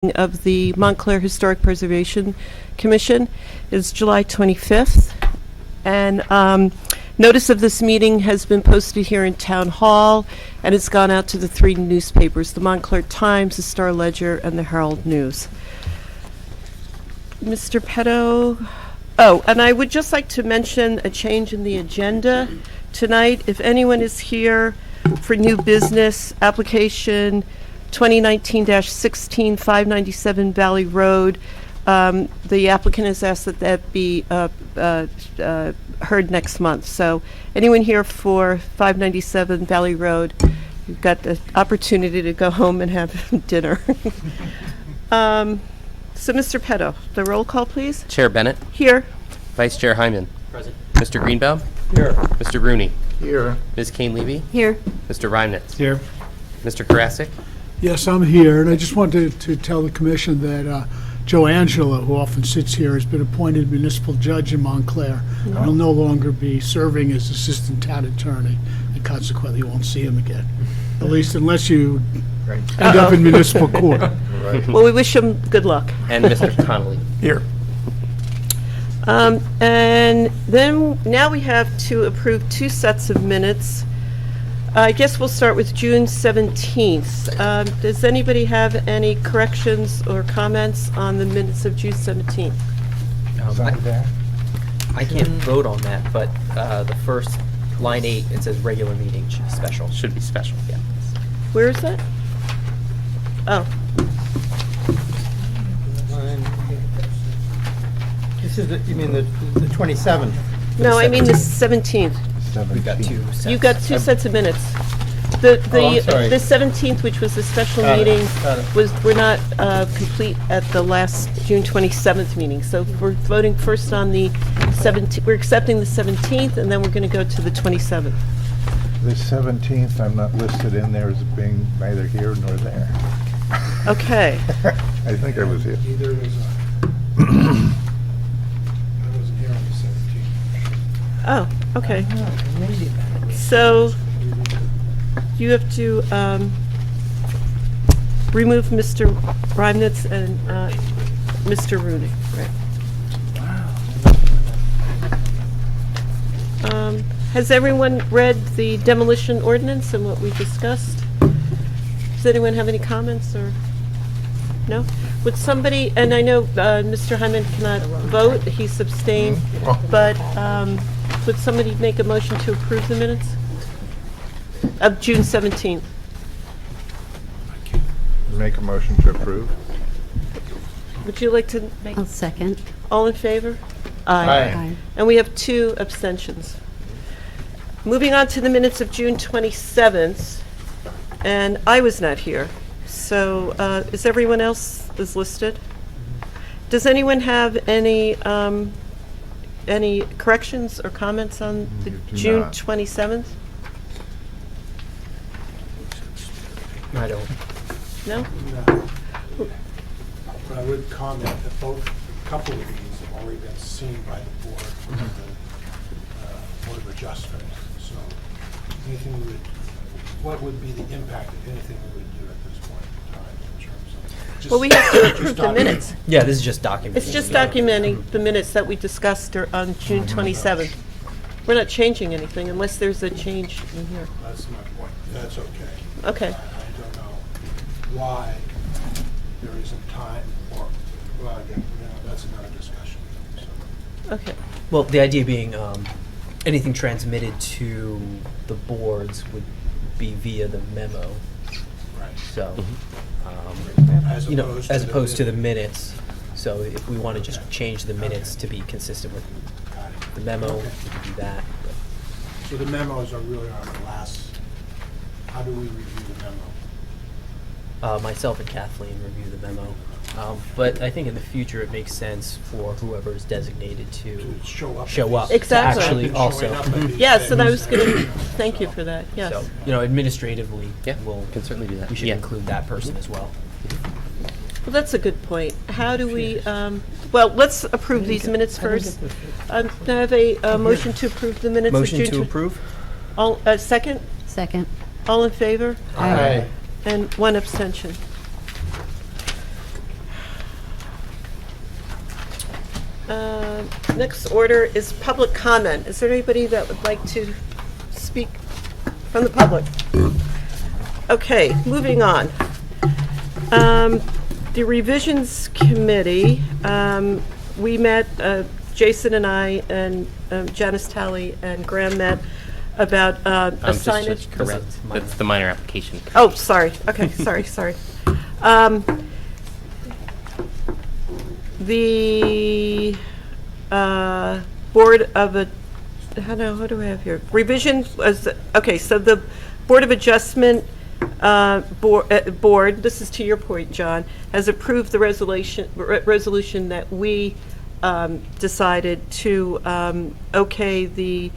of the Montclair Historic Preservation Commission is July 25th. And notice of this meeting has been posted here in Town Hall, and it's gone out to the 3 newspapers, the Montclair Times, the Star Ledger, and the Herald News. Mr. Petto. Oh, and I would just like to mention a change in the agenda tonight. If anyone is here for new business, application 2019-16, 597 Valley Road, the applicant has asked that that be heard next month. So anyone here for 597 Valley Road, you've got the opportunity to go home and have dinner. So Mr. Petto, the roll call, please. Chair Bennett. Here. Vice Chair Hyman. Present. Mr. Greenbaum. Here. Mr. Rooney. Here. Ms. Kane-Levy. Here. Mr. Reimnitz. Here. Mr. Karasik. Yes, I'm here, and I just wanted to tell the commission that Joe Angela, who often sits here, has been appointed municipal judge in Montclair. And will no longer be serving as assistant town attorney, and consequently you won't see him again. At least unless you end up in municipal court. Right. Well, we wish him good luck. And Mr. Connolly. Here. And then now we have to approve 2 sets of minutes. I guess we'll start with June 17th. Does anybody have any corrections or comments on the minutes of June 17th? I can't vote on that, but the first line 8, it says regular meeting should be special. Should be special, yeah. Where is that? Oh, This is, you mean the 27th? no, I mean the 17th. We've got 2 sets. You've got 2 sets of minutes. Oh, I'm sorry. The 17th, which was the special Got it, meeting, got it. we're not complete at the last June 27th meeting. So we're voting first on the 17th. We're accepting the 17th, and then we're going to go to the 27th. The 17th, I'm not listed in there as being neither here nor there. Okay. I think I was here. Neither was I. I wasn't here on the 17th. Oh, okay. So you have to remove Mr. Reimnitz and Mr. Rooney, right? Has everyone read the demolition ordinance and what we discussed? Does anyone have any comments or no? Would somebody, and I know Mr. Hyman cannot vote, he's abstained, but would somebody make a motion to approve the minutes of June 17th? Make a motion to approve. Would you like to make, I'll second. all in favor? Aye. And we have 2 abstentions. Moving on to the minutes of June 27th, and I was not here, so is everyone else is listed? Does anyone have any corrections or comments on the Do June not. 27th? I don't. No? But I would comment that a couple of these have already been seen by the board, the Board of Adjustment. So anything what would be the impact of anything we would do at this point in time in terms of? just- Well, we have to just approve the document- minutes. Yeah, this is just documenting. It's just documenting the minutes that we discussed on June 27th. We're not changing anything unless there's a change in here. That's my point. That's okay. Okay. I don't know why there isn't time or, well, again, that's another discussion. So. Okay. Well, the idea being anything transmitted to the boards would be via the memo. Right. So, As you know, opposed as to the opposed to the minutes. minutes. So if we want to just change the minutes to be consistent with Got it. the memo, we Okay. can do that. So the memos are really our last, how do we review the memo? Myself and Kathleen review the memo. But I think in the future it makes sense for whoever is designated to To show up. show up. at these- Exactly. Actually, Showing also. up at these Yes, and I was things. going to, thank you for that, yes. So, you know, administratively, Yeah, we'll, can certainly do that. we should Yeah. include that person as well. Well, that's a good point. How do we, well, let's approve these minutes first. Can I have a motion to approve the minutes of June? Motion to approve? All, second? Second. All in favor? Aye. And 1 abstention. Next order is public comment. Is there anybody that would like to speak from the public? Okay, moving on. The revisions committee, we met, Jason and I and Janice Talley and Graham met about a Just to signage. correct, that's the minor application. Oh, sorry. Okay, sorry. The Board of what do I have here? Revision was, okay, so the Board of Adjustment board, this is to your point, John, has approved the resolution that we decided to okay the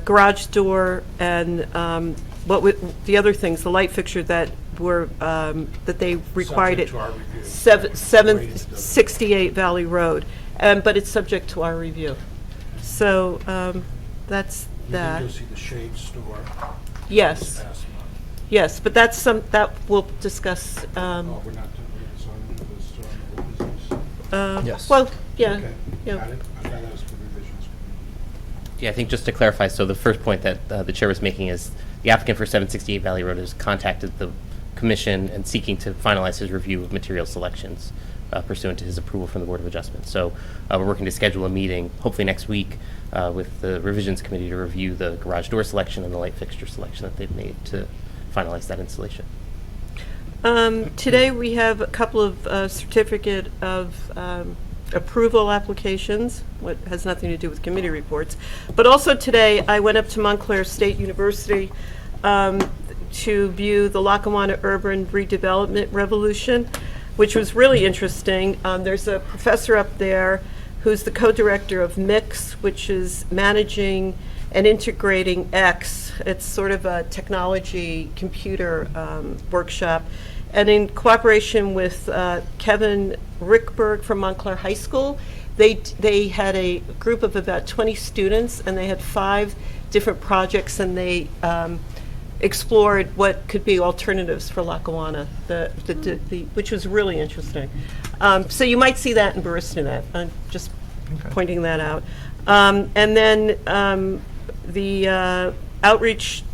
garage door and the other things, the light fixture that were that they required Subject it. to our review. 768 Valley Road, but it's subject to our review. So that's that. You'll see the shade store Yes, this past month. yes, but that's that we'll discuss. Oh, we're not doing this on the business. Yes. Well, yeah, Okay, yeah. got it. I thought that was for revisions. Yeah, I think just to clarify, so the first point that the chair was making is the applicant for 768 Valley Road has contacted the commission and seeking to finalize his review of material selections pursuant to his approval from the Board of Adjustment. So we're working to schedule a meeting, hopefully next week, with the revisions committee to review the garage door selection and the light fixture selection that they've made to finalize that installation. Today we have a couple of certificate of approval applications, what has nothing to do with committee reports. But also today I went up to Montclair State University to view the Lackawanna Urban Redevelopment Revolution, which was really interesting. There's a professor up there who's the co-director of MIX, which is managing and integrating X. It's sort of a technology computer workshop. And in cooperation with Kevin Rickberg from Montclair High School, they had a group of about 20 students, and they had 5 different projects, and they explored what could be alternatives for Lackawanna, which was really interesting. So you might see that in BaristaNet. I'm just pointing that out. And then the outreach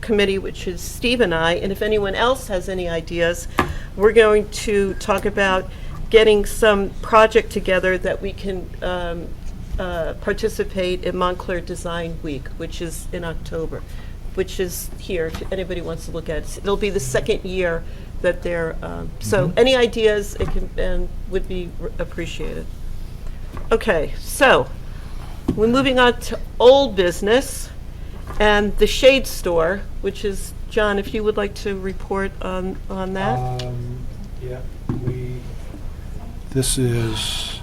committee, which is Steve and I, and if anyone else has any ideas, we're going to talk about getting some project together that we can participate in Montclair Design Week, which is in October, which is here, if anybody wants to look at it. It'll be the second year that they're, so any ideas would be appreciated. Okay, so we're moving on to old business and the shade store, which is, John, if you would like to report on that. Yeah, this is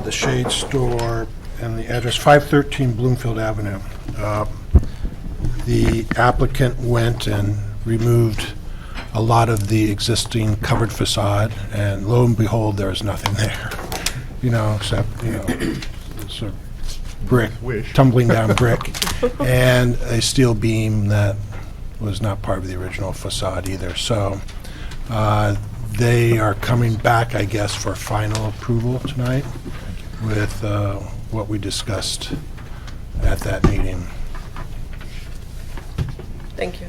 the shade store and the address 513 Bloomfield Avenue. The applicant went and removed a lot of the existing covered facade, and lo and behold, there's nothing there, except, sort of brick, tumbling down brick, and a steel beam that was not part of the original facade either. So they are coming back, I guess, for final approval tonight with what we discussed at that meeting. Thank you.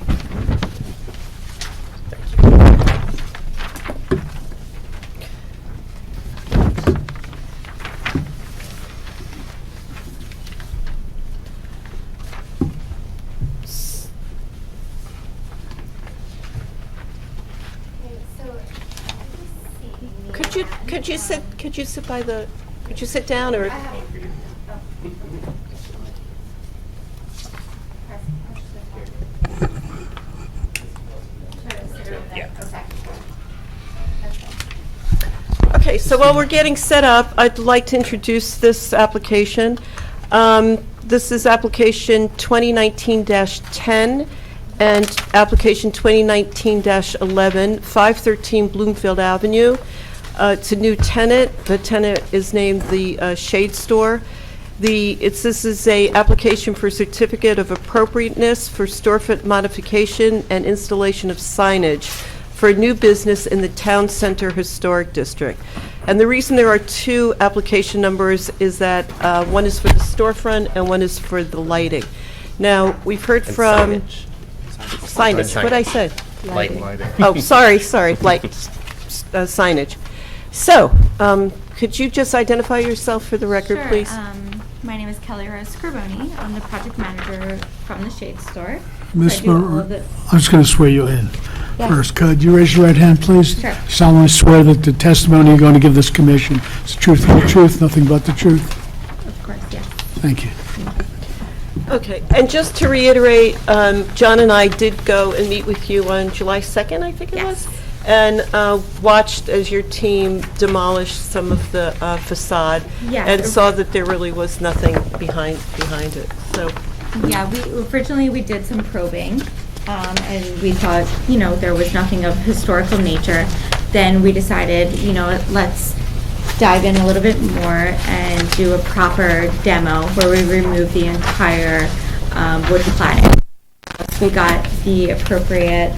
Could you sit down or? Okay, so while we're getting set up, I'd like to introduce this application. This is application 2019-10 and application 2019-11, 513 Bloomfield Avenue. It's a new tenant. The tenant is named the Shade Store. This is a application for certificate of appropriateness for storefront modification and installation of signage for a new business in the Town Center Historic District. And the reason there are two application numbers is that one is for the storefront and one is for the lighting. Now, we've heard And from signage. signage, what'd I say? Lighting. Oh, sorry, signage. So, could you just identify yourself for the record, Sure. please? My name is Kelly Rose Scriboni. I'm the project manager from the Shade Store. Miss I do all Mar- of the- I was going to swear you in Yes. first. Could you raise your right hand, please? Sure. Solemnly swear that the testimony you're going to give this commission is the truth and the truth, nothing but the truth. Of course, yes. Thank you. Okay, and just to reiterate, John and I did go and meet with you on July 2nd, I think it was? Yes. And watched as your team demolished some of the facade. Yes. And saw that there really was nothing behind it, so. Yeah, originally we did some probing, and we thought, there was nothing of historical nature. Then we decided, let's dive in a little bit more and do a proper demo where we remove the entire wood cladding. So we got the appropriate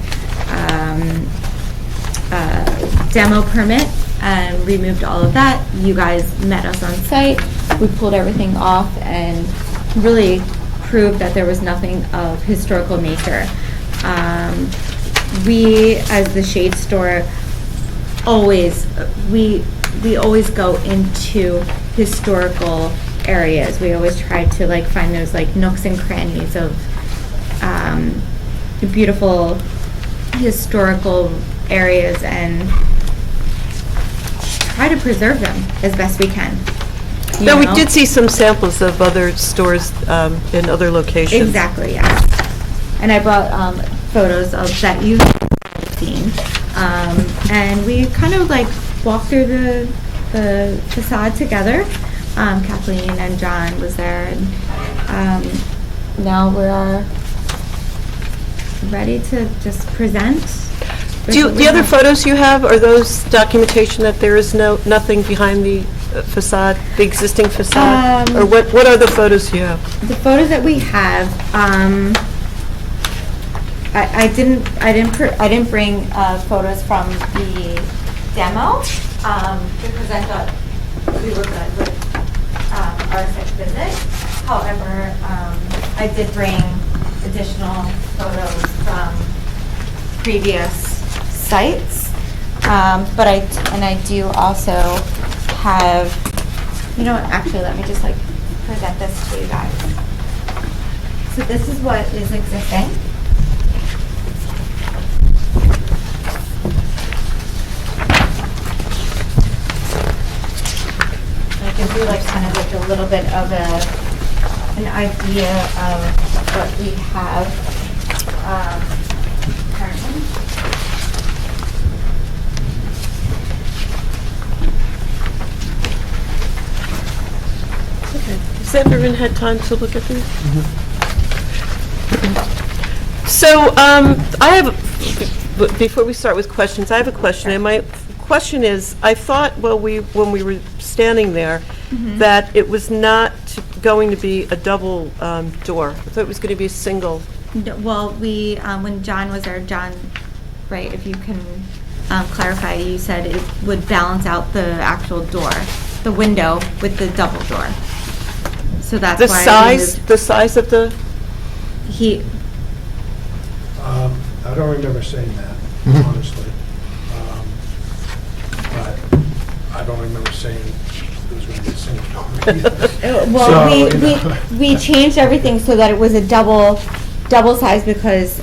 demo permit and removed all of that. You guys met us on site. We pulled everything off and really proved that there was nothing of historical nature. We, as the Shade Store, always go into historical areas. We always try to find those nooks and crannies of beautiful historical areas and try to preserve them as best we can. No, we did see some samples of other stores in other locations. Exactly, yes. And I brought photos of that you've seen. And we kind of walked through the facade together. Kathleen and John was there, and now we're ready to just present. The other photos you have, are those documentation that there is nothing behind the facade, the existing facade? Or what are the photos you have? The photos that we have, I didn't bring photos from the demo because I thought we were good with our site visit. However, I did bring additional photos from previous sites, but I do also have, actually let me just present this to you guys. So this is what is existing. I can do kind of a little bit of an idea of what we have currently. Has everyone had time to look at these? So, I have, before we start with questions, I have a question. And my question is, I thought when we were standing there, that it was not going to be a double door. I thought it was going to be a single. No, well, we, when John was there, John, right, if you can clarify, you said it would balance out the actual door, the window with the double door. So that's The why I size of the, don't remember saying that, honestly. But I don't remember saying it was going to be a single door. well, So, we changed everything so that it was a double size because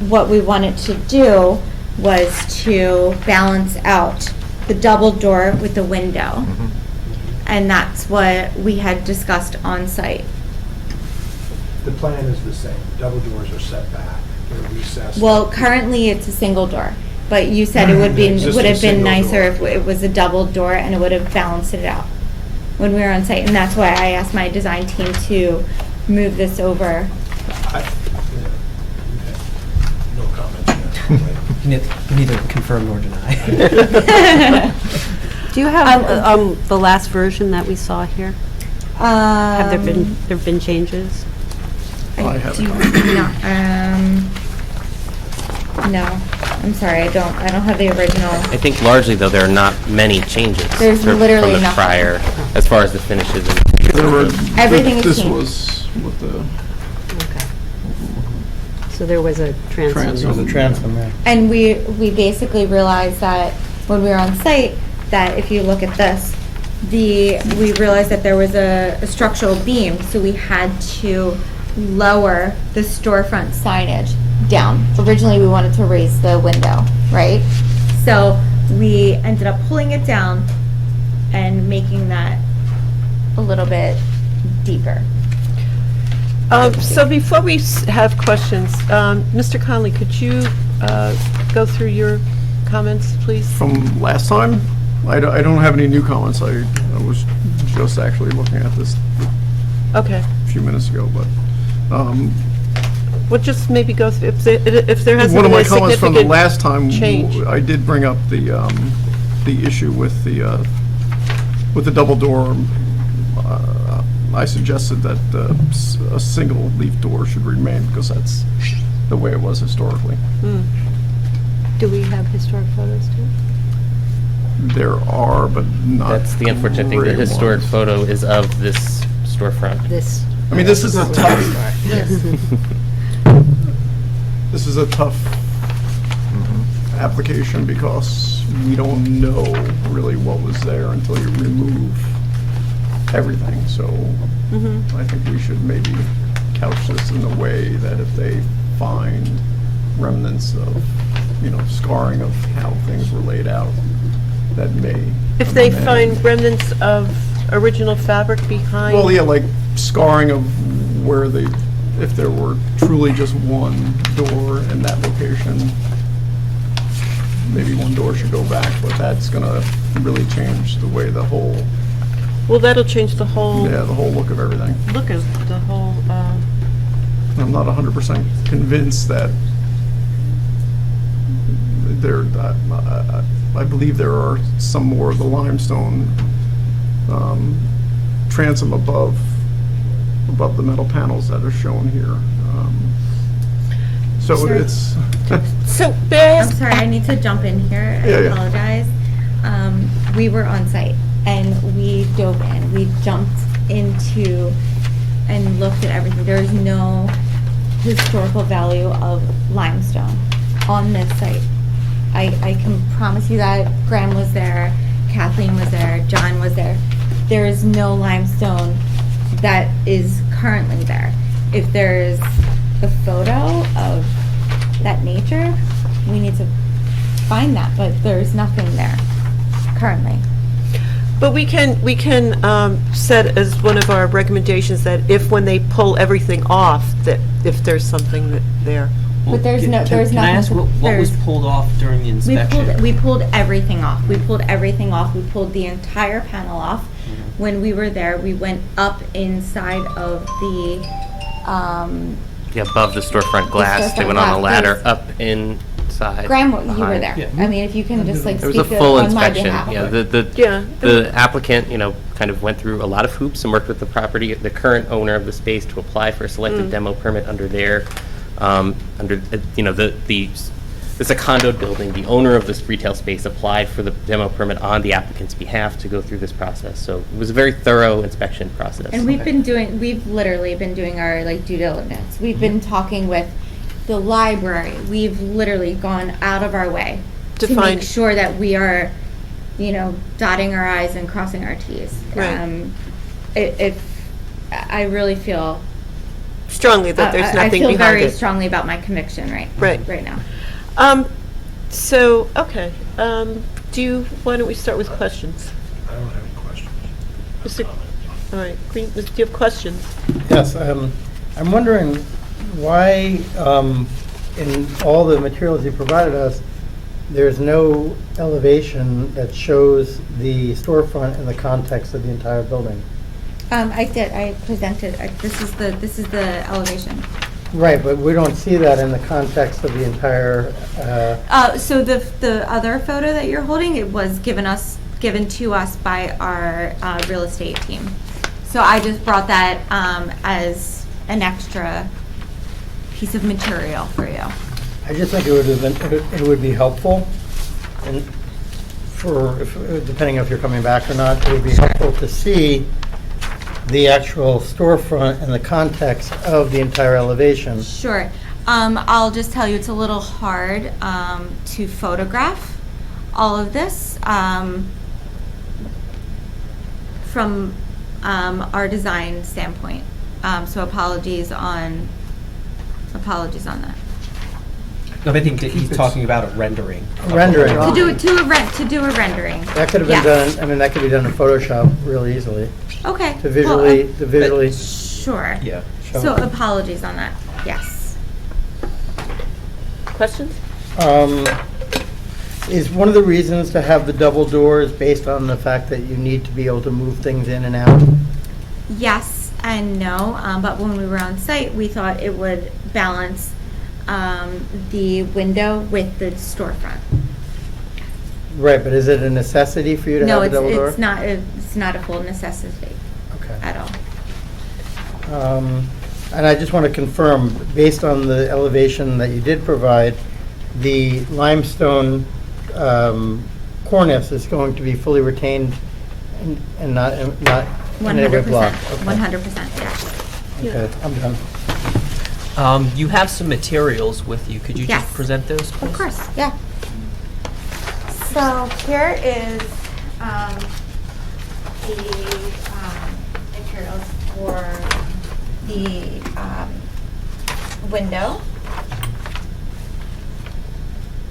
what we wanted to do was to balance out the double door with the window. And that's what we had discussed on site. The plan is the same. Double doors are set back. They're recessed. Well, currently it's a single door, but you said it would The existing have been single nicer door. if it was a double door and it would have balanced it out when we were on site. And that's why I asked my design team to move this over. No comment there. Neither confirm nor deny. Do you have the last version that we saw here? Have there been changes? I have not. No. I'm sorry, I don't have the original. I think largely, though, there are not many changes. There's from literally the nothing. prior, as far as the finishes. Everything is This changed. was with the Okay. So there was a transom. transom. The transom, yeah. And we basically realized that when we were on site, that if you look at this, we realized that there was a structural beam, so we had to lower the storefront signage down. Originally, we wanted to raise the window, right? So we ended up pulling it down and making that a little bit deeper. So before we have questions, Mr. Conley, could you go through your comments, please? From last time, I don't have any new comments. I was just actually looking at this Okay. a few minutes ago, but Well, just maybe go through, if there hasn't one of been my a comments from the significant last time, change. I did bring up the issue with the double door. I suggested that a single leaf door should remain because that's the way it was historically. Do we have historic photos too? There are, but not. That's the unfortunate thing. The great historic ones. photo is of this storefront. This. I mean, this is a tough. This is a tough application because we don't know really what was there until you remove everything. So I think we should maybe couch this in a way that if they find remnants of, scarring of how things were laid out, that may. If they amend. find remnants of original fabric behind? Well, yeah, like scarring of where if there were truly just one door in that location, maybe one door should go back, but that's gonna really change the way the whole, Well, that'll change the whole the whole look of everything. look of the whole, I'm not 100% convinced that I believe there are some more of the limestone transom above the metal panels that are shown here. So Sure. it's, so, may I I'm ask- sorry, I need to jump in here. I Yeah, yeah. apologize. We were on site and we dove in. We jumped into and looked at everything. There is no historical value of limestone on this site. I can promise you that. Graham was there, Kathleen was there, John was there. There is no limestone that is currently there. If there's a photo of that nature, we need to find that, but there's nothing there currently. but we can set as one of our recommendations that if when they pull everything off, that if there's something there. But there's Can- there's Can nothing. I ask what was there's- pulled off during the inspection? We pulled everything off. We pulled everything off. We pulled the entire panel off. Mm-hmm. When we were there, we went up inside of the, Yeah, above the storefront glass, they storefront went on a glass, ladder yes. up inside. Graham, you were behind. there. Yeah. I mean, if you can just like There was speak a full on my inspection. behalf. Yeah, Yeah. the applicant, kind of went through a lot of hoops and worked with the current owner of the space to apply for a selective demo permit under their, it's a condo building. The owner of this retail space applied for the demo permit on the applicant's behalf to go through this process. So it was a very thorough inspection process. And we've literally been doing our like due diligence. We've been talking with the library. We've literally gone out of our way To to find- make sure that we are, dotting our I's and crossing our T's. Right. I really feel Strongly that there's nothing I feel behind very it. strongly about my conviction right now. So, okay, why don't we start with questions? I don't have any questions. Mr. All right, Green, do you have questions? Yes, I'm wondering why, in all the materials you provided us, there's no elevation that shows the storefront in the context of the entire building. I did, I presented, this is the elevation. Right, but we don't see that in the context of the entire, So the other photo that you're holding, it was given to us by our real estate team. So I just brought that as an extra piece of material for you. I just think it would be helpful, and depending if you're coming back or not, it would be helpful to see the actual storefront and the context of the entire elevation. Sure. I'll just tell you it's a little hard to photograph all of this from our design standpoint. So apologies on that. No, I think that he's talking about a rendering. Rendering. To do a rendering. That could have been Yes. done, I mean, that could be done in Photoshop really easily, Okay. to visually Sure. Yeah. show. So apologies on that. Yes. Questions? Is one of the reasons to have the double doors based on the fact that you need to be able to move things in and out? Yes and no, but when we were on site, we thought it would balance the window with the storefront. Right, but is it a necessity for you to No, have a double door? it's not a full necessity Okay. at all. And I just want to confirm, based on the elevation that you did provide, the limestone cornice is going to be fully retained and not in any way 100%. blocked? Okay. 100%, yes. Okay, I'm done. You have some materials with you. Could you Yes. just present those, please? Of course, yeah. So here is the materials for the window.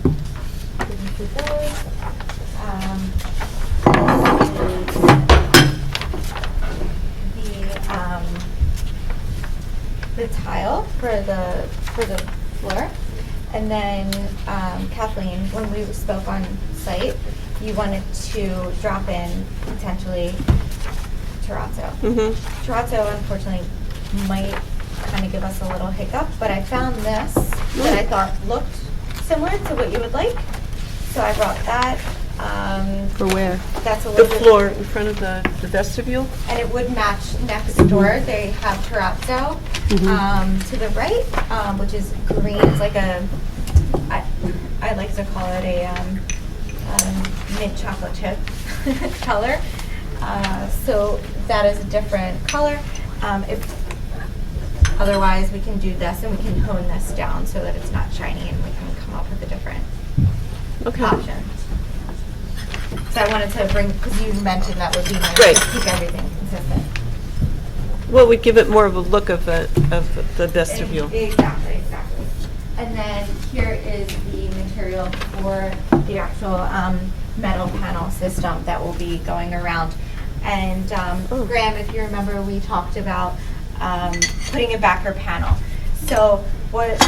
You can see those. The tile for the floor. And then, Kathleen, when we spoke on site, you wanted to drop in potentially terrazzo. Terrazzo, unfortunately, might kind of give us a little hiccup, but I found this that I thought looked similar to what you would like. So I brought that. For where? That's a The little bit. floor in front of the vestibule? And it would match next door. They have terrazzo to the right, which is green. It's like I like to call it a mint chocolate chip color. So that is a different color. Otherwise, we can do this and we can hone this down so that it's not shiny and we can come up with a different option. So I wanted to bring, because you mentioned that would be nice Right. to keep everything consistent. Well, we give it more of a look of the vestibule. Exactly. And then here is the material for the actual metal panel system that will be going around. And Graham, if you remember, we talked about putting a backer panel. So what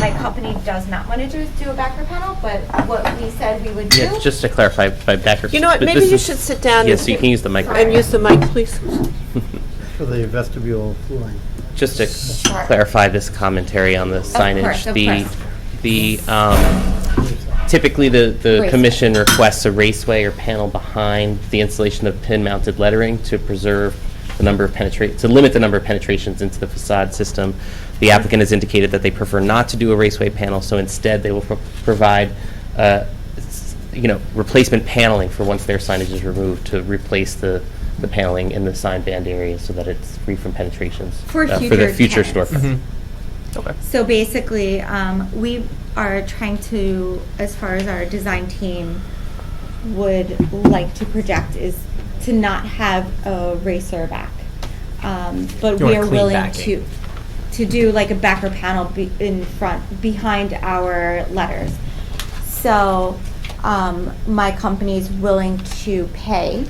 my company does not want to do is do a backer panel, but what we said we would do. Yeah, just to clarify, by backer. You know what, but maybe this you is- should sit down Yes, you can use the mic. and use the mic, please. For the vestibule flooring. Just to Sure. clarify this commentary on the signage. of Typically, the Raceway. commission requests a raceway or panel behind the installation of pin-mounted lettering to preserve the number of to limit the number of penetrations into the facade system. The applicant has indicated that they prefer not to do a raceway panel, so instead they will provide, replacement paneling for once their signage is removed to replace the paneling in the sign band area so that it's free from penetrations. For the future future tenants. storefront. Okay. So basically, we are trying to, as far as our design team would like to project, is to not have a racer back. But You we want are clean willing backing. to do like a backer panel in front, behind our letters. So my company's willing to pay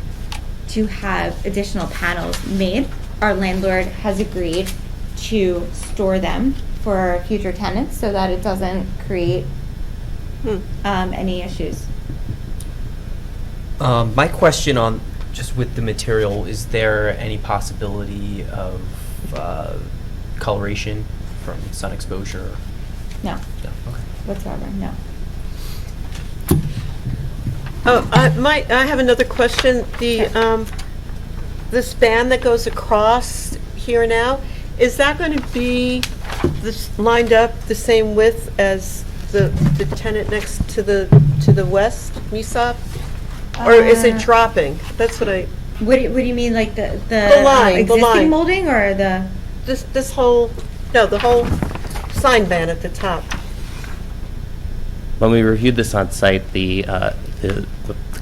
to have additional panels made. Our landlord has agreed to store them for future tenants so that it doesn't create any issues. My question on, just with the material, is there any possibility of coloration from sun exposure? No, No, okay. whatsoever, no. Oh, I have another question. The span that goes across here now, is that going to be lined up the same width as the tenant next to the west, Misop? Or is it dropping? That's what I, What do you mean, like the line, the existing line. molding or the? this whole, no, the whole sign ban at the top. When we reviewed this on site, the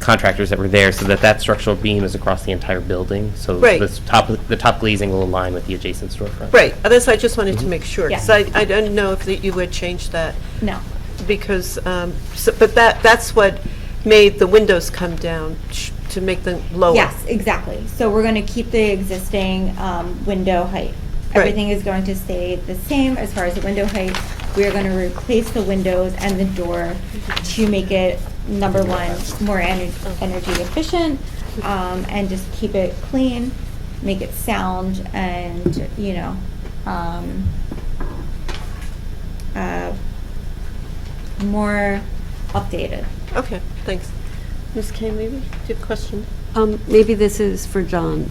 contractors that were there said that structural beam is across the entire building. So Right. the top glazing will align with the adjacent storefront. Right, that's, I just wanted to make sure, because Yeah. I didn't know if you would change that, No. because, but that's what made the windows come down, to make them lower. Yes, exactly. So we're going to keep the existing window height. Right. Everything is going to stay the same as far as the window height. We are going to replace the windows and the door to make it, number one, more energy efficient, and just keep it clean, make it sound, and, more updated. Okay, thanks. Ms. Kane, maybe, do you have a question? Maybe this is for John.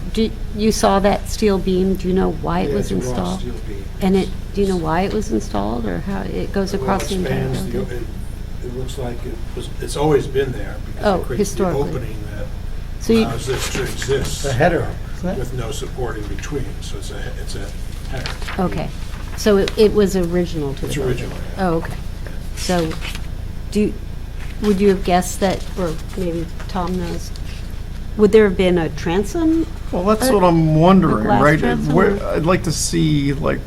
You saw that steel beam, do you know why it was Yeah, it's a raw installed? steel beam. And do you know why it was installed, or how it goes Well, across the entire expands building? It looks like it's always been there, Oh, because it creates the historically. opening that So you- allows this to exist. The header, isn't it? With no support in between, so it's a header. Okay, so it was original to the It's building? original, yeah. Oh, okay. So, would you have guessed that, or maybe Tom knows, would there have been a transom? Well, that's what I'm wondering, glass right? transom? I'd like to see, like,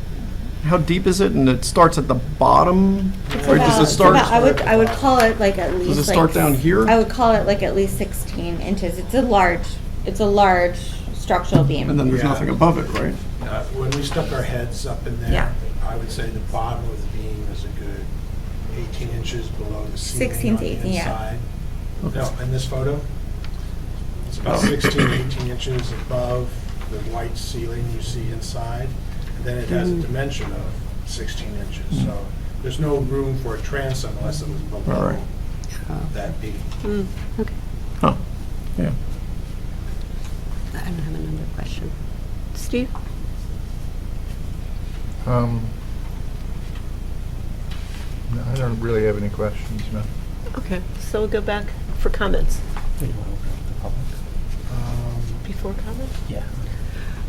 how deep is it? And it starts at the bottom? Or does it It's start? about- I would call it like at least. Does it like start down here? I would call it like at least 16 inches. It's a large structural beam. And then there's Yeah. nothing above it, right? When we stuck our heads up in Yeah. there, I would say the bottom of the beam is a good 18 inches below the ceiling 16 on to the 18, yeah. inside. No, in this photo, it's about 16, 18 inches above the white ceiling you see inside. And then it has a dimension of 16 inches. So there's no room for a transom unless it was All below right. that beam. Okay, Huh, yeah. I don't have another question. Steve? No, I don't really have any questions, no. Okay, so we'll go back for comments. You want to open up the public? Before comment? Yeah.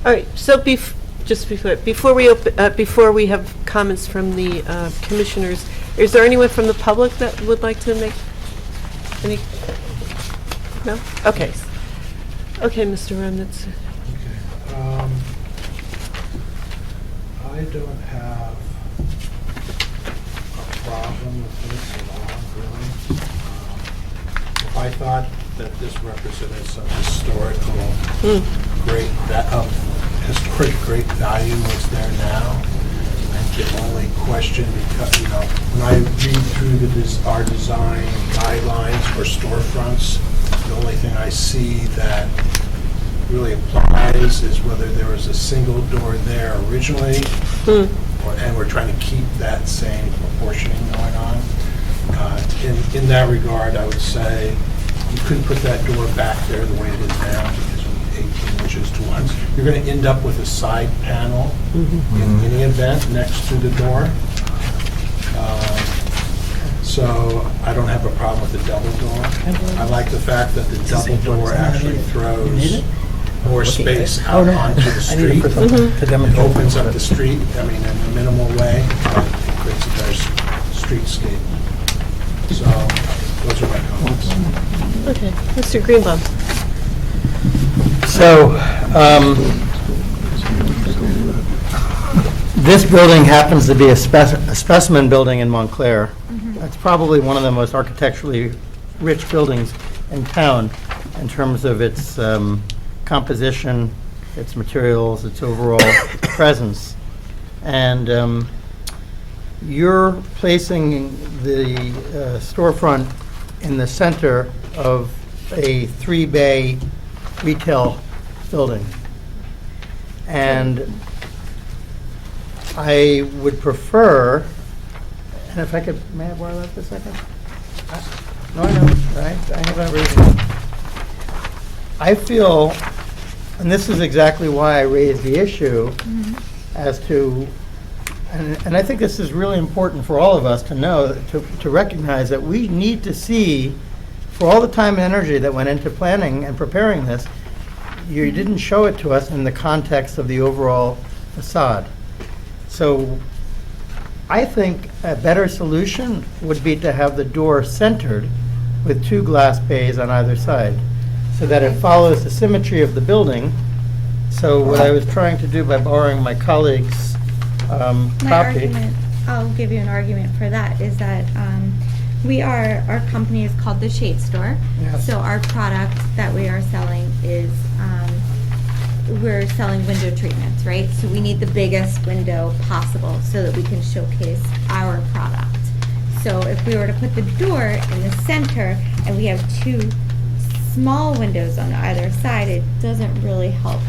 All right, so before we have comments from the commissioners, is there anyone from the public that would like to make any? No? Okay. Okay, Mr. Remnitz. Okay. I don't have a problem with this at all, really. If I thought that this represented some historical great value was there now, I think the only question, because, when I read through our design guidelines for storefronts, the only thing I see that really applies is whether there was a single door there originally, and we're trying to keep that same proportioning going on. In that regard, I would say you couldn't put that door back there the way it is now, because you need 18 inches to one. You're going to end up with a side panel in any event next to the door. So I don't have a problem with the double door. I like the fact that the double door actually throws more space out onto the I need to street. put something to It demonstrate. opens up the street, in a minimal way. It creates a better streetscape. So those are my comments. Okay, Mr. Greenbaum. So, this building happens to be a specimen building in Montclair. It's probably one of the most architecturally rich buildings in town in terms of its composition, its materials, its overall presence. And you're placing the storefront in the center of a 3-bay retail building. And I would prefer, and if I could, may I borrow that for a second? No, I know, I have a reason. I feel, and this is exactly why I raised the issue as to And I think this is really important for all of us to know, to recognize that we need to see, for all the time and energy that went into planning and preparing this, you didn't show it to us in the context of the overall facade. So I think a better solution would be to have the door centered with 2 glass bays on either side, so that it follows the symmetry of the building. So what I was trying to do by borrowing my colleague's My copy. argument, I'll give you an argument for that, is that our company is called The Shade Store. Yes. So our product that we are selling is, we're selling window treatments, right? So we need the biggest window possible so that we can showcase our product. So if we were to put the door in the center and we have 2 small windows on either side, it doesn't really help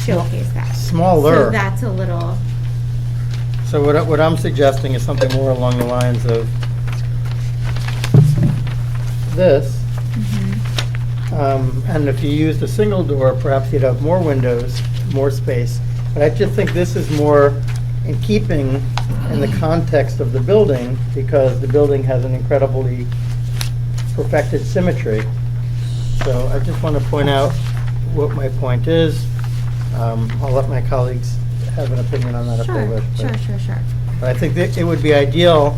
showcase that. Smaller. So that's a little, So what I'm suggesting is something more along the lines of this. And if you used a single door, perhaps you'd have more windows, more space. But I just think this is more in keeping in the context of the building, because the building has an incredibly perfected symmetry. So I just want to point out what my point is. I'll let my colleagues have an opinion on that if they sure, wish. sure. But I think that it would be ideal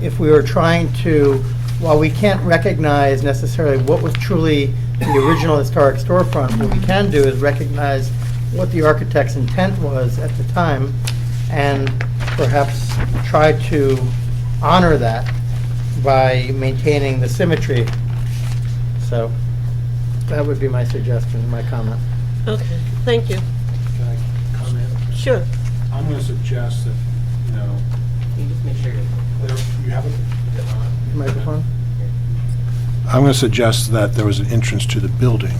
if we were trying to, while we can't recognize necessarily what was truly the original historic storefront, what we can do is recognize what the architect's intent was at the time, and perhaps try to honor that by maintaining the symmetry. So that would be my suggestion, my comment. Okay, thank you. Can I comment? Sure. I'm going to suggest that, Can you just make sure you're you have it? Microphone? I'm going to suggest that there was an entrance to the building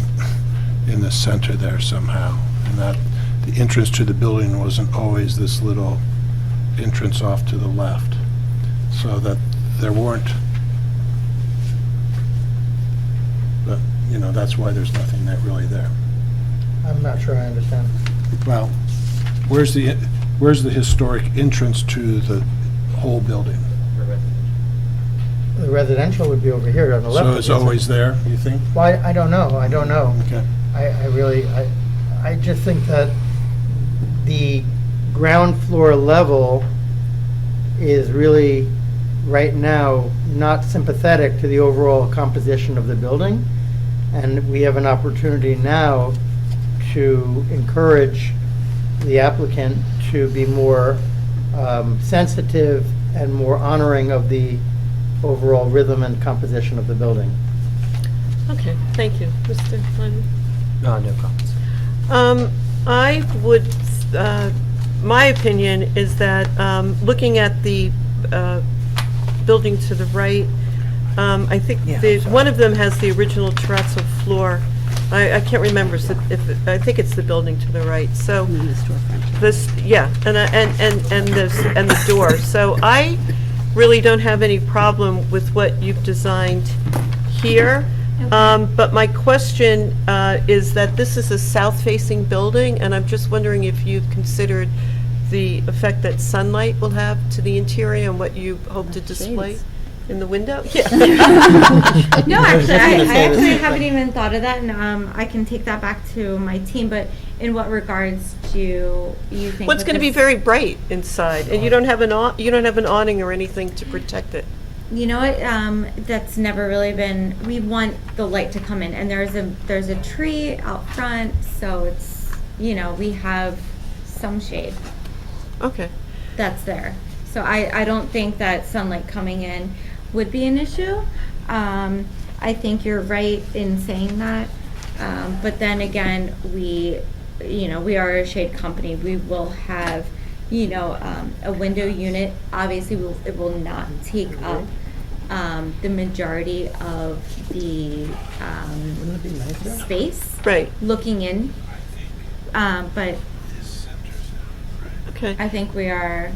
in the center there somehow, and that the entrance to the building wasn't always this little entrance off to the left, so that there weren't, but, that's why there's nothing really there. I'm not sure I understand. Well, where's the historic entrance to the whole building? The residential would be over here on the left. So of it's this. always there, you think? Well, I don't know. Okay. I just think that the ground floor level is really, right now, not sympathetic to the overall composition of the building. And we have an opportunity now to encourage the applicant to be more sensitive and more honoring of the overall rhythm and composition of the building. Okay, thank you. Mr. Lyman? No comments. I would, my opinion is that, looking at the building to the right, I think one of them has the original terrazzo floor. I can't remember I think it's the building to the right. So And then the storefront. and the door. So I really don't have any problem with what you've designed here. But my question is that this is a south-facing building, and I'm just wondering if you've considered the effect that sunlight will have to the interior and what you hope to display Shades. in the window? Yeah. No, actually, I was just gonna say I the actually same haven't thing. even thought of that, and I can take that back to my team. But in what regards do you think? Well, it's going to be very bright inside, and you don't have an awning or anything to protect it. You know what? That's never really been. We want the light to come in, and there's a tree out front, so it's we have some shade Okay. that's there. So I don't think that sunlight coming in would be an issue. I think you're right in saying that, but then again, we are a shade company. We will have a window unit. Obviously, it will not take up the majority of the Wouldn't it be nicer? space Right. looking in. But Okay. I think we're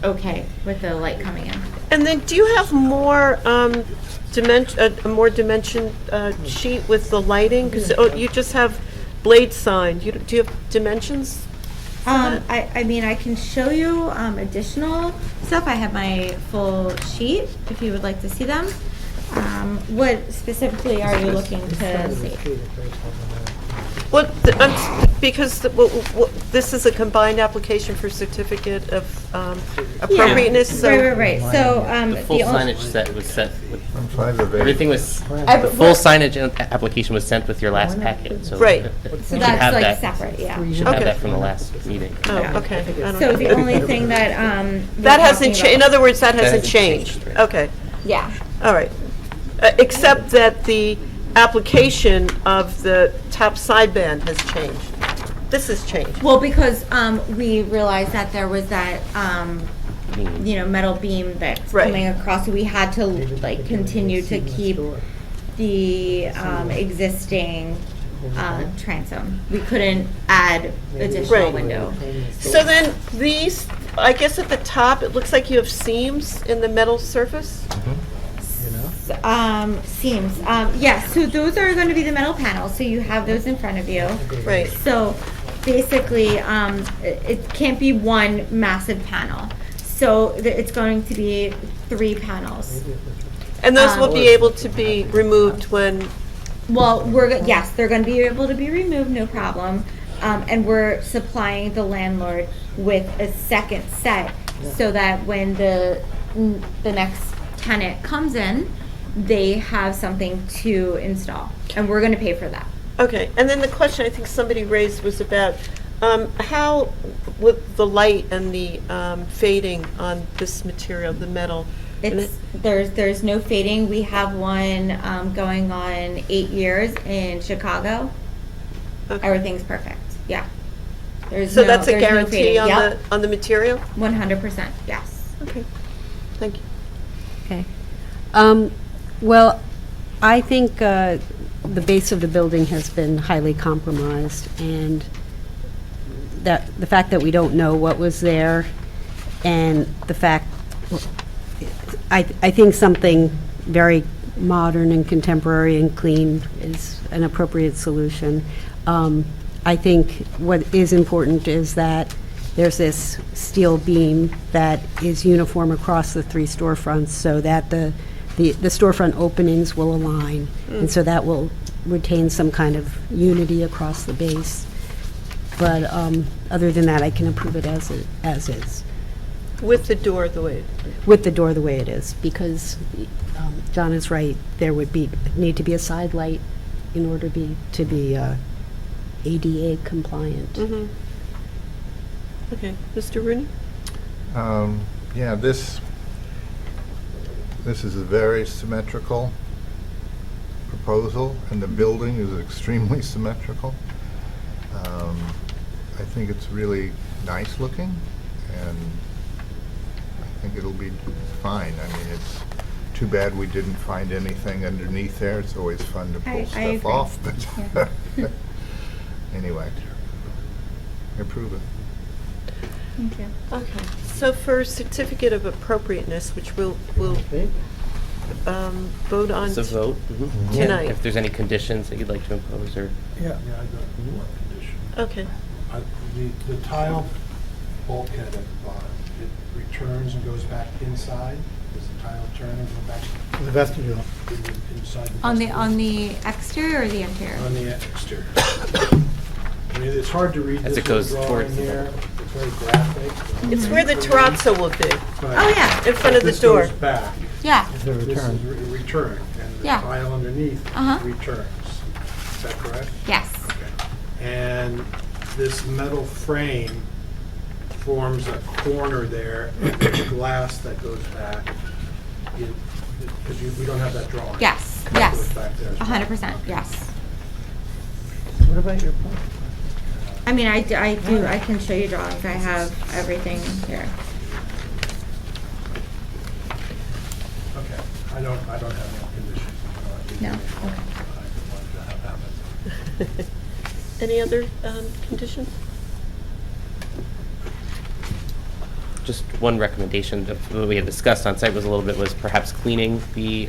okay with the light coming in. And then, do you have more dimension sheet with the lighting? Because you just have blade sign. Do you have dimensions? I mean, I can show you additional stuff. I have my full sheet if you would like to see them. What specifically are you looking to see? Well, because this is a combined application for certificate of appropriateness, so. Right. So, The full the only- signage set was sent with, I'm 5 of 8. everything was, I- the full signage application was sent with your last packet, so. Right. you So should that's have like that. separate, yeah. You should have Okay. that from the last meeting. Oh, okay. I don't So have the it. only thing that, That hasn't changed, in other words, that hasn't hasn't changed, changed. right. Okay, Yeah. all right. Except that the application of the top sideband has changed. This has changed. Well, because we realized that there was that, metal beam that's Right. coming across, so we had to like continue to keep the existing transom. We couldn't add additional Right. window. So then these, I guess at the top, it looks like you have seams in the metal surface? Seams. Yes, so those are going to be the metal panels, so you have those in front of you. Right. So basically, it can't be one massive panel. So it's going to be 3 panels. And those will be able to be removed when, Well, yes, they're going to be able to be removed, no problem. And we're supplying the landlord with a second set so that when the next tenant comes in, they have something to install, and we're going to pay for that. okay. And then the question I think somebody raised was about how, with the light and the fading on this material, the metal. and It's there's no fading. We have one going on 8 years in Chicago. Okay. Everything's perfect. Yeah. So that's a there's no guarantee fading. on Yep. on the material? 100%. Yes. Okay, thank you. Okay. Well, I think the base of the building has been highly compromised, and that the fact that we don't know what was there, and the fact, I think something very modern and contemporary and clean is an appropriate solution. I think what is important is that there's this steel beam that is uniform across the 3 storefronts, so that the storefront openings will align, and so that will retain some kind of unity across the base. But other than that, I can approve it as is, With the door the way, with the door the way it is, because John is right, there would need to be a side light in order to be ADA compliant. okay. Mr. Rooney? Yeah, this is a very symmetrical proposal, and the building is extremely symmetrical. I think it's really nice looking, and I think it'll be fine. I mean, it's too bad we didn't find anything underneath there. It's always fun to pull I stuff agree. off, but anyway, I approve it. Thank you. Okay. So for certificate of appropriateness, which we'll vote on It's a vote. tonight. If there's any conditions that you'd like to impose, or Yeah, I got one condition. Okay. The tile bulkhead at the bottom, it returns and goes back inside? Does the tile turn and go back The vestibule. inside? On vestibule? the exterior or the interior? On the exterior. I mean, it's hard to read As this it goes little towards drawing the here. It's very graphic. It's where the terrazzo will be. but Oh, yeah. In front of the this door. goes back. Yeah. It's a This return. is a return, and the Yeah. tile underneath Uh-huh. returns. Is that correct? Yes. Okay. And this metal frame forms a corner there, and there's glass that goes back. Because we don't have that drawing. Yes. That Yes. goes back there as well. 100%. Yes. What about your point? I mean, I do. I can show you drawings. I have everything here. Okay, I don't have no conditions. No. I wanted to have that. Any other conditions? just one recommendation of what we had discussed on site was perhaps cleaning the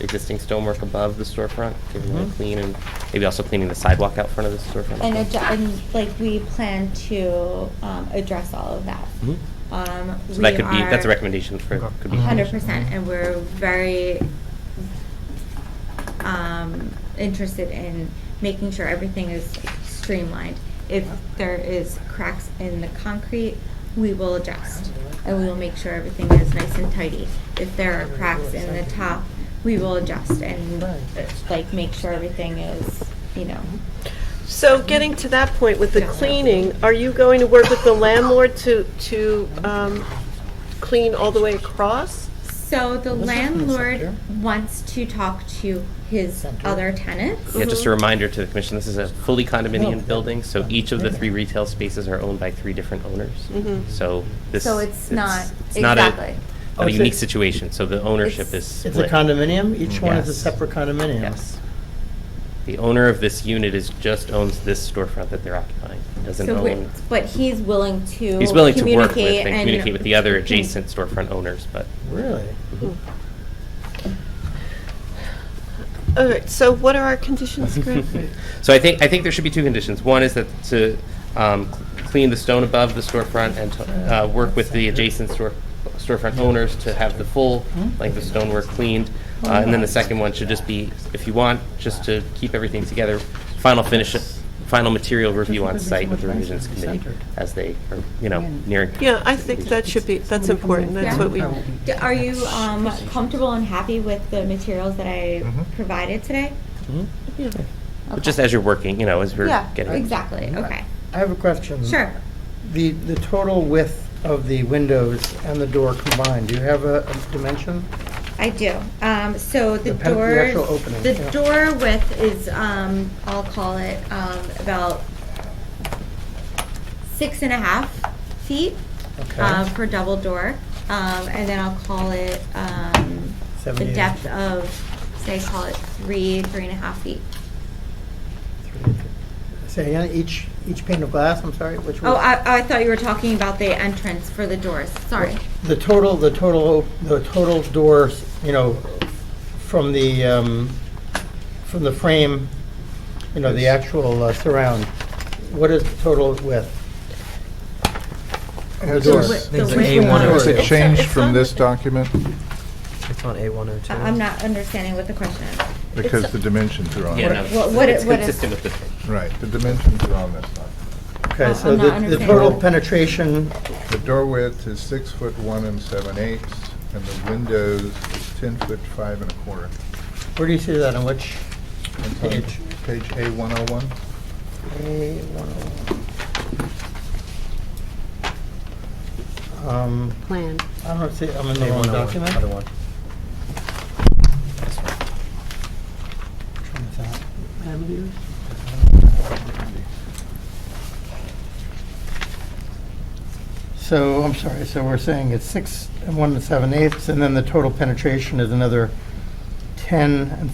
existing stonework above the storefront, giving it a clean, and maybe also cleaning the sidewalk out front of the storefront. And like we plan to address all of that. So that could be, that's a recommendation for, could be. 100%, and we're very interested in making sure everything is streamlined. If there is cracks in the concrete, we will adjust, and we will make sure everything is nice and tidy. If there are cracks in the top, we will adjust and like make sure everything is, you know. So getting to that point with the cleaning, are you going to work with the landlord to clean all the way across? So the landlord wants to talk to his other tenants. Yeah, just a reminder to the commission, this is a fully condominium building, so each of the 3 retail spaces are owned by 3 different owners. So this. So it's not a Oh, it's unique a- situation, so the ownership is split. It's a condominium? Each one is a Yes. separate condominium? Yes. The owner of this unit just owns this storefront that they're occupying. Doesn't So, own. but he's willing to He's willing to work with communicate and communicate with the other adjacent storefront owners, but. Really? All right, so what are our conditions, Greg? So I think there should be 2 conditions. One is that to clean the stone above the storefront and to work with the adjacent storefront owners to have the full length of stonework cleaned. And then the second one should just be, if you want, just to keep everything together, final material review on site with the revisions committee as they are, nearing. Yeah, I think that's important. That's what we, Are you comfortable and happy with the materials that I provided today? yeah. But just as you're working, as we're Yeah, getting. exactly. Okay. I have a question. Sure. The total width of the windows and the door combined, do you have a dimension? I do. So the The doors, actual opening, the yeah. door width is, I'll call it about 6.5 feet Okay. for double door, and then I'll call it the 78. depth of, say, call it 3.5 feet. Say again, each pane of glass, I'm sorry, which Oh, was? I thought you were talking about the entrance for the doors. Sorry. The total doors, from the frame, the actual surround, what is the total width? Of the It's doors? width- the width A102. of Is the- it changed it's from on this the- document? It's on A102. I'm not understanding what the question is. Because the dimensions are on Yeah, it. no, What it's is- consistent with this. Right, the dimensions are on this document. Okay, Oh, so I'm not the understanding. total penetration, The door width is 6'1" 7/8", and the windows is 10'5" 1/4". where do you see that, on which It's on page? Page A101. A101. Plan. I don't see, I'm in the wrong document. Other one. So, I'm sorry, so we're saying it's 6'1" 7/8", and then the total penetration is another 10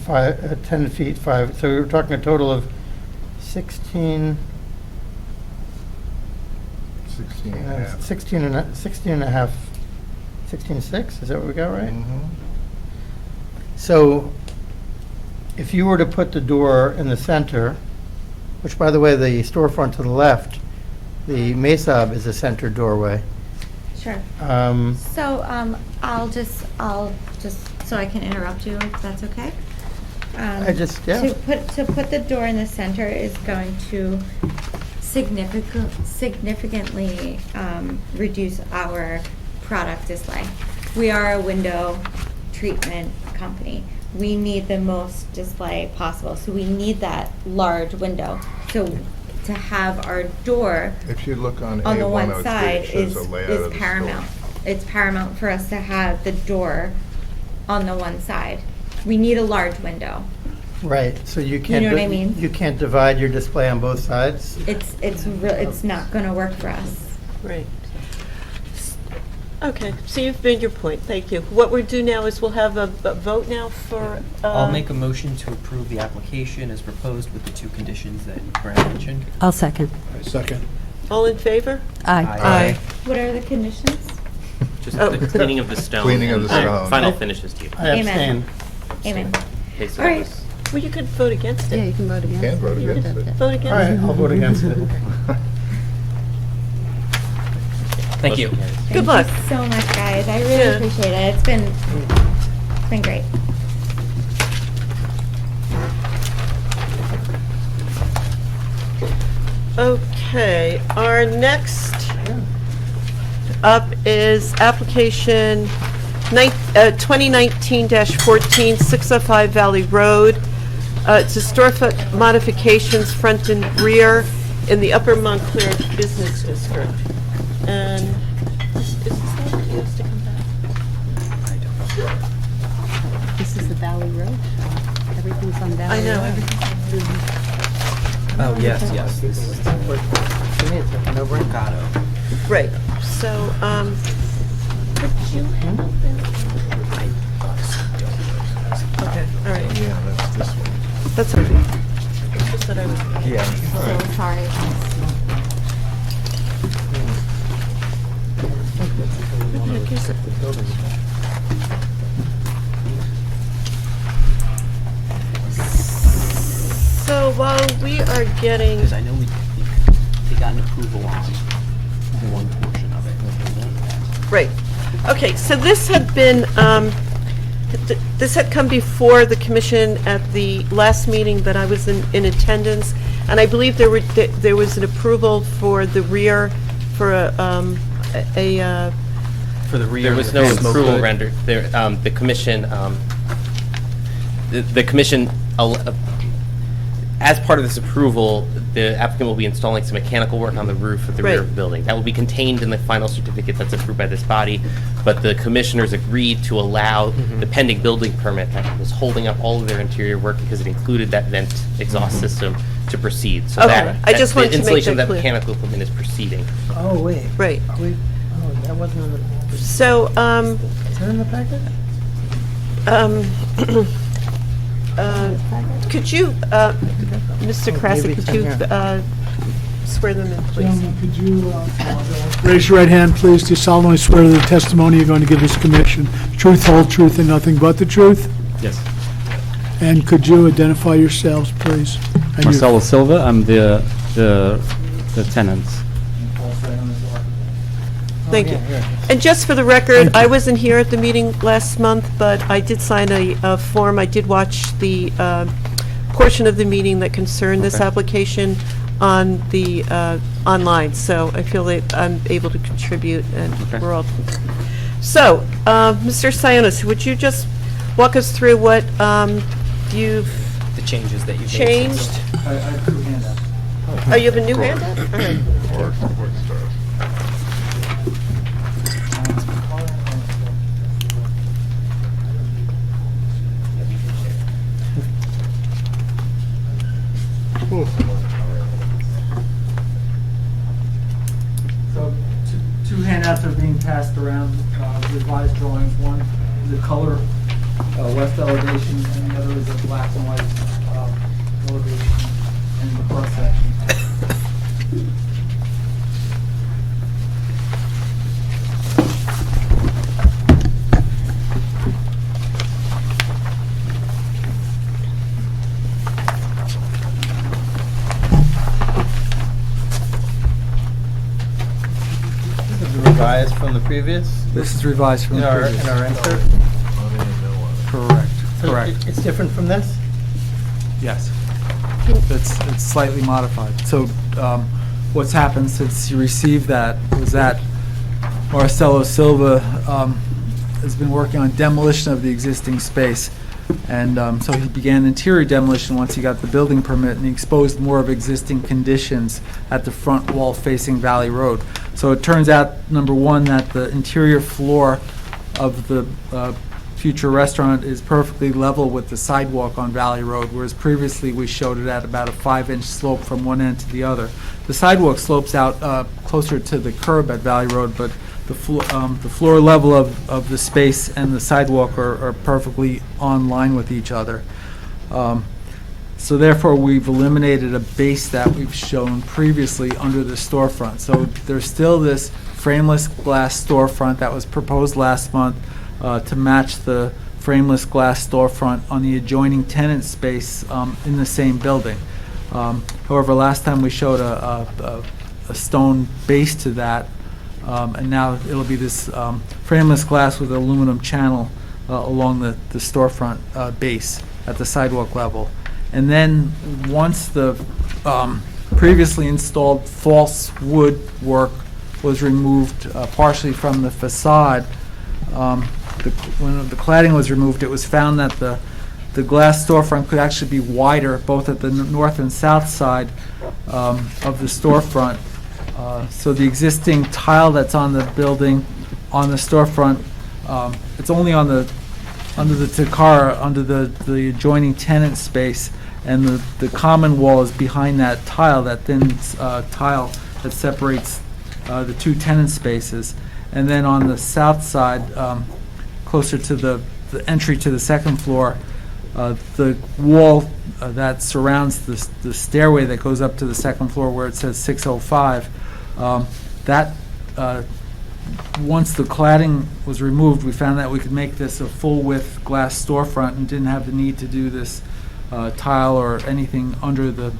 feet 5, so we're talking a total of 16, 16 and a half. 16 and a half, 16.6, is that what we got right? Mhm. So, if you were to put the door in the center, which, by the way, the storefront to the left, the Mesab is a center doorway. Sure. Um, So, I'll just, so I can interrupt you, if that's okay? yeah. To put the door in the center is going to significantly reduce our product display. We are a window treatment company. We need the most display possible, so we need that large window. So to have our door If you look on on the one A103, side it shows is a layout of the store. paramount. It's paramount for us to have the door on the one side. We need a large window. Right, so you can't. know what I mean? You can't divide your display on both sides? It's not gonna work for us. Right. Okay, so you've made your point, thank you. What we'll do now is we'll have a vote now for. I'll make a motion to approve the application as proposed with the 2 conditions that Brad mentioned. I'll second. Second. All in favor? Aye. What are the conditions? Just Oh. the cleaning of the stone. Cleaning of the and stone. Final finishes to you. I Amen. abstain. Amen. Okay, so All that right. was- Well, you could vote against Yeah, you it. can vote against. Can vote it. against it. Vote against All right, it. I'll vote against it. Thank you. Motion carries. Good luck. Thank you so much, guys. I really Yeah. appreciate it. It's been great. Okay, our next up is application 2019-14, 605 Valley Road. It's a storefront modifications front and rear in the Upper Montclair Business District. And is this one that needs to come back? This is the Valley Road. Everything's on Valley I Road. know, everything's Oh, yes, yes. This is To me, it's like no brainer. Mercado. right. So, could you handle that? Okay, all right. Yeah, that's this one. That's okay. It's just that I was. Yeah. So sorry. So while we are getting, Because I know they got an approval on one portion of it. right, okay, so this had been, this had come before the commission at the last meeting that I was in attendance, and I believe there was an approval for the rear for a For the rear. There was no approval rendered. There, the commission, the commission, as part of this approval, the applicant will be installing some mechanical work on the roof of the rear Right. of the building. That will be contained in the final certificate that's approved by this body, but the commissioners agreed to allow the pending building permit that was holding up all of their interior work because it included that vent exhaust system to proceed. So Okay. that, I just wanted to the make installation that of that clear. mechanical equipment is proceeding. Oh, wait. right. Are we, oh, that wasn't in the, So, is that in the packet? could you, Mr. Krasik, could you swear them in, please? Gentlemen, could you raise your right hand, please? Do you solemnly swear that the testimony you're going to give this commission, truth, whole truth, and nothing but the truth? Yes. And could you identify yourselves, please? And your- Marcelo Silva, I'm the tenant. Thank you. And just for the record, I wasn't here at the meeting last month, but I did sign a form. I did watch the portion of the meeting that concerned this Okay. application on the, online, so I feel that I'm able to contribute, and Okay. we're all. So, Mr. Sionis, would you just walk us through what you've The changes that you've made. changed? I have two handouts. Oh, you have a new handout? All right. Or start. So, two handouts are being passed around, revised drawings. One is a color west elevation, and the other is a black and white elevation and the cross section. This is revised from the previous, This is revised from in the our previous. insert. Correct, So correct. It's different from this? Yes. It's slightly modified. So what's happened since you received that was that Marcelo Silva has been working on demolition of the existing space. And so he began interior demolition once he got the building permit, and he exposed more of existing conditions at the front wall facing Valley Road. So it turns out, number one, that the interior floor of the future restaurant is perfectly level with the sidewalk on Valley Road, whereas previously we showed it at about a 5-inch slope from one end to the other. The sidewalk slopes out closer to the curb at Valley Road, but the floor level of the space and the sidewalk are perfectly on line with each other. So therefore, we've eliminated a base that we've shown previously under the storefront. So there's still this frameless glass storefront that was proposed last month to match the frameless glass storefront on the adjoining tenant space in the same building. However, last time we showed a stone base to that, and now it'll be this frameless glass with aluminum channel along the storefront base at the sidewalk level. And then once the previously installed false wood work was removed partially from the facade, when the cladding was removed, it was found that the glass storefront could actually be wider both at the north and south side of the storefront. So the existing tile that's on the building, on the storefront, it's only on the under the Takara, under the adjoining tenant space, and the common wall is behind that tile, that thin tile that separates the two tenant spaces. And then on the south side, closer to the entry to the second floor, the wall that surrounds the stairway that goes up to the second floor where it says 605, that once the cladding was removed, we found that we could make this a full-width glass storefront and didn't have the need to do this tile or anything under the,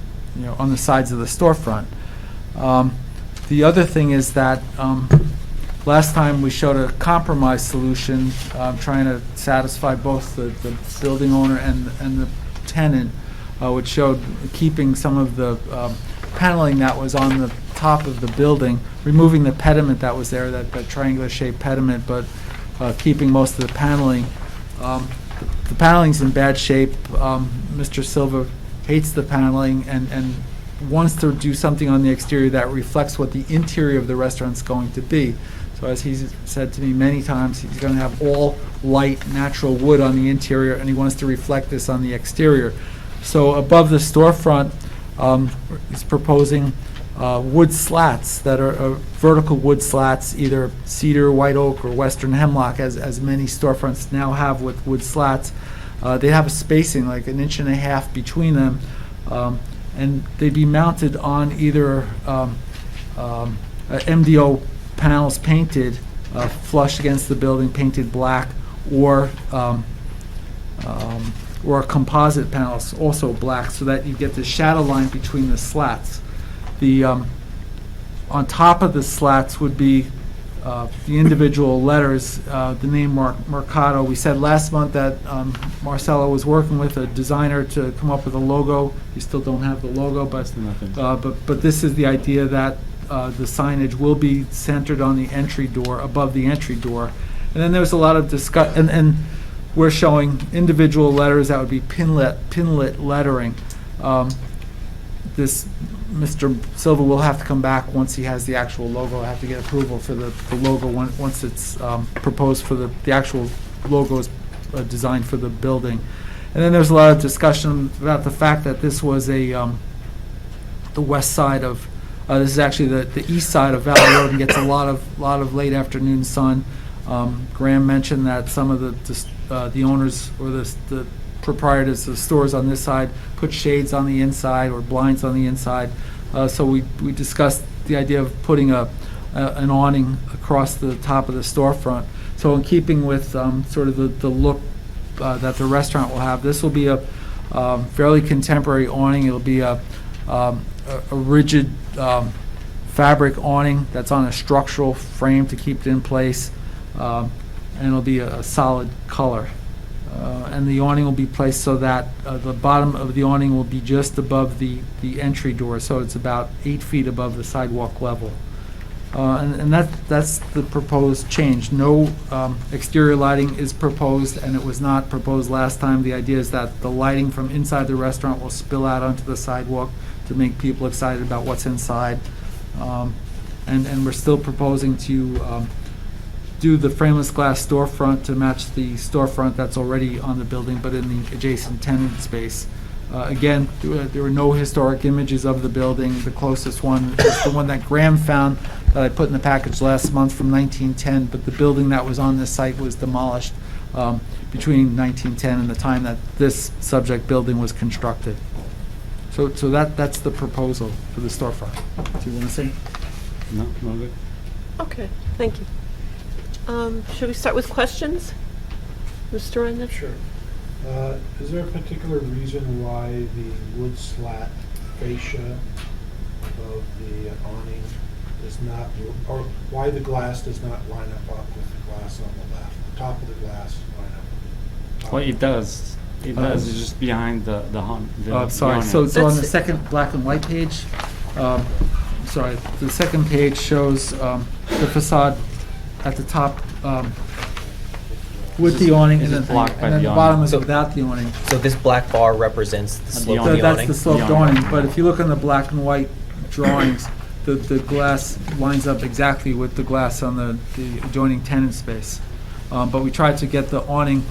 on the sides of the storefront. The other thing is that last time we showed a compromise solution, trying to satisfy both the building owner and the tenant, which showed keeping some of the paneling that was on the top of the building, removing the pediment that was there, that triangular shaped pediment, but keeping most of the paneling. The paneling's in bad shape. Mr. Silva hates the paneling and wants to do something on the exterior that reflects what the interior of the restaurant's going to be. So as he's said to me many times, he's going to have all light, natural wood on the interior, and he wants to reflect this on the exterior. So above the storefront, he's proposing wood slats that are vertical wood slats, either cedar, white oak, or western hemlock, as many storefronts now have with wood slats. They have a spacing like 1.5 inches between them, and they'd be mounted on either MDO panels painted flush against the building, painted black, or composite panels also black, so that you get the shadow line between the slats. The on top of the slats would be the individual letters, the name Mercado. We said last month that Marcelo was working with a designer to come up with a logo. You still don't have the logo, but this is the idea that the signage will be centered on the entry door, above the entry door. And then there's a lot of discussion, and we're showing individual letters that would be pinlit lettering. This Mr. Silva will have to come back once he has the actual logo. I have to get approval for the logo once it's proposed for the actual logo is designed for the building. And then there's a lot of discussion about the fact that this was the west side of this is actually the east side of Valley Road and gets a lot of late afternoon sun. Graham mentioned that some of the owners or the proprietors of stores on this side put shades on the inside or blinds on the inside. So we discussed the idea of putting an awning across the top of the storefront. So in keeping with sort of the look that the restaurant will have, this will be a fairly contemporary awning. It'll be a rigid fabric awning that's on a structural frame to keep it in place, and it'll be a solid color. And the awning will be placed so that the bottom of the awning will be just above the entry door, so it's about 8 feet above the sidewalk level. And that's the proposed change. No exterior lighting is proposed, and it was not proposed last time. The idea is that the lighting from inside the restaurant will spill out onto the sidewalk to make people excited about what's inside. And we're still proposing to do the frameless glass storefront to match the storefront that's already on the building, but in the adjacent tenant space. Again, there were no historic images of the building. The closest one is the one that Graham found that I put in the package last month from 1910, but the building that was on this site was demolished between 1910 and the time that this subject building was constructed. So that's the proposal for the storefront. Do you want to say? No, no good. Okay, thank you. Should we start with questions? Mr. Ryan? Sure. Is there a particular reason why the wood slat fascia of the awning does not, or why the glass does not line up with the glass on the left? The top of the glass line up. Well, it does. It does. It's just behind the Sorry, the so awning. on the second black and white page, sorry, the second page shows the facade at the top with the awning, and This is then blocked by and then the the bottom awning. is without the awning. So this black bar represents the slope of the That's awning? the sloped The awning. awning, but if you look on the black and white drawings, the glass lines up exactly with the glass on the adjoining tenant space. But we tried to get the awning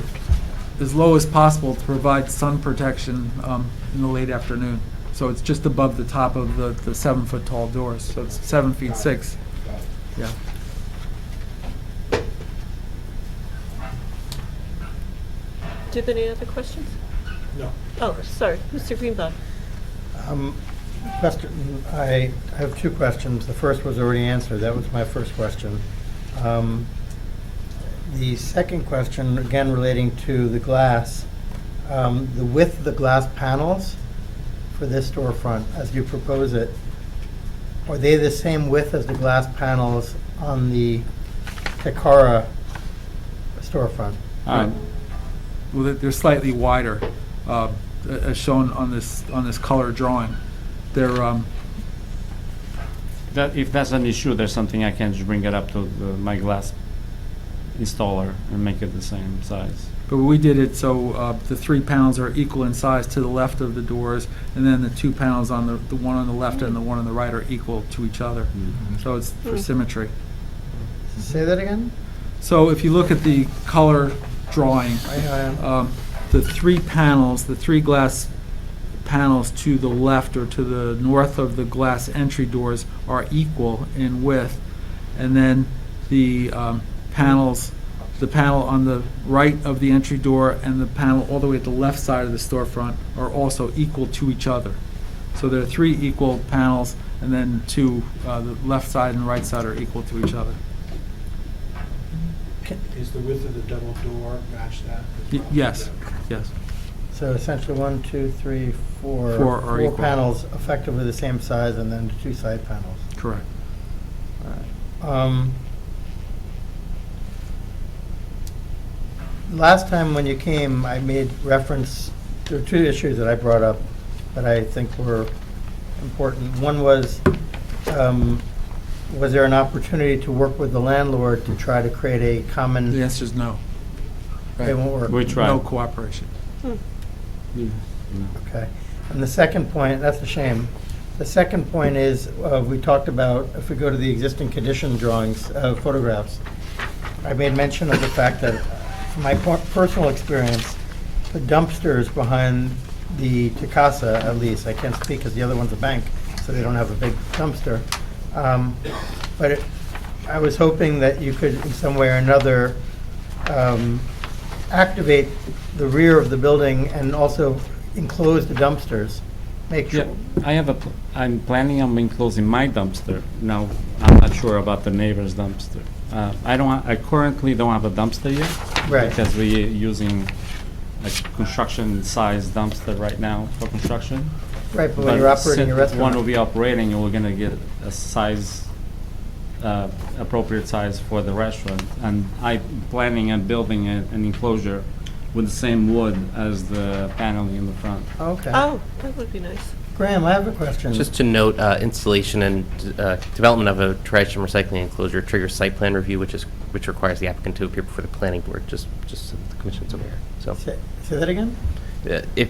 as low as possible to provide sun protection in the late afternoon. So it's just above the top of the 7-foot tall doors, so it's 7 feet 6. Yeah. Do you have any other questions? No. Oh, sorry, Mr. Greenbaum. I have two questions. The first was already answered. That was my first question. The second question, again relating to the glass, the width of the glass panels for this storefront, as you propose it, are they the same width as the glass panels on the Takara storefront? Well, they're slightly wider, as shown on this color drawing. They're If that's an issue, there's something I can just bring it up to my glass installer and make it the same size. But we did it so the 3 panels are equal in size to the left of the doors, and then the 2 panels on the one on the left and the one on the right are equal to each other. So it's for symmetry. Say that again? So if you look at the color drawing, the 3 panels, the 3 glass panels to the left or to the north of the glass entry doors are equal in width, and then the the panel on the right of the entry door and the panel all the way at the left side of the storefront are also equal to each other. So there are 3 equal panels, and then 2, the left side and right side are equal to each other. Is the width of the double door match that? Yes, yes. So essentially 1, 2, 3, 4. Four are 4 equal. panels effectively the same size, and then the 2 side panels. Correct. Last time when you came, I made reference, there were 2 issues that I brought up that I think were important. One was there an opportunity to work with the landlord to try to create a common? The answer is no. It won't work. We tried. No cooperation. Okay. And the second point, that's a shame. The second point is, we talked about, if we go to the existing condition drawings, photographs, I made mention of the fact that, from my personal experience, the dumpsters behind the Piazza, at least, I can't speak because the other one's a bank, so they don't have a big dumpster. But I was hoping that you could, in some way or another, activate the rear of the building and also enclose the dumpsters. Make sure. Yeah, I'm planning on enclosing my dumpster. Now, I'm not sure about the neighbor's dumpster. I currently don't have a dumpster yet. Right. Because we're using a construction-sized dumpster right now for construction. Right, but when you're operating your since one will restaurant. be operating, and we're gonna get a size, appropriate size for the restaurant. And I'm planning on building an enclosure with the same wood as the paneling in the front. Okay. Oh, that would be nice. Graham, I have a question. Just to note, installation and development of a trash and recycling enclosure triggers site plan review, which requires the applicant to appear before the planning board, just so the commission's aware. So, Say that again? if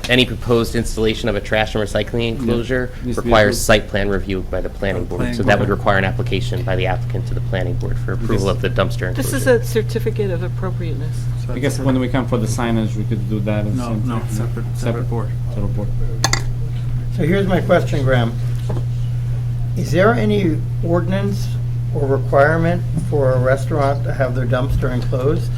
any proposed installation of a trash and recycling enclosure Needs to be requires approved. site plan review by the planning board, planning so that would board. require an application by the applicant to the planning board for approval of the dumpster enclosure. This is a certificate of appropriateness. I guess when we come for the signage, we could do that. at the No, same no, time. separate board. Separate board. So here's my question, Graham. Is there any ordinance or requirement for a restaurant to have their dumpster enclosed?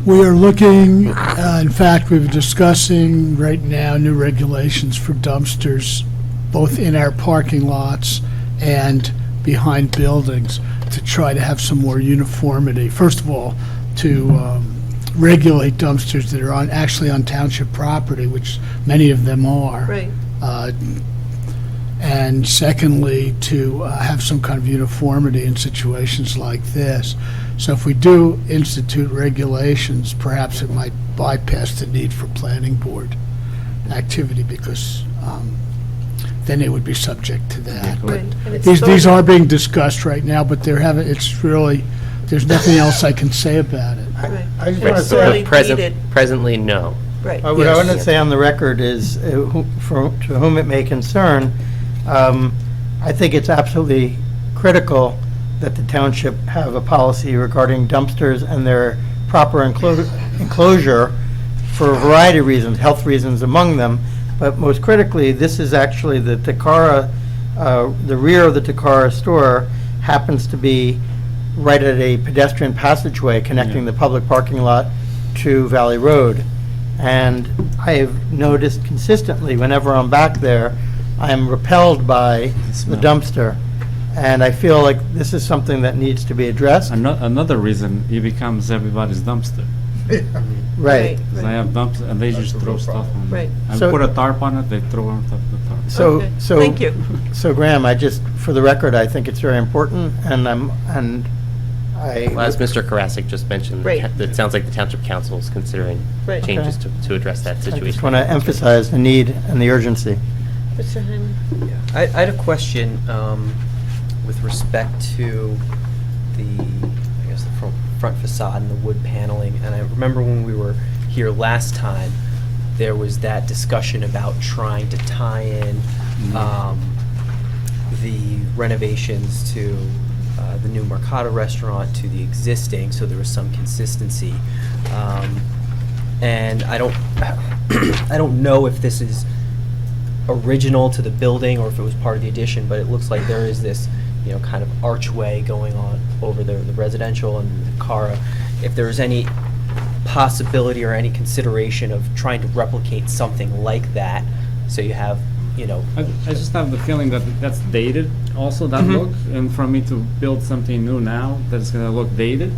We are looking, in fact, we're discussing right now new regulations for dumpsters, both in our parking lots and behind buildings, to try to have some more uniformity. First of all, to regulate dumpsters that are actually on township property, which many of them are. Right. And secondly, to have some kind of uniformity in situations like this. So if we do institute regulations, perhaps it might bypass the need for planning board activity, because then it would be subject to that. But Right. And it's these sort are being discussed right now, but it's really, the's nothing else I can say about it. Right. I just Right, want to sorely say, needed. Presently, no. Right. what I want to say on the record is, to whom it may concern, I think it's absolutely critical that the township have a policy regarding dumpsters and their proper enclosure for a variety of reasons, health reasons among them. But most critically, this is actually the Takara, the rear of the Takara store happens to be right at a pedestrian passageway connecting the public parking lot to Valley Road. And I have noticed consistently, whenever I'm back there, I am repelled by the dumpster. And I feel like this is something that needs to be addressed. Another reason, it becomes everybody's dumpster. Right. Because I have dumpsters, and they just throw stuff on it. Right. I So- put a tarp on it, they throw on top of the tarp. So, Okay. so. Thank you. So Graham, for the record, I think it's very important, and Well, as Mr. Karasik just mentioned, Right. it sounds like the Township Council is considering Right. changes to address that I just situation. want to emphasize the need and the urgency. Mr. Hyman? I had a question with respect to the front facade and the wood paneling. And I remember when we were here last time, there was that discussion about trying to tie in the renovations to the new Mercado restaurant to the existing, so there was some consistency. And I don't know if this is original to the building or if it was part of the addition, but it looks like there is this, kind of archway going on over the residential and the Cara. If there's any possibility or any consideration of trying to replicate something like that, so you have, I just have the feeling that that's dated, also, that look, and for me to build something new now that's gonna look dated,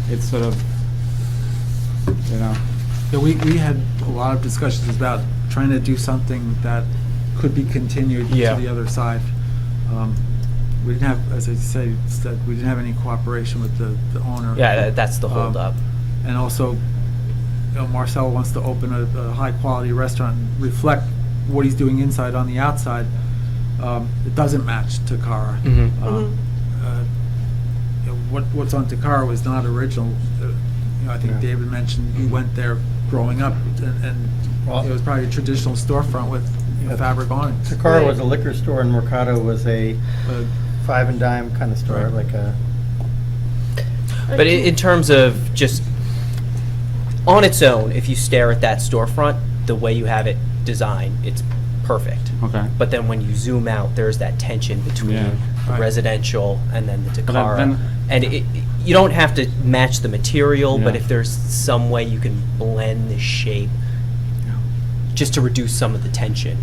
it's sort of, Yeah, we had a lot of discussions about trying to do something that could be continued to Yeah. the other side. We didn't have, as I said, we didn't have any cooperation with the owner. yeah, that's the holdup. And also, Marcel wants to open a high-quality restaurant and reflect what he's doing inside on the outside. It doesn't match Takara. What's on Takara was not original. I think David mentioned he went there growing up, and it was probably a traditional storefront with fabric awnings. Takara was a liquor store, and Mercado was a five and dime kind of store, Right. like a. But in terms of just on its own, if you stare at that storefront, the way you have it designed, it's perfect. okay. But then when you zoom out, there's that tension between Yeah. Right. residential and then the But Takara. then- And you don't have to match the material, but Yeah. if there's some way you can blend the shape, just to reduce some of the tension,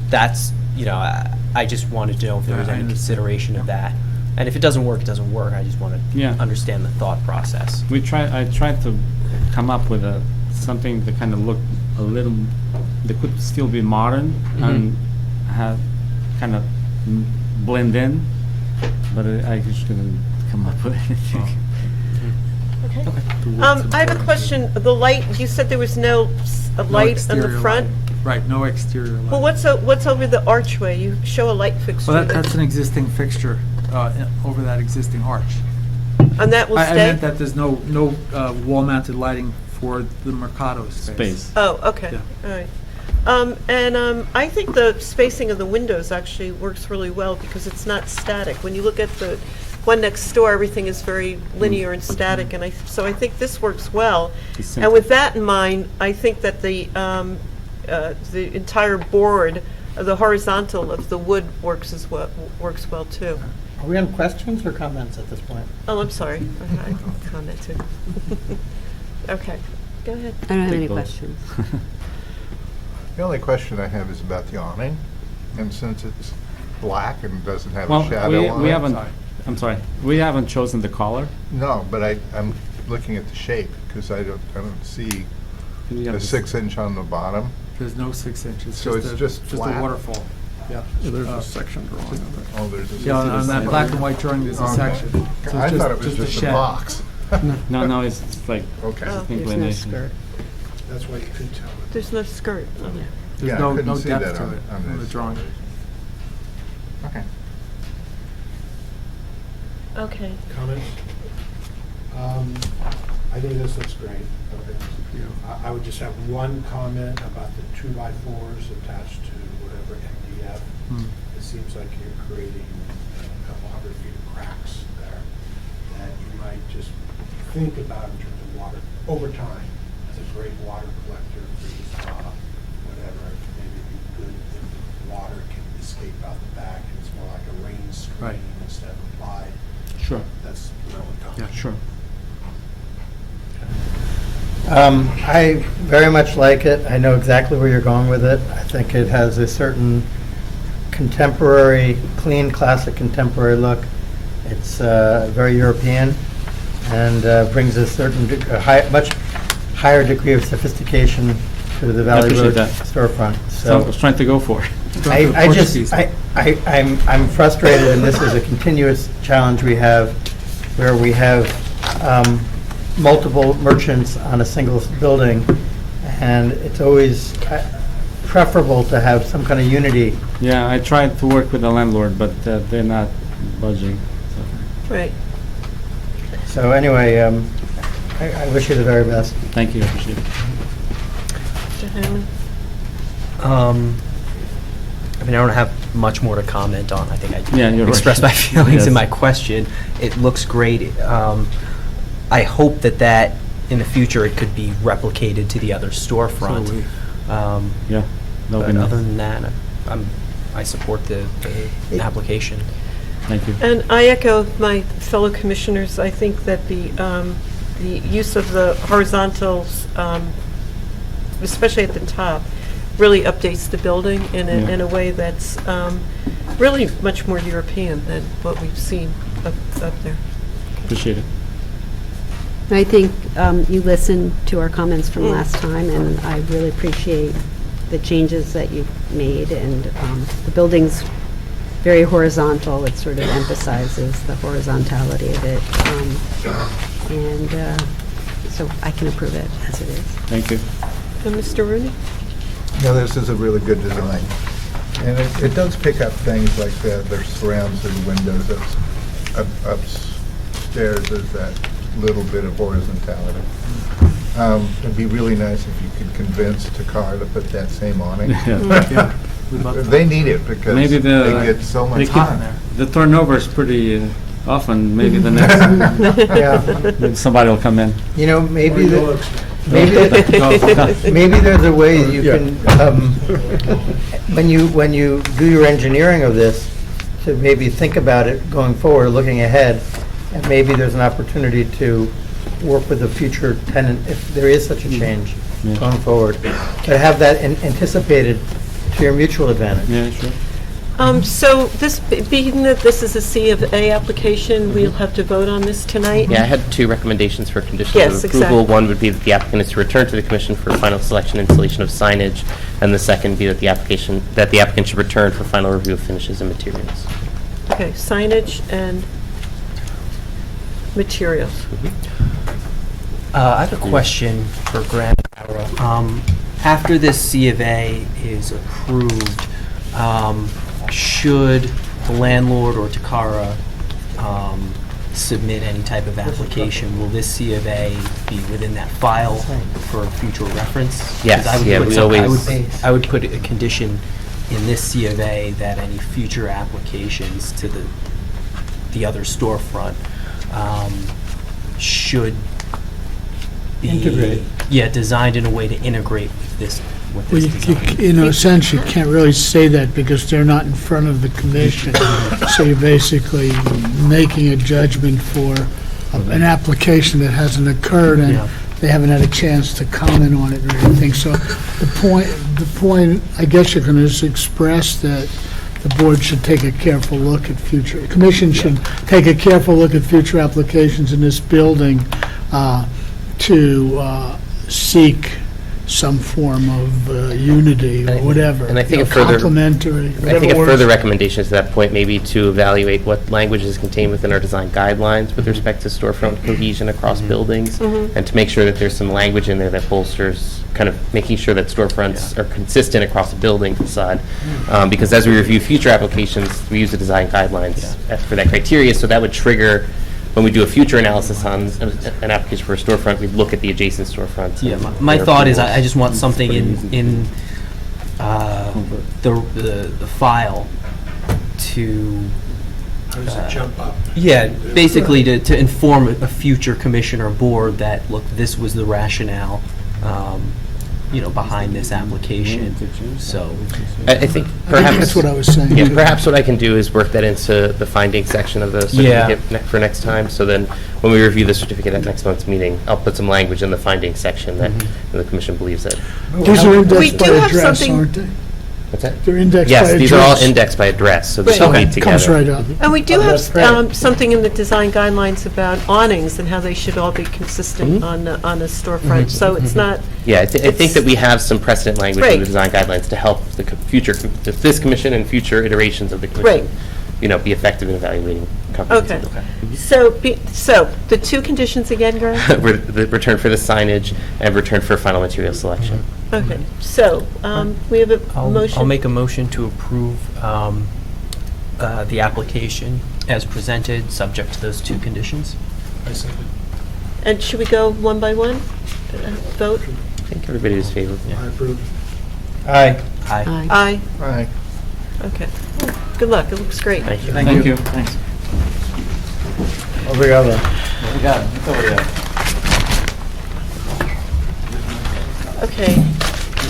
that's, I just wanted to know if there was Yeah, I any understand. consideration of that. And if it doesn't work, it doesn't work. I just want to Yeah. understand the thought process. I tried to come up with something that kind of looked a little, that could still be modern and have kind of blend in, but I just couldn't come up with anything. I have a question. The light, you said there was no No light on the exterior front? lighting. Right, no exterior lighting. Well, what's over the archway? You show a light fixture. Well, that's an existing fixture over that existing arch. And that will I stay? meant that there's no wall-mounted lighting for the Mercado space. Oh, okay, Yeah. all right. I think the spacing of the windows actually works really well because it's not static. When you look at the one next door, everything is very linear and static, and so I think this works well. And with that in mind, I think that the entire board, the horizontal of the wood works well too. Are we on questions or comments at this point? Oh, I'm sorry. I commented. Okay, go ahead. I don't have any Take both. questions. The only question I have is about the awning, and since it's black and doesn't have Well, a shadow on it. we haven't, I'm sorry, we haven't chosen the color. No, but I'm looking at the shape, because I don't see You have a this- 6-inch on the bottom. There's no 6 inches. So it's just a flat. waterfall. Yeah. There's a section drawing of it. Oh, there's a... Yeah, on that black and white drawing, there's a Okay. section. So it's I thought it was a just a shed. box. No, it's like Okay. Oh. just There's no inclination. skirt. That's why you couldn't tell it. There's no skirt. Oh. There's Yeah, I no couldn't see depth that to on- it on on the this. drawing. Okay. Okay. Comments? I think this looks great. Okay. I would just have one comment about the 2x4s attached to whatever MDF. It seems like you're creating a couple hundred feet of cracks there that you might just think about in terms of water over time as a great water collector, freeze thaw, whatever. Maybe it'd be good if the water can escape out the back and it's more like a rain screen Right. instead of applied. Sure. That's my only comment. Yeah, sure. I very much like it. I know exactly where you're going with it. I think it has a certain contemporary, clean, classic contemporary look. It's very European and brings a certain, much higher degree of sophistication to the Valley appreciate Road that. storefront. So I was trying to go for it. I'm frustrated, and this is a continuous challenge we have, where we have multiple merchants on a single building, and it's always preferable to have some kind of unity. Yeah, I tried to work with the landlord, but they're not budging. So. Right. So anyway, I wish you the very best. Thank you, I appreciate it. Mr. Hanlon? I mean, I don't have much more to comment on. I think Yeah, you're I expressed my right. feelings in Yes. my question. It looks great. I hope that in the future it could be replicated to the other storefront. So Yeah, that would But be nice. other than that, I support the application. Thank you. And I echo my fellow commissioners. I think that the use of the horizontals, especially at the top, really updates the building in Yeah. a way that's really much more European than what we've seen up there. Appreciate it. I think you listened to our comments from last time, and I really appreciate the changes that you've made, and the building's very horizontal. It sort of emphasizes the horizontality of it, and so I can approve it as it is. Thank you. And Mr. Rooney? No, this is a really good design. And it does pick up things like their surrounds and windows. Upstairs, there's that little bit of horizontality. It'd be really nice if you could convince Takara to put that same awning. Yeah. We'd love to. They need it because Maybe they get so they much keep- time. The turnover is pretty often. Maybe the next Yeah. maybe somebody will come in. You know, maybe, Or your maybe there's a way you can, when you do your engineering of this, to maybe think about it going forward, looking ahead, and maybe there's an opportunity to work with the future tenant, if there is such a change Yeah. going forward, to have that anticipated to your mutual advantage. Yeah, sure. So this, being that this is a C of A application, we'll have to vote on this tonight? Yeah, I had two recommendations for conditions Yes, of approval. exactly. One would be that the applicant is to return to the commission for final selection and installation of signage, and the second be that the applicant should return for final review of finishes and materials. Okay, signage and materials. I have a question for Graham. After this C of A is approved, should the landlord or Takara submit any type of application? Will this C of A be within that file for future reference? 'Cause Yes, I would yeah, put we some- always- I would put a condition in this C of A that any future applications to the other storefront should be... Integrate. Yeah, designed in a way to integrate with this Well, design. in a sense, you can't really say that because they're not in front of the commission. So you're basically making a judgment for an application that hasn't occurred, and Yeah. they haven't had a chance to comment on it or anything. So the point, I guess you're going to express that the board should take a careful look at commission should take a careful look at future applications in this building to seek some form of unity or whatever. And I think you a know, further, complementary, I think whatever a works. further recommendation to that point may be to evaluate what language is contained within our design guidelines with respect to storefront cohesion across buildings, and to make sure that there's some language in there that bolsters kind of making sure that storefronts are consistent across the building facade. Because as we review future applications, we use the design guidelines for that criteria, so that would trigger when we do a future analysis on an application for a storefront, we'd look at the adjacent storefronts. Yeah, and my their thought is approvals. I just want something in the file to, How does it jump up? yeah, basically to inform a future commission or board that, look, this was the rationale, behind this application. So, I think I perhaps. think that's what I was saying. Yeah, perhaps what I can do is work that into the finding section of the certificate for next time. So then, when we review the certificate at next month's meeting, I'll put some language in the finding section that the commission believes that. These are We indexed do by have address, something- aren't they? What's that? They're indexed by address. Yes, these are all indexed by address, so they should Okay, be together. comes right up. And we do Oh, have that's great. something in the design guidelines about awnings and how they should all be consistent on a storefront. So it's not, Yeah, I think that we have some precedent language in Right. the design guidelines to help the this commission and future iterations of the commission, be effective in evaluating okay. comprehensive. So the two conditions again, Gary? The return for the signage and return for final material selection. Okay, so we have a motion. I'll make a motion to approve the application as presented, subject to those two conditions. I second. And should we go one by one? Vote? I think everybody is favorable. I approve. Aye. Aye. Aye. Right. Okay. Good luck, it looks great. Thank you. Thank you. Thanks. Obrigado. Okay,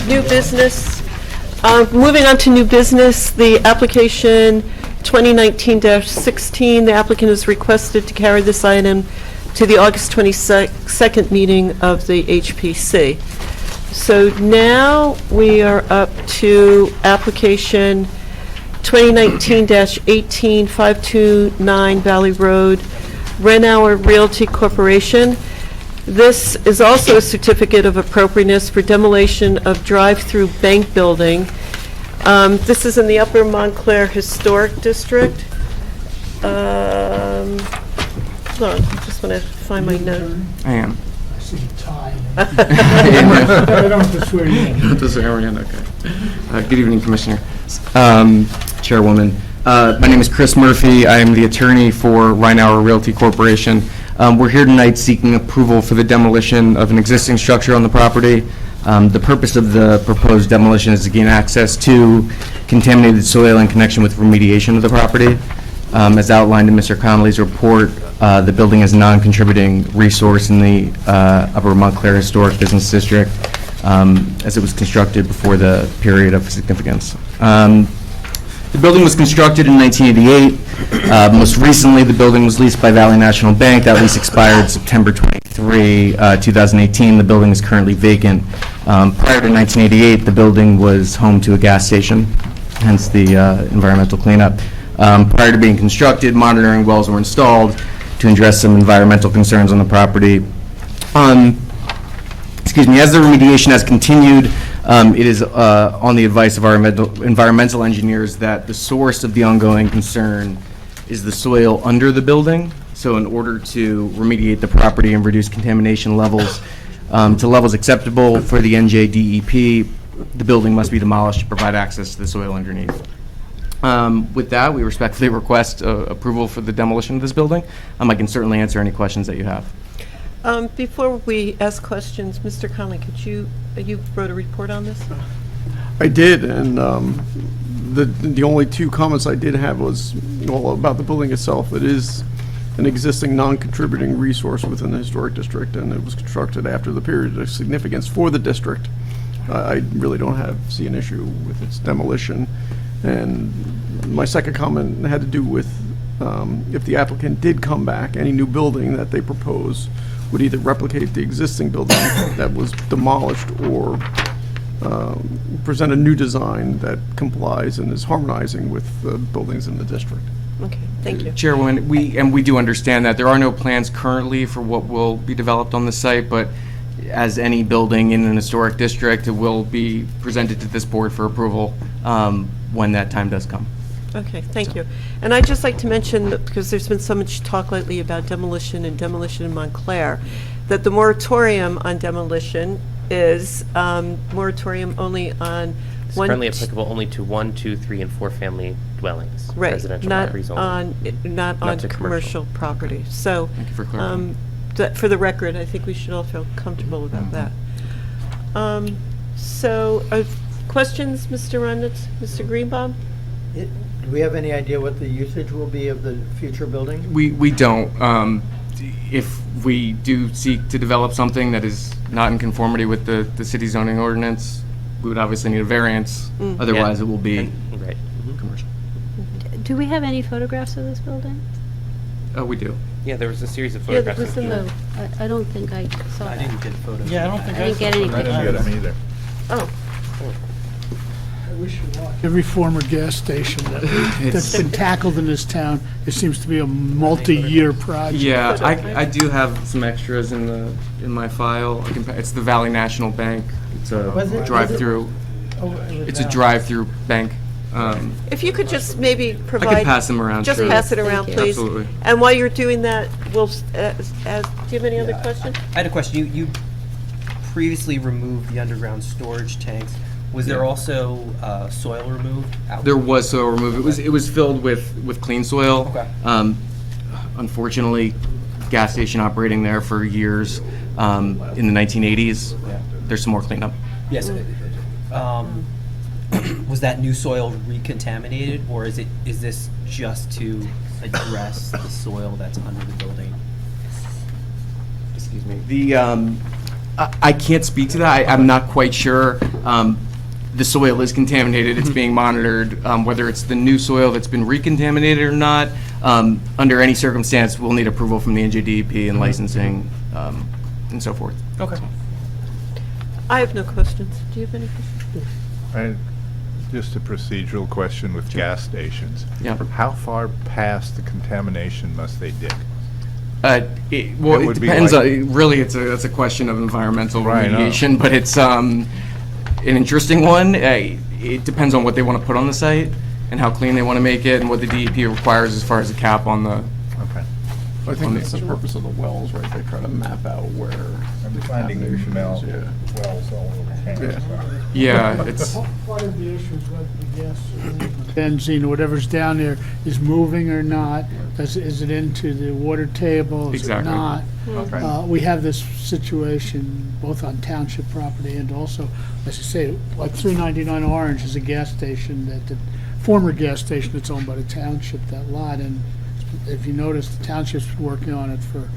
new business. Moving on to new business, the application 2019-16, the applicant is requested to carry this item to the August 22nd meeting of the HPC. So now we are up to application 2019-18, 529 Valley Road, Renauer Realty Corporation. This is also a certificate of appropriateness for demolition of drive-through bank building. This is in the Upper Montclair Historic District. Hold on, I just want to find my note. I am. I see a tie. I don't have to swear you in. This is Aaron, okay. Good evening, Commissioner. Chairwoman. My name is Chris Murphy. I am the attorney for Renauer Realty Corporation. We're here tonight seeking approval for the demolition of an existing structure on the property. The purpose of the proposed demolition is to gain access to contaminated soil in connection with remediation of the property. As outlined in Mr. Connolly's report, the building is a non-contributing resource in the Upper Montclair Historic Business District, as it was constructed before the period of significance. The building was constructed in 1988. Most recently, the building was leased by Valley National Bank. That lease expired September 23, 2018. The building is currently vacant. Prior to 1988, the building was home to a gas station, hence the environmental cleanup. Prior to being constructed, monitoring wells were installed to address some environmental concerns on the property. As the remediation has continued, it is on the advice of our environmental engineers that the source of the ongoing concern is the soil under the building. So in order to remediate the property and reduce contamination levels to levels acceptable for the NJDEP, the building must be demolished to provide access to the soil underneath. With that, we respectfully request approval for the demolition of this building. I can certainly answer any questions that you have. Before we ask questions, Mr. Conley, could you wrote a report on this? I did, and the only two comments I did have was about the building itself. It is an existing non-contributing resource within the historic district, and it was constructed after the period of significance for the district. I really don't see an issue with its demolition. And my second comment had to do with if the applicant did come back, any new building that they propose would either replicate the existing building that was demolished or present a new design that complies and is harmonizing with the buildings in the district. Okay, thank you. Chairwoman, we do understand that. There are no plans currently for what will be developed on the site, but as any building in an historic district, it will be presented to this board for approval when that time does come. Okay, thank you. And I'd just like to mention, that because there's been so much talk lately about demolition in Montclair, that the moratorium on demolition is moratorium only on It's one... currently applicable only to 1, 2, 3, and 4 family dwellings, Right, residential not properties only. not on to commercial property. So, Thank you for clarifying. for the record, I think we should all feel comfortable about that. So, questions, Mr. Runditz, Mr. Greenbaum? Do we have any idea what the usage will be of the future building? We don't. If we do seek to develop something that is not in conformity with the city zoning ordinance, we would obviously need a variance. Otherwise, Yeah. it will be Right. commercial. Do we have any photographs of this building? Oh, we do. Yeah, there was a series of Yeah, that photographs. was in the, I don't think I saw I that. didn't get photos. Yeah, I don't think I didn't get any I didn't get pictures. them either. Oh, Every former gas station that's been tackled in this town, it seems to be a multi-year project. Yeah, I do have some extras in my file. It's the Valley National Bank. It's Was it- a drive-through. Oh, It's a drive-through bank. if you could just maybe I provide... can pass them around. Just sure. pass it around, Thank you. please. Absolutely. And while you're doing that, do you have any other questions? I had a question. You previously removed the underground storage tanks. Was there also soil removed? There was soil removed. It was filled with clean soil. Okay. Unfortunately, gas station operating there for years in the 1980s. Yeah. There's some more cleanup. Yes. Was that new soil recontaminated, or is this just to address the soil that's under the building? Excuse me. I can't speak to that. I'm not quite sure. The soil is contaminated. It's being monitored. Whether it's the new soil that's been recontaminated or not, under any circumstance, we'll need approval from the NJDEP and licensing and so forth. Okay. I have no questions. Do you have any questions? Just a procedural question with gas stations. Yeah. How far past the contamination must they dig? It It would be depends. like- Really, it's a question of environmental Right, I know. remediation, but it's an interesting one. It depends on what they want to put on the site and how clean they want to make it, and what the DEP requires as far as a cap on the. Okay. I think that's the purpose of the wells, right? They try to map out where I'm the finding contamination is, yeah. wells all over campus. Yeah, it's. Part of the issue is whether the gas, benzene, or whatever's down there is moving or not. Is it into the water table? Is it Exactly. not? Okay. We have this situation both on township property and also, as I say, like 399 Orange is a gas station the former gas station that's owned by the township, that lot. And if you notice, the township's been working on it for,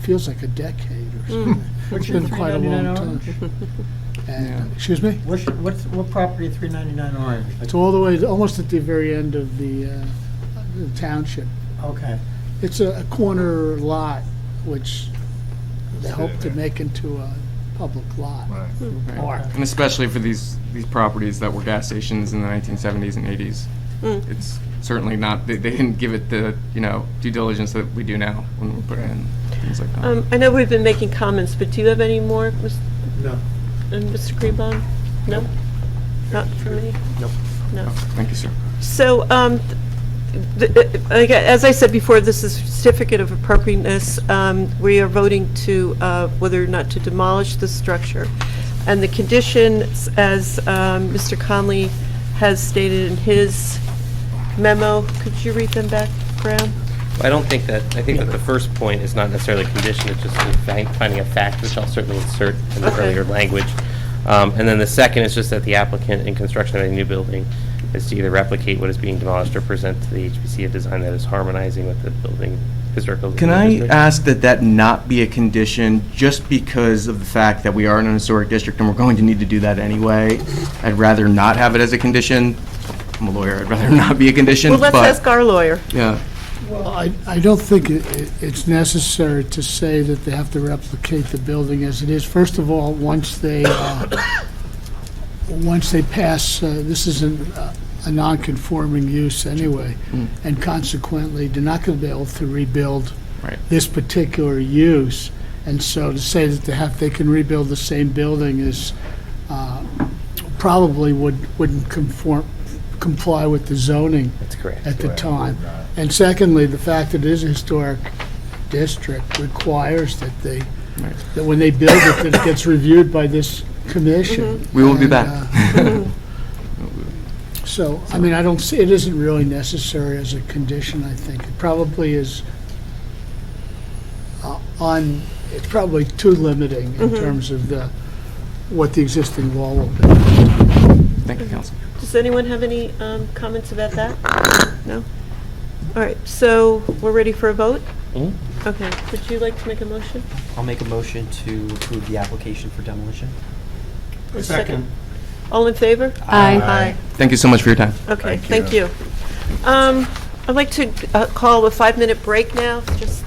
feels like a decade or something. It's been quite a long 399 time. And, excuse me? What property, 399 Orange? It's all the way, almost at the very end of the township. Okay. It's a corner lot, which they hope to make into a public lot. Right. Or, And especially for these properties that were gas stations in the 1970s and 80s. It's certainly not, they didn't give it the, due diligence that we do now when we put it in, things like that. I know we've been making comments, but do you have any more, No. Mr. Greenbaum? No? Not for me? Nope. No. Thank you, sir. So, as I said before, this is certificate of appropriateness. We are voting to whether or not to demolish the structure. And the conditions, as Mr. Conley has stated in his memo, could you read them back, Graham? I think that the first point is not necessarily a condition, it's just finding a fact, which I'll certainly insert in the Okay. earlier language. And then the second is just that the applicant in construction of a new building is to either replicate what is being demolished or present to the HPC a design that is harmonizing with the building, historic building. Can I district. ask that not be a condition, just because of the fact that we are in an historic district and we're going to need to do that anyway? I'd rather not have it as a condition. I'm a lawyer, I'd rather not be a condition, Well, let's but- ask our lawyer. Yeah. well, I don't think it's necessary to say that they have to replicate the building as it is. First of all, once they pass, this is a non-conforming use anyway, Mm. and consequently, they're not going to be able to rebuild Right. this particular use. And so to say that they can rebuild the same building is, probably wouldn't comply with the zoning That's correct. at the Right, time. would not. And secondly, the fact that it is a historic district requires that Right. that when they build it, that it gets reviewed by this commission. We will do And, that. So, I mean, I don't see, it isn't really necessary as a condition, I think. It probably is it's probably too limiting in terms of what the existing wall will be. Thank you, Council. Does anyone have any comments about that? No? All right, so we're ready for a vote? Mhm. Okay, would you like to make a motion? I'll make a motion to approve the application for demolition. A second. All in favor? Aye. Aye. Thank you so much for your time. Okay, Thank thank you. you. I'd like to call a 5-minute break now, just,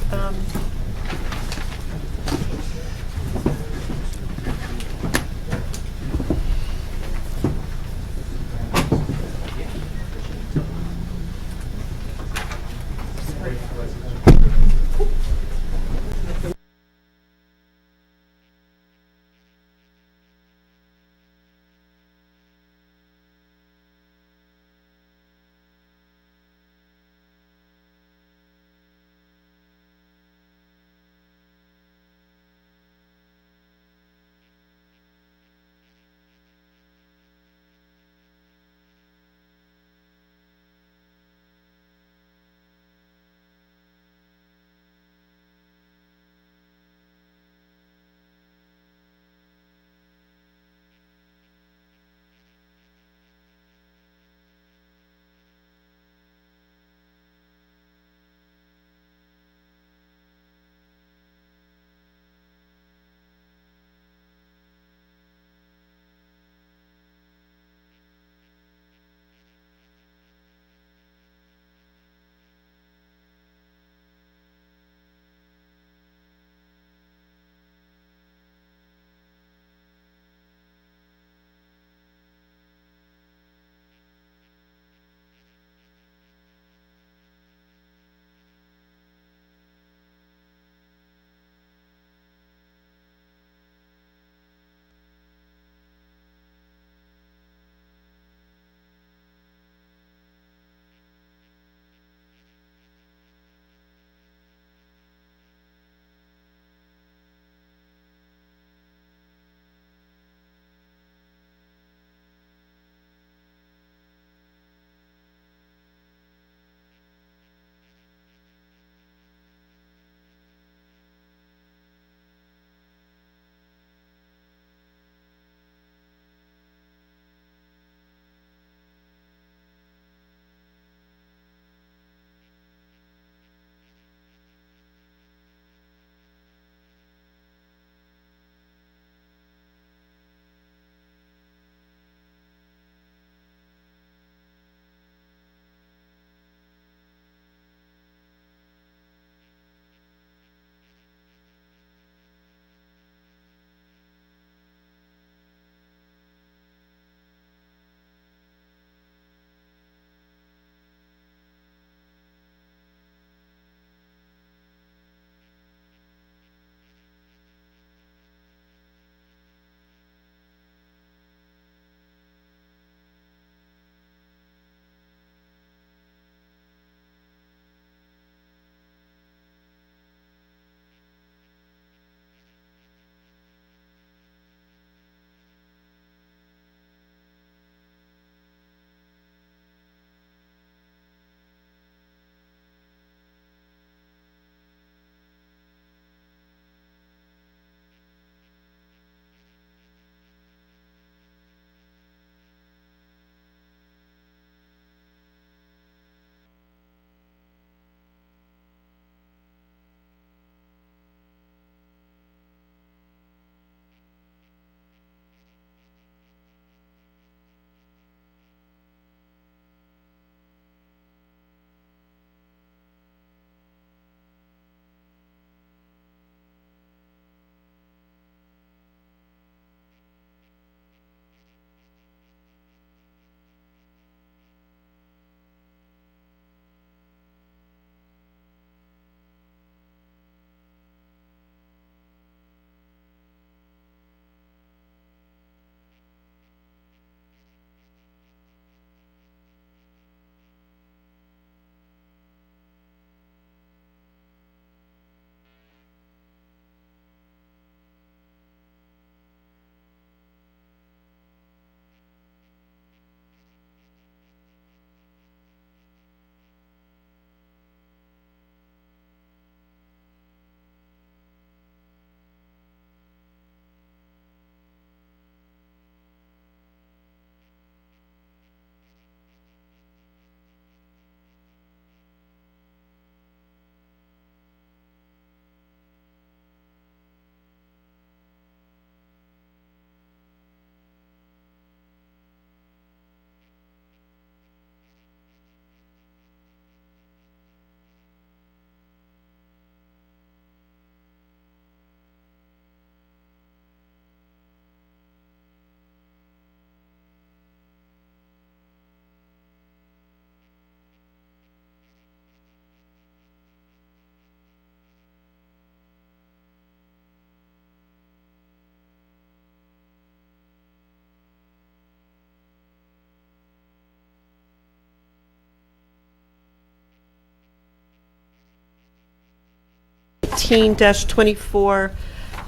17-24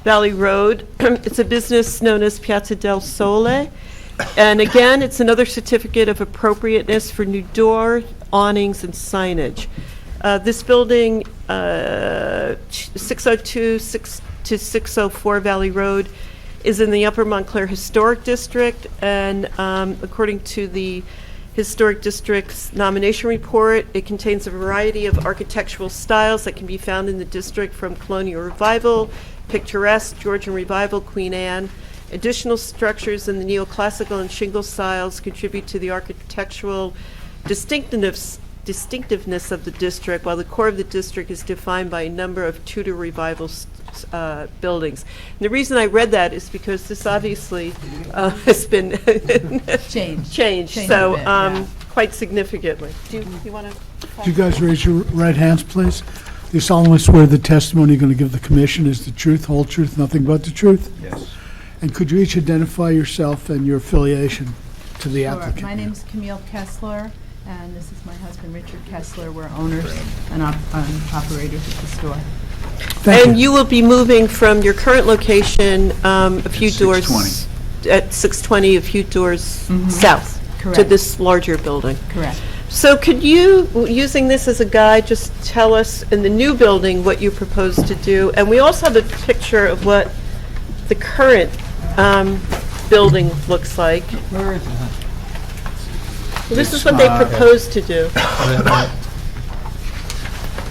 Valley Road. It's a business known as Piazza del Sole. And again, it's another certificate of appropriateness for new door, awnings, and signage. This building, 602 to 604 Valley Road, is in the Upper Montclair Historic District, and according to the Historic District's nomination report, it contains a variety of architectural styles that can be found in the district, from Colonial Revival, Picturesque, Georgian Revival, Queen Anne. Additional structures in the neoclassical and shingle styles contribute to the architectural distinctiveness of the district, while the core of the district is defined by a number of Tudor Revival buildings. And the reason I read that is because this obviously has been changed, so quite significantly. Do you want to? Would you guys raise your right hands, please? Do you solemnly swear the testimony you're going to give the commission is the truth, whole truth, nothing but the truth? Yes. And could you each identify yourself and your affiliation to the Sure. applicant? My name's Camille Kessler, and this is my husband, Richard Kessler. We're owners and operators of the store. And you will be moving from your current location a few doors... 620. At 620, a few doors south to Correct. this larger building. Correct. So could you, using this as a guide, just tell us in the new building what you propose to do? And we also have a picture of what the current building looks like. Where is it? Well, this is what they propose to do.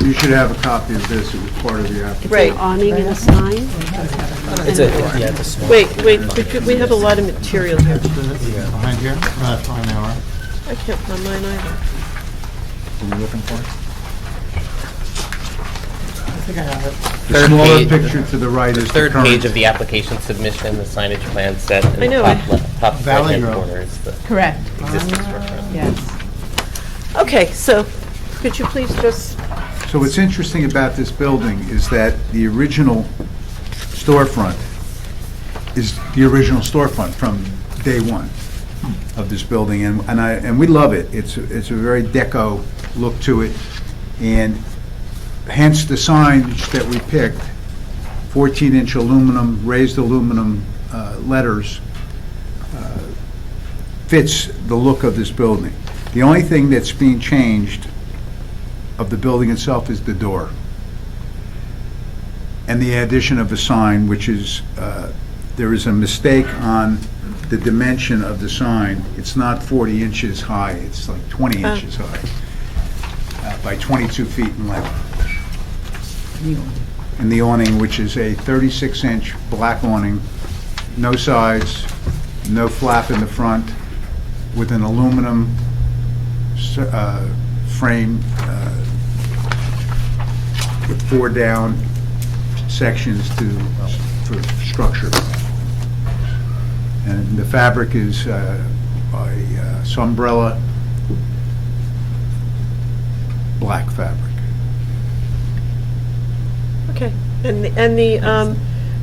You should have a copy of this. It was part of the application. Right. Awning and a sign? It's a, yeah, it's a small. Wait, we have a lot of material here. Behind here? Behind the hour. I can't find mine either. Are you looking for it? think I have it. The Third smaller page- picture to the right is the Third current. page of the application submission, the signage plan set, and I know, the top Valley right-hand Road. corner is the Correct. existing storefront. Yes. Okay, so could you please just, So what's interesting about this building is that the original storefront is the original storefront from day one of this building, and we love it. It's a very deco look to it, and hence the signage that we picked, 14-inch aluminum, raised aluminum letters, fits the look of this building. The only thing that's being changed of the building itself is the door. And the addition of a sign, which is, there is a mistake on the dimension of the sign. It's not 40 inches high, it's like 20 inches high, by 22 feet in length. And the awning, which is a 36-inch black awning, no sides, no flap in the front, with an aluminum frame with 4 down sections for structure. And the fabric is a Sunbrella black fabric. okay, and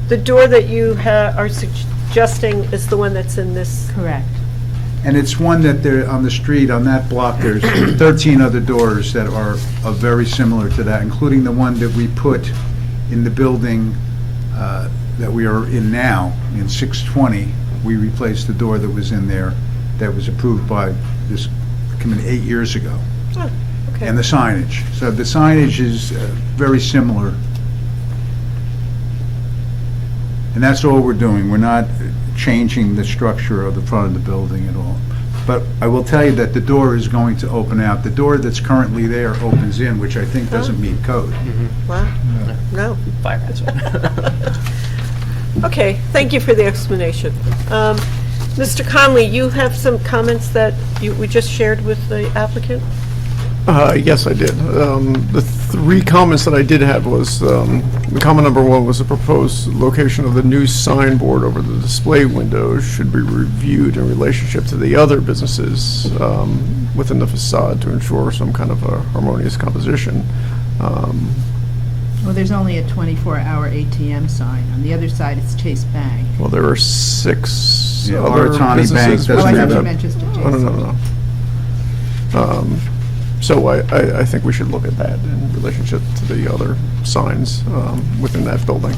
the door that you are suggesting is the one that's in this? Correct. And it's one that there, on the street, on that block, there's 13 other doors that are very similar to that, including the one that we put in the building that we are in now, in 620. We replaced the door that was in there that was approved by this committee 8 years ago. Oh, okay. And the signage. So the signage is very similar. And that's all we're doing. We're not changing the structure of the front of the building at all. But I will tell you that the door is going to open out. The door that's currently there opens in, which I think doesn't meet code. Wow, no. Fire hazard. Okay, thank you for the explanation. Mr. Conley, you have some comments that we just shared with the applicant? Yes, I did. The 3 comments that I did have was, the comment number 1 was the proposed location of the new signboard over the display windows should be reviewed in relationship to the other businesses within the facade to ensure some kind of a harmonious composition. Well, there's only a 24-hour ATM sign. On the other side, it's Chase Bank. Well, there are 6 Yeah, other Oratani Bank businesses. doesn't Oh, I have thought a- you meant just Oh, adjacent. no. So I think we should look at that in relationship to the other signs within that building.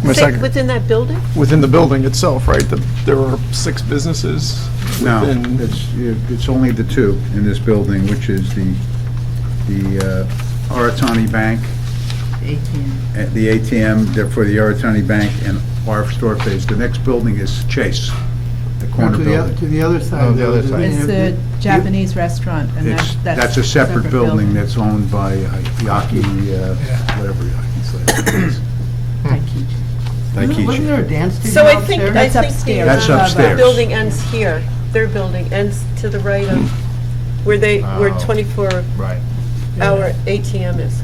My Say second- within that building? Within the building itself, right? There are 6 businesses No, within. it's only the 2 in this building, which is the Aratani Bank, the ATM for the Aratani Bank, and our store phase. The next building is Chase, the corner building. To the other side. Oh, the other side. It's the Japanese restaurant, and That's a separate building that's owned by Yaki, whatever Yaki says. Wasn't there a dance studio So I think That's the upstairs. That's upstairs. building ends here. Their building ends to the right of where where Oh. 24-hour Right. ATM is.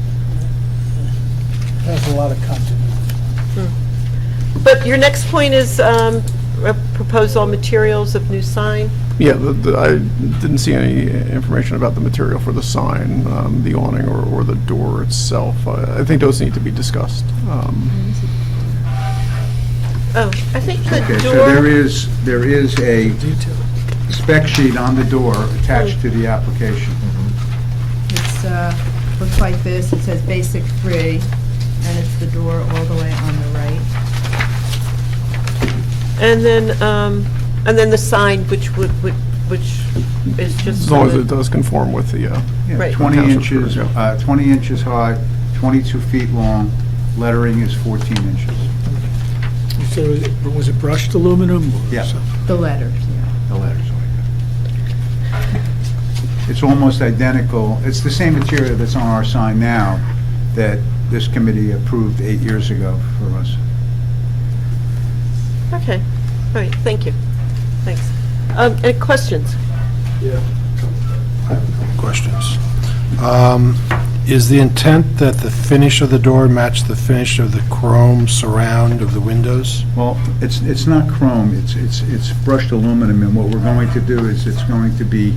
Has a lot of continuity. But your next point is propose all materials of new sign. Yeah, I didn't see any information about the material for the sign, the awning, or the door itself. I think those need to be discussed. Oh, I think the Okay, so door. there is a spec sheet on the door attached to the application. It's, looks like this, it says basic 3, and it's the door all the way on the right. And then the sign, which is just. As long as it does conform with the, Yeah, Right. 20 Township code, inches, 20 inches high, 22 feet long, lettering is 14 inches. So was it brushed aluminum? or Yeah. something? The letters, yeah. The letters are like that. It's almost identical, it's the same material that's on our sign now that this committee approved 8 years ago for us. Okay, all right, thank you. Thanks. Any questions? Questions. Is the intent that the finish of the door match the finish of the chrome surround of the windows? Well, it's not chrome, it's brushed aluminum, and what we're going to do is it's going to be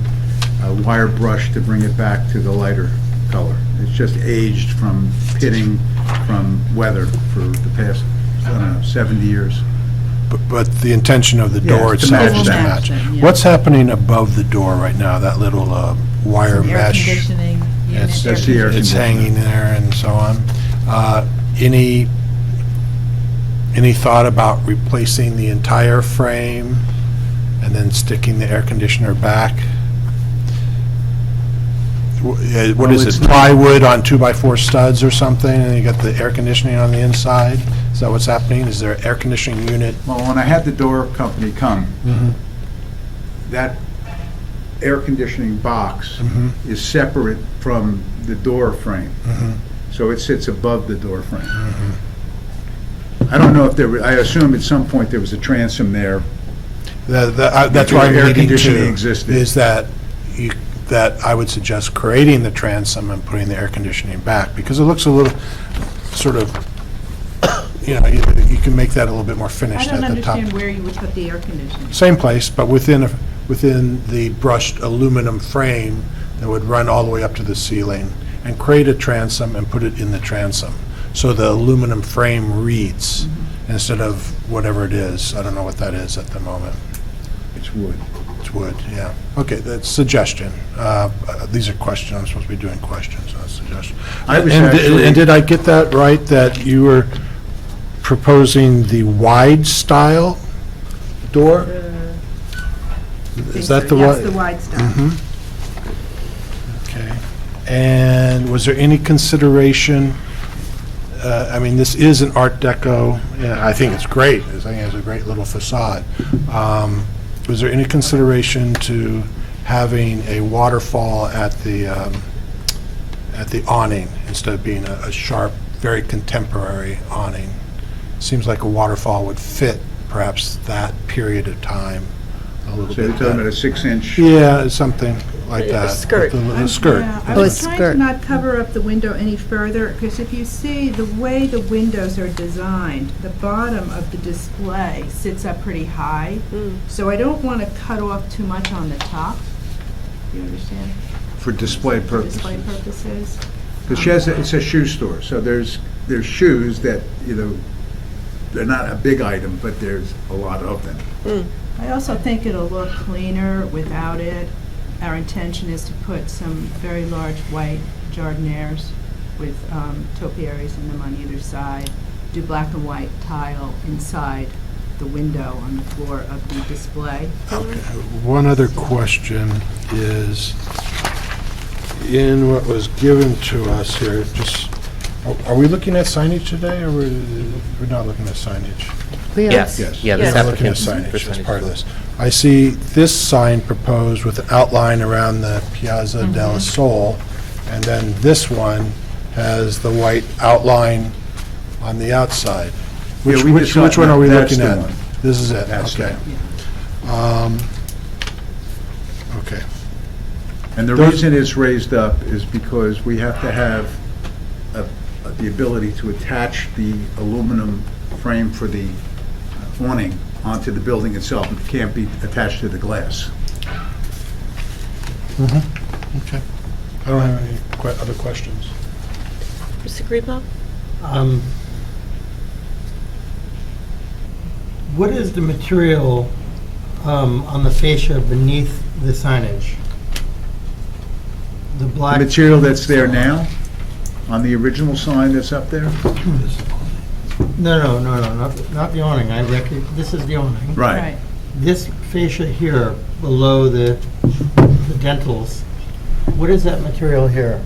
wire brush to bring it back to the lighter color. It's just aged from pitting, from weather for the past, I don't know, 70 years. But the intention of the Yeah, door to itself match is to that. match. Yeah. What's happening above the door right now, that little wire Some air mesh? conditioning unit. It's That's the air it's conditioner. hanging there and so on. Any thought about replacing the entire frame and then sticking the air conditioner back? What Well, is it's it, not- plywood on 2x4 studs or something, and you got the air conditioning on the inside? Is that what's happening? Is there an air conditioning unit? Well, when I had the door company come, that air conditioning box is separate from the door frame. So it sits above the door frame. I don't know if I assume at some point there was a transom there. That's why I'm Air leading conditioning to, existed. is that I would suggest creating the transom and putting the air conditioning back, because it looks a little, sort of, you you can make that a little bit more I finished don't at the top. understand where you would put the air conditioning. Same place, but within the brushed aluminum frame that would run all the way up to the ceiling, and create a transom and put it in the transom. So the aluminum frame reads instead of whatever it is. I don't know what that is at the moment. It's wood. It's wood, yeah. Okay, that's suggestion. These are questions, I'm supposed to be doing questions, not suggestions. I was And actually- and did I get that right, that you were proposing the wide style door? Is that the Yes, one? the wide style. Mhm. Okay. And was there any consideration, I mean, this is an Art Deco, yeah, I think it's great, I think it's a great little facade. Was there any consideration to having a waterfall at the awning instead of being a sharp, very contemporary awning? Seems like a waterfall would fit perhaps that period of time a little So you're bit talking about better. a 6-inch? Yeah, something like A that. skirt. The skirt. Yeah, I Oh, was a trying skirt. to not cover up the window any further, because if you see the way the windows are designed, the bottom of the display sits up pretty high, so I don't want to cut off too much on the top. Do you understand? For display For purposes. display purposes. Because it's a shoe store, so there's shoes that, they're not a big item, but there's a lot of them. I also think it'll look cleaner without it, our intention is to put some very large white jardinières with topiaries in them on either side, do black and white tile inside the window on the floor of the display. Okay. One other question is, in what was given to us here, just, are we looking at signage today, or we're not looking at signage? Yes. Yeah, this We're looking at applicant- signage as part of this. I see this sign proposed with the outline around the Piazza Della Sol, and then this one has the white outline on the outside. Yeah, we Which decided one are we that's looking the at? one. This is it, That's okay. Okay. And the reason it's raised up is because we have to have the ability to attach the aluminum frame for the awning onto the building itself. It can't be attached to the glass. Okay. I don't have any other questions. Mr. Greenbaum? What is the material on the fascia beneath the signage? The The black? material that's there now, on the original sign that's up there? No, not the awning. This is the awning. Right. This fascia here, below the dentals, what is that material here?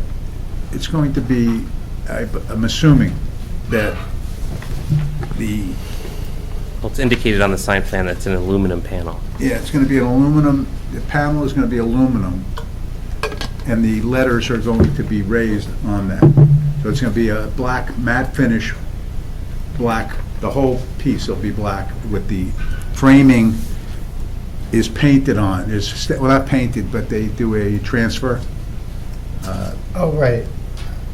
It's going to be, I'm assuming that the, Well, it's indicated on the sign plan that's an aluminum panel. yeah, it's going to be an aluminum, the panel is going to be aluminum, and the letters are going to be raised on that. So it's going to be a black matte finish, black, the whole piece will be black with the framing is painted on, well, not painted, but they do a transfer. Oh, right.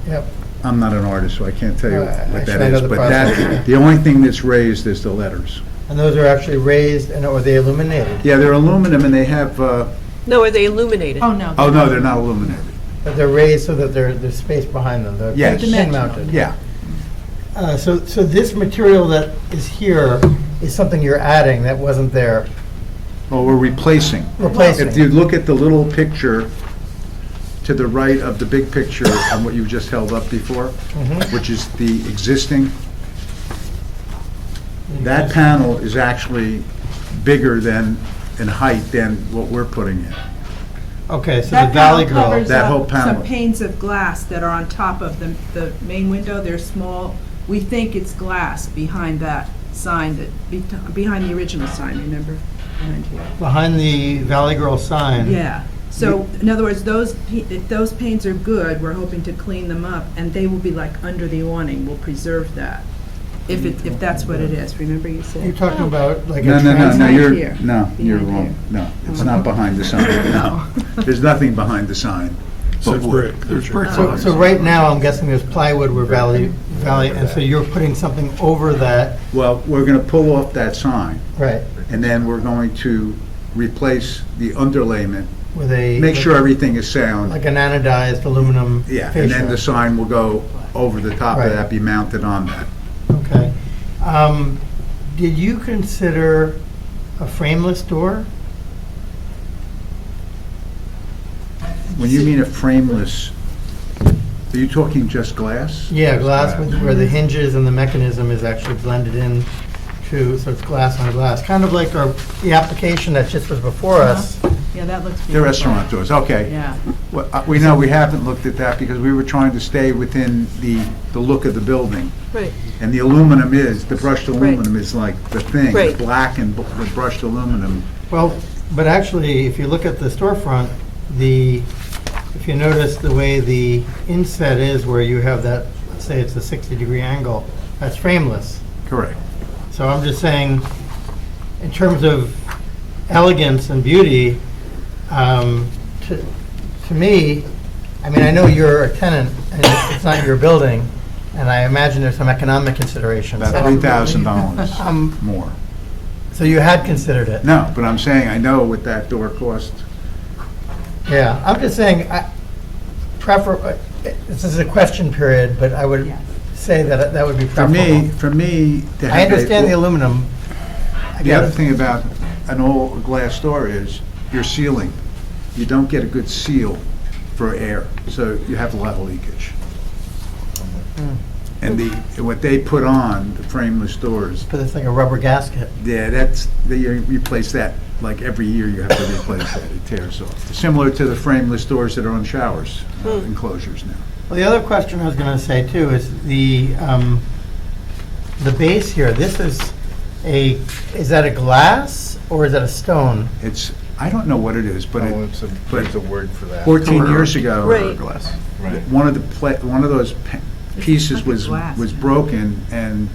Yep. I'm not an artist, so I can't tell you what Actually, that I know is, the but process. the only thing that's raised is the letters. And those are actually raised, and are they illuminated? Yeah, they're aluminum and they have, No, are they illuminated? Oh, no. oh, no, they're not illuminated. But they're raised so that there's space behind them. They're Yes. pin mounted. Yeah. So this material that is here is something you're adding that wasn't there. Well, we're replacing. Replacing. If you look at the little picture to the right of the big picture on what you just held up before, which is the existing, that panel is actually bigger than, in height than what we're putting in. Okay, so the That Valley panel Grill, covers that up whole panel. some panes of glass that are on top of the main window. They're small. We think it's glass behind that sign, behind the original sign, remember? Behind here. behind the Valley Grill sign. Yeah. So, in other words, if those panes are good, we're hoping to clean them up, and they will be like under the awning. We'll preserve that, if that's what it is. Remember you said? You're talking about like No, a no, no, trans... no, Behind you're, here. no, you're Behind wrong. No, it's not behind the sign, no. There's nothing behind the sign. So it's brick. There's brick. So right now, I'm guessing there's plywood where Valley, and so you're putting something over that, Well, we're gonna pull off that sign, right, and then we're going to replace the underlayment, with a... make sure everything is sound. Like an anodized aluminum Yeah, and then the fascia. sign will go over the top of Right. that, be mounted on that. Okay. Did you consider a frameless door? When you mean a frameless, are you talking just glass? Yeah, glass with, where the hinges and the mechanism is actually blended in to, so it's glass on glass. Kind of like the application that just was before us. Yeah, that looks beautiful. The restaurant doors, okay. Yeah. Well, we know we haven't looked at that because we were trying to stay within the look of the building. Right. And the aluminum is, the brushed aluminum is like the thing. The Right. black and the brushed aluminum. Well, but actually, if you look at the storefront, if you notice the way the inset is where you have that, let's say it's a 60-degree angle, that's frameless. Correct. So I'm just saying, in terms of elegance and beauty, to me, I mean, I know you're a tenant, and it's not your building, and I imagine there's some economic consideration. About $3,000 more. So you had considered it? No, but I'm saying, I know what that door cost. Yeah, I'm just saying, this is a question period, but I would say that that would be preferable. For me, to have I understand the aluminum. The other thing about an old glass door is your ceiling. you don't get a good seal for air, so you have a lot of leakage. And what they put on, the frameless doors, Put this like a rubber gasket. yeah, you replace that, like every year you have to replace that, it tears off. Similar to the frameless doors that are on showers, enclosures now. Well, the other question I was going to say too is the base here, is that a glass or is that a stone? I don't know what it is, but there's a word for that. 14 years ago, Right. one of those pieces was glass. was broken, and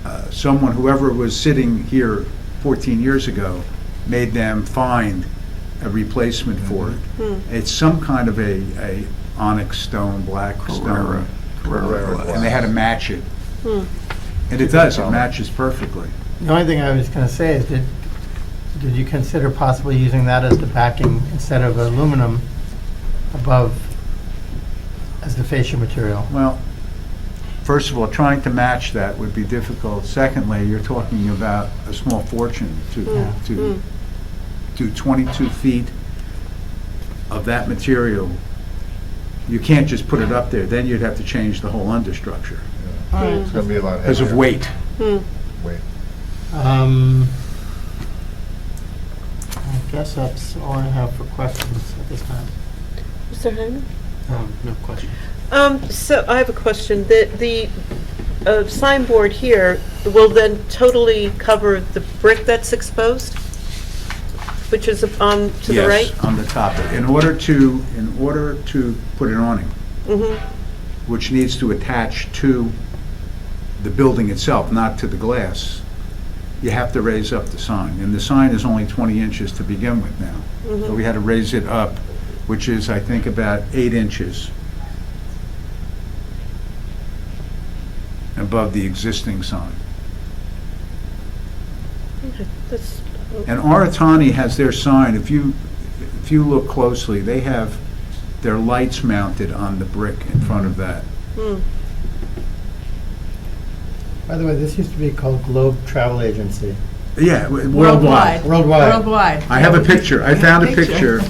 whoever was sitting here 14 years ago, made them find a replacement for it. It's some kind of a onyx stone, black stone, and they had to match it. And it does, it matches perfectly. The only thing I was going to say is, did you consider possibly using that as the backing instead of aluminum above as the fascia material? Well, first of all, trying to match that would be difficult. Secondly, you're talking about a small fortune to do 22 feet of that material. You can't just put it up there, then you'd have to change the whole understructure. It's going to be a lot heavier. Because of weight. Weight. I guess that's all I have for questions at this time. Mr. Hyman? No question. So I have a question. The signboard here will then totally cover the brick that's exposed, which is to the right? Yes, on the top. In order to put an awning, which needs to attach to the building itself, not to the glass, you have to raise up the sign. And the sign is only 20 inches to begin with now. So we had to raise it up, which is, I think, about 8 inches above the existing sign. Okay, that's, And Aratani has their sign, if you look closely, they have their lights mounted on the brick in front of that. By the way, this used to be called Globe Travel Agency. Yeah, worldwide. Worldwide. I have a picture, I found a picture,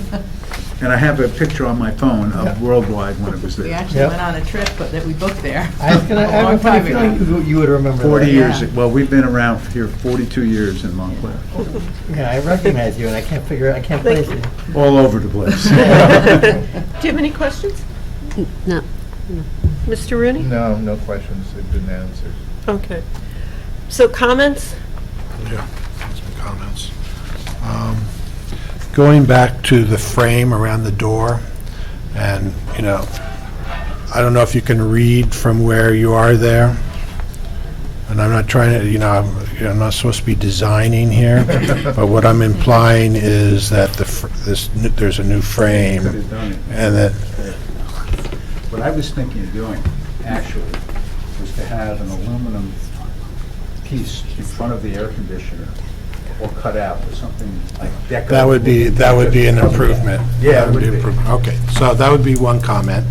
and I have a picture on my phone of Worldwide when it was We there. actually went on a trip that we booked there. I was gonna, I have a funny feeling you would remember 40 that. years, well, we've been around here 42 years in Montclair, Yeah, I recognize you and I can't place you. all over the place. do you have any questions? No. Mr. Rooney? No questions, they've been answered. Okay. So comments? Yeah, some comments. Going back to the frame around the door, and, I don't know if you can read from where you are there, and I'm not trying to, I'm not supposed to be designing here, but what I'm implying is that there's a new frame, Could have done it. and that, What I was thinking of doing, actually, was to have an aluminum piece in front of the air conditioner, or cut out, or something like decorative. that would be an improvement. Yeah, That it would be. improvement. Okay, so that would be one comment.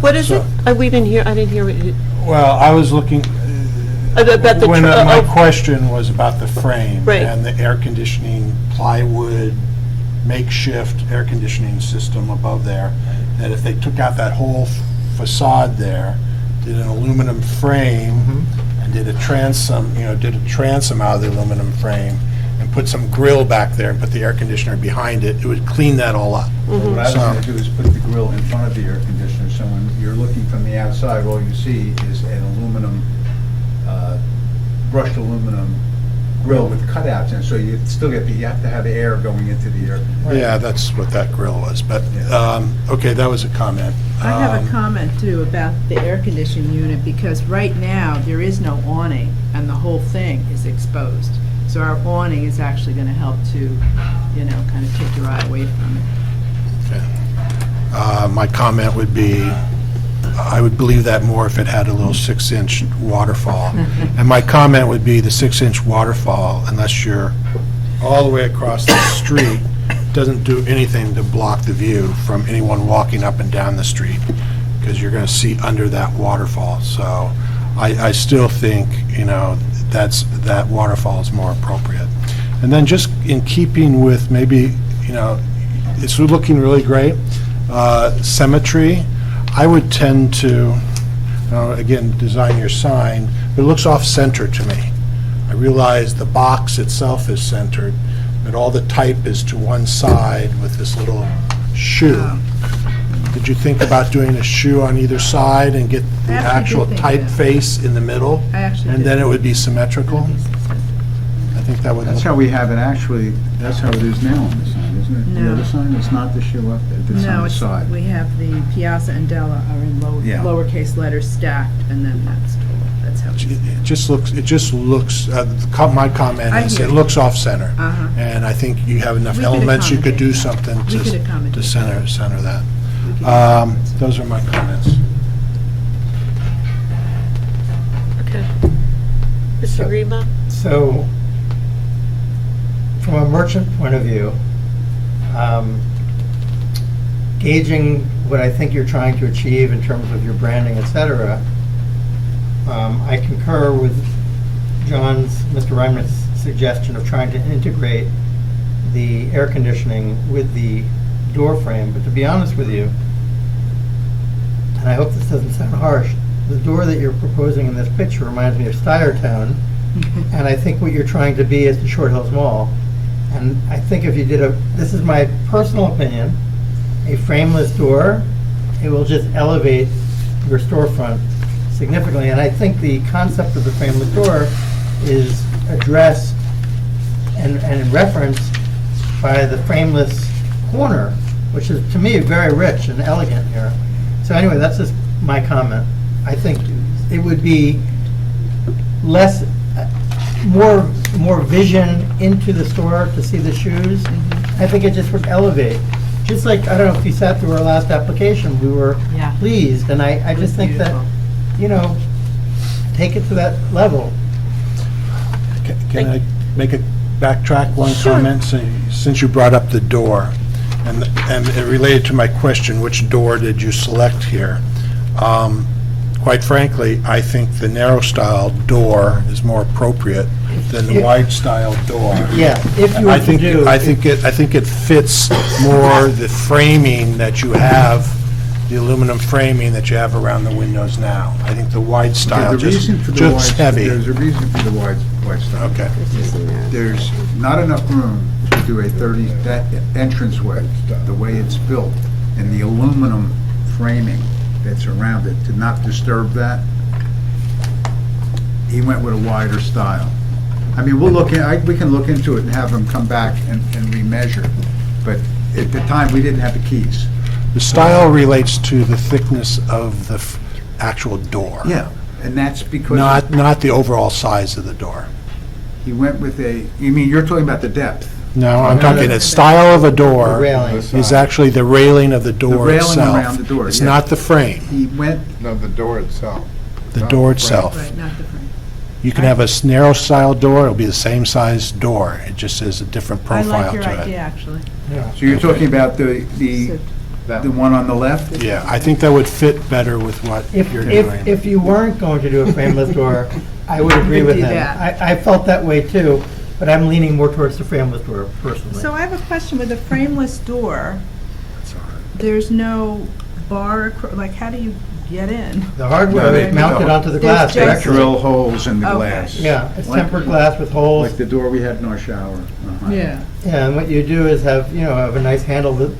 What is so- it? I didn't hear what you... Well, I was looking, About the when my oh, question was about the frame Right. and the air conditioning plywood makeshift air conditioning system above there, that if they took out that whole facade there, did an aluminum frame and did a transom out of the aluminum frame and put some grill back there and put the air conditioner behind it, it would clean that all up. What I was So- going to do is put the grill in front of the air conditioner, so when you're looking from the outside, all you see is an aluminum, brushed aluminum grill with cutouts in, so you still you have to have air going into the air conditioner. Yeah, that's what that grill was, but, okay, that was a comment. I have a comment too about the air conditioning unit, because right now, there is no awning, and the whole thing is exposed. So our awning is actually going to help to, kind of take your eye away from it. My comment would be, I would believe that more if it had a little 6-inch waterfall. And my comment would be the 6-inch waterfall, unless you're all the way across the street, doesn't do anything to block the view from anyone walking up and down the street, because you're going to see under that waterfall. So I still think, that waterfall is more appropriate. And then just in keeping with maybe, it's looking really great. Symmetry, I would tend to, again, design your sign, but it looks off-center to me. I realize the box itself is centered, but all the type is to one side with this little shoe. Did you think about doing a shoe on either side and get the I actually actual did think that. typeface in the middle? I actually And did then it think would be symmetrical? I think that would That's look... how we have it actually, that's how it is now on the sign, isn't it? The No. other sign, it's not the shoe up there, it's on No, the it's, side. we have the Piazza and Della are in Yeah. lowercase letters stacked, and then that's how it's. It just looks, my comment I is, hear it you. looks off-center. Uh-huh. And I think you have enough We could elements, you could do accommodate that. something We could to accommodate center that. We could accommodate that. Those are my comments. Okay. Mr. Reba? So, from a merchant point of view, gauging what I think you're trying to achieve in terms of your branding, et cetera, I concur with Mr. Reimer's suggestion of trying to integrate the air conditioning with the door frame. But to be honest with you, and I hope this doesn't sound harsh, the door that you're proposing in this picture reminds me of Stuyertown, and I think what you're trying to be is the Short Hills Mall. And I think if you did this is my personal opinion, a frameless door, it will just elevate your storefront significantly. And I think the concept of the frameless door is addressed and referenced by the frameless corner, which is, to me, very rich and elegant here. So anyway, that's just my comment. I think it would be more vision into the store to see the shoes. I think it just would elevate. Just like, I don't know if you sat through our last application, we were pleased, and I just think that, take it to that level. Can I make a backtrack one comment? Since you brought up the door, and it related to my question, which door did you select here? Quite frankly, I think the narrow style door is more appropriate than the wide style door. Yeah, if you were to do. I think it fits more the framing that you have, the aluminum framing that you have around the windows now. I think the wide style just heavy. There's a reason for the wide style. Okay. There's not enough room to do that entranceway, the way it's built, and the aluminum framing that's around it, to not disturb that. He went with a wider style. I mean, we can look into it and have him come back and remeasure, but at the time, we didn't have the keys. The style relates to the thickness of the actual door. Yeah, and that's because... Not the overall size of the door. He went with you mean, you're talking about the depth? No, I'm talking the style of a door The railing. is actually the railing of the door itself. The railing around the door, It's yeah. not the frame, He went... No, the door itself. the door itself. Right, not the frame. You can have a narrow style door, it'll be the same size door, it just has a different I profile like your to idea, it. actually. So you're talking about the one on the left? Yeah, I think that would fit better with what you're doing. If you weren't going to do a frameless door, I would agree with Do him. that. I felt that way too, but I'm leaning more towards the frameless door personally. So I have a question with a frameless door. There's no bar, like how do you get in? The hardware is mounted onto the glass, There's correct? just- Drill holes in the Okay. glass. Yeah, it's tempered glass with holes. Like the door we had in our shower. Uh-huh. Yeah. Yeah, and what you do is have a nice handle.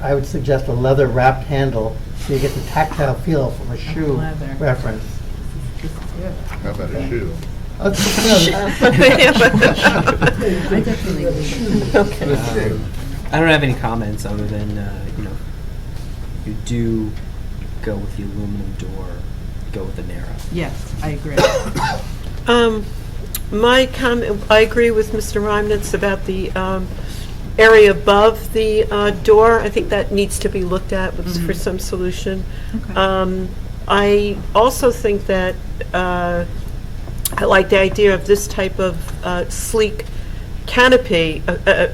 I would suggest a leather wrapped handle, so you get the tactile feel from a shoe Leather. reference. How about a shoe? I definitely agree. I don't have any comments other than, you do go with the aluminum door, go with the narrow. Yes, I agree. My comment, I agree with Mr. Reimnitz about the area above the door. I think that needs to be looked at for some solution. Okay. I also think that I like the idea of this type of sleek canopy,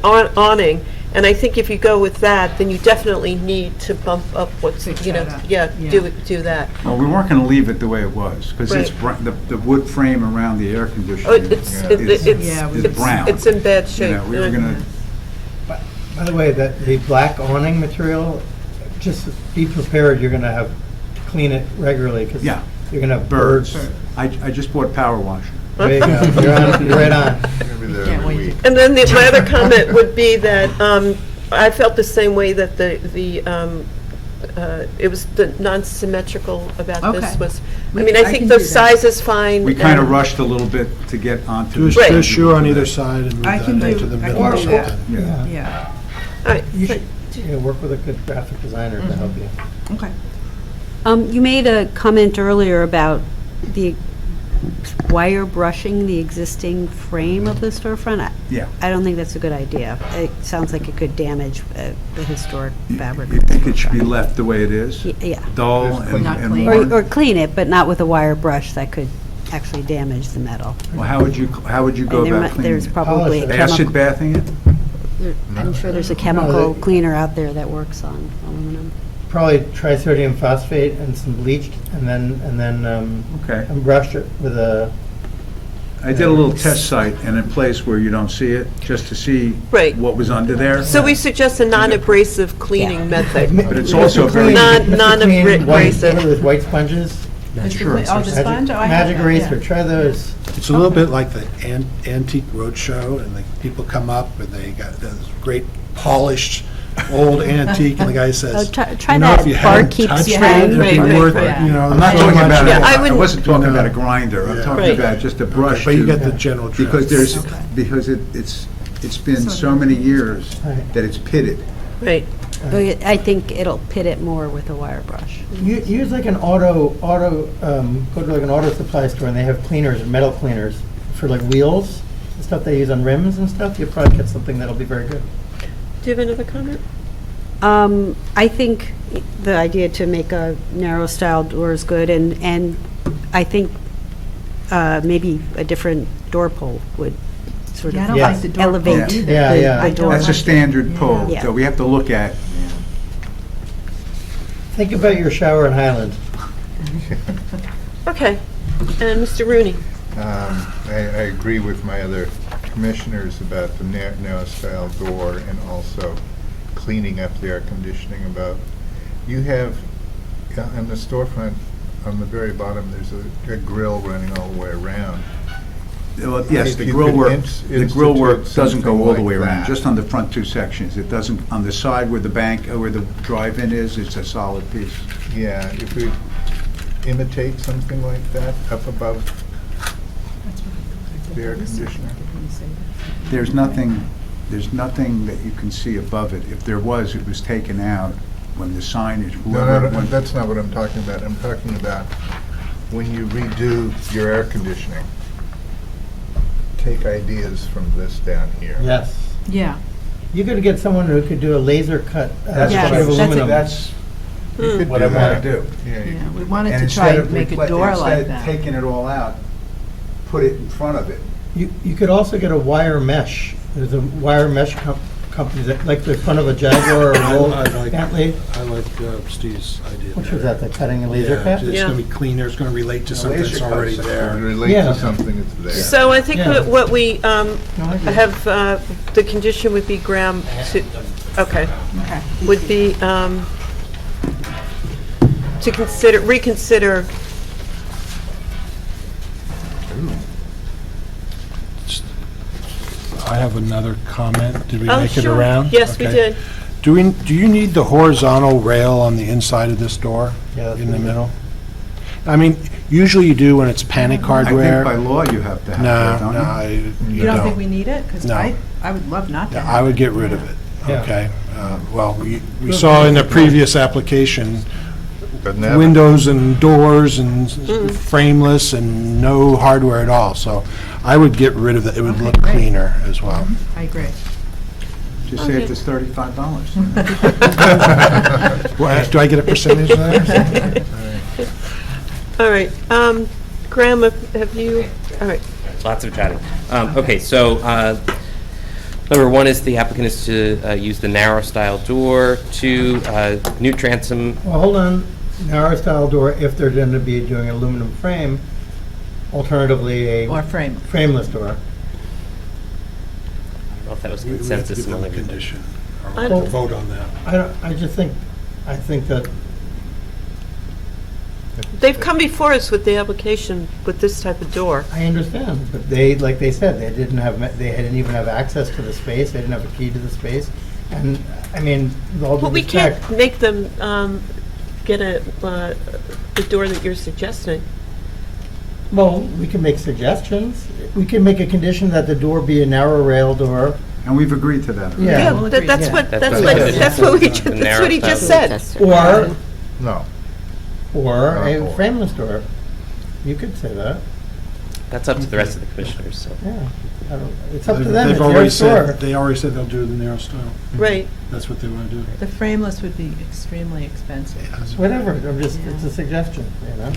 awning, and I think if you go with that, then you definitely need to bump up what's, Fix do that up. Yeah. that. Well, we weren't going to leave it the way it was, because it's Right. the wood frame around the air conditioning Oh, it's is brown. it's in bad shape. We were going to, By the way, the black awning material, just be prepared, you're gonna have to clean it regularly, because Yeah. you're gonna have birds. I just bought power washer. There you go, you're right on. Can't wait. And then my other comment would be that I felt the same way that it was the non-symmetrical about this Okay. was, I We- mean, I I think can the do that. size is fine. We kind of and- rushed a little bit to get onto. Do a Right. do a shoe on either side and move I that can do- into the I middle can or do that. something. Yeah. Yeah, All right, You should work with a good graphic designer to help you. okay. You made a comment earlier about the wire brushing the existing frame of the storefront. Yeah. I don't think that's a good idea. It sounds like it could damage the historic fabric. You think it should be left the way it is? Yeah. Dull and Not and clean. worn? Or clean it, but not with a wire brush that could actually damage the metal. Well, how would you go And there about might- cleaning there's it? probably a Polish Acid chemical, bathing it? I'm sure there's a chemical cleaner out there that works on aluminum. Probably trisodium phosphate and some bleach, and then Okay. and brush it with a. I did a little test site in a place where you don't see it, just to see Right. what was under there. So we suggest a non-abrasive cleaning method. But it's also very. Non-abrasive. With white sponges. Sure. Oh, the sponge? Oh, I have Magic that, eraser, yeah. try those. It's a little bit like the antique roadshow, and the people come up and they got this great polished old antique, and the guy says, Oh, try "You know, that. if you Bar hadn't keeps touched you it, hanging." it'd be Right, worth, right. you know, I'm not so talking much." about, Yeah, I I wouldn't- wasn't talking about a No. grinder, I'm Yeah. talking Right. about just a brush. But you to- get the general drift. Because it's been so many years Right. that it's pitted. Right. I think it'll pit it more with a wire brush. Use like an go to like an auto supply store, and they have cleaners, metal cleaners, for like wheels, the stuff they use on rims and stuff. You'll probably get something that'll be very good. Do you have another comment? I think the idea to make a narrow style door is good, and I think maybe a different door pull would sort Yeah, I of don't like the door pull elevate either. Yeah, the- yeah. the door. That's a standard Yeah. pull Yeah. that we have to look at. Think about your shower in Highland. Okay. And Mr. Rooney? I agree with my other commissioners about the narrow style door and also cleaning up the air conditioning above. You have, on the storefront, on the very bottom, there's a grill running all the way around. Well, yes, If the you grill could work, institute the grill work doesn't go something all the like way around, that. just on the front two sections. It doesn't, on the side where the bank, where the drive-in is, it's a solid piece. Yeah, if we imitate something like that up above the air conditioner. There's nothing that you can see above it. If there was, it was taken out when the signage, whoever. No, that's not what I'm talking about. I'm talking about when you redo your air conditioning. Take ideas from this down here. Yes. Yeah. You could get someone who could do a laser cut. That's Yeah, what I that's was, a- that's You could what I do want that. to do. Yeah, you Yeah, we wanted And to try instead and of make a repla- door like instead of that. taking it all out, put it in front of it. You could also get a wire mesh. There's a wire mesh company that, like the front of a Jaguar or a old Bentley. I like Steve's idea. Which was that, the cutting and laser cut? It's going to be cleaner, it's going to relate to something that's already there. relate Yeah. to something that's there. So I think Yeah. what we like it. have, the condition would be Graham to, okay, Okay. would be to reconsider. I have another comment. Did we Oh, make it sure. around? Yes, we Okay. did. Do you need the horizontal rail on the inside of this door? Yeah, that's In the what we middle? I mean, usually you do when it's panic I hardware. think by law you have to have No, that, don't you? You don't think we need it? Because No. I would love not to Yeah, have I would get rid of it, Yeah. okay? Well, we saw in the previous application, Doesn't have it. windows and doors and frameless and no hardware at all, so I would get rid of it. It would Okay, look great. cleaner as well. I agree. Just saved us $35. Well, do I get a percentage of that? All right, Graham, have you, all right. Lots of chatting. Okay, so number one is the applicant is to use the narrow style door. Two, new transom. Well, hold on. Narrow style door, if they're going to be doing aluminum frame, alternatively Or a frame. frameless door. I don't know if that was We have to consensus give them among a everybody. condition. I or don't- vote on that. I think that They've come before us with the application with this type of door. I understand, but they, like they said, they didn't even have access to the space, they didn't have a key to the space, and, I mean, with all due Well, we respect. can't make them get the door that you're suggesting. Well, we can make suggestions. We can make a condition that the door be a narrow rail door. And we've agreed to that. Yeah. Yeah, that's what, That's that's what what, it is. that's what we, The that's narrow what he just style. said. Or, No. or a Or. frameless door. You could say that, That's up to the rest of the commissioners, so. yeah. It's up to them, They've it's already their store. said, they already said they'll do the narrow style. Right. That's what they want to do. The frameless would be extremely expensive. Whatever, it's a suggestion, you know?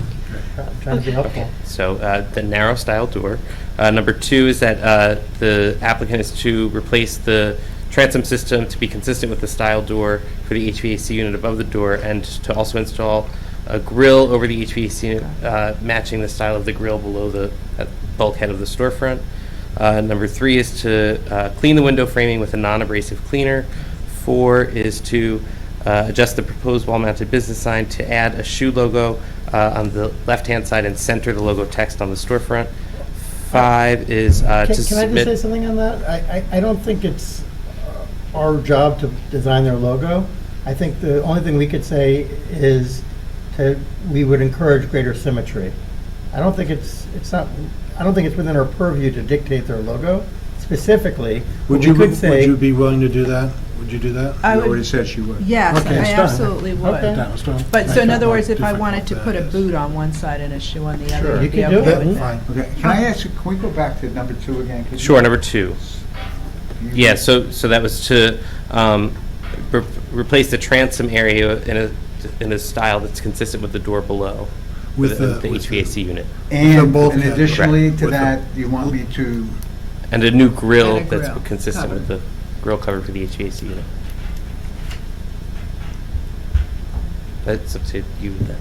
Trying to be helpful. Okay, so the narrow style door. Number 2 is that the applicant is to replace the transom system to be consistent with the style door for the HVAC unit above the door, and to also install a grill over the HVAC unit, matching the style of the grill below the bulkhead of the storefront. Number 3 is to clean the window framing with a non-abrasive cleaner. 4 is to adjust the proposed wall-mounted business sign to add a shoe logo on the left-hand side and center the logo text on the storefront. 5 is to Can I just submit. say something on that? I don't think it's our job to design their logo. I think the only thing we could say is we would encourage greater symmetry. I don't think it's within our purview to dictate their logo specifically. Would We you, could would say, you be willing to do that? Would you do that? I You would- already said she would. Yes, Okay. I It's done. absolutely would. Okay. Narrow style? But, so in other words, if I Different wanted to than put that a is. boot on one side and a shoe on the Sure. other, You you'd be can do okay it. with Fine. that. Okay, can I ask, can we go back to number 2 again? 'Cause Sure, you- number 2. you- Yeah, so that was to replace the transom area in a style that's consistent with the door below, With the the- HVAC unit. And bulkhead. additionally Correct. to With the- that, you want me to, And a new grill And a that's grill consistent with the grill cover for the HVAC unit. That's up to you then.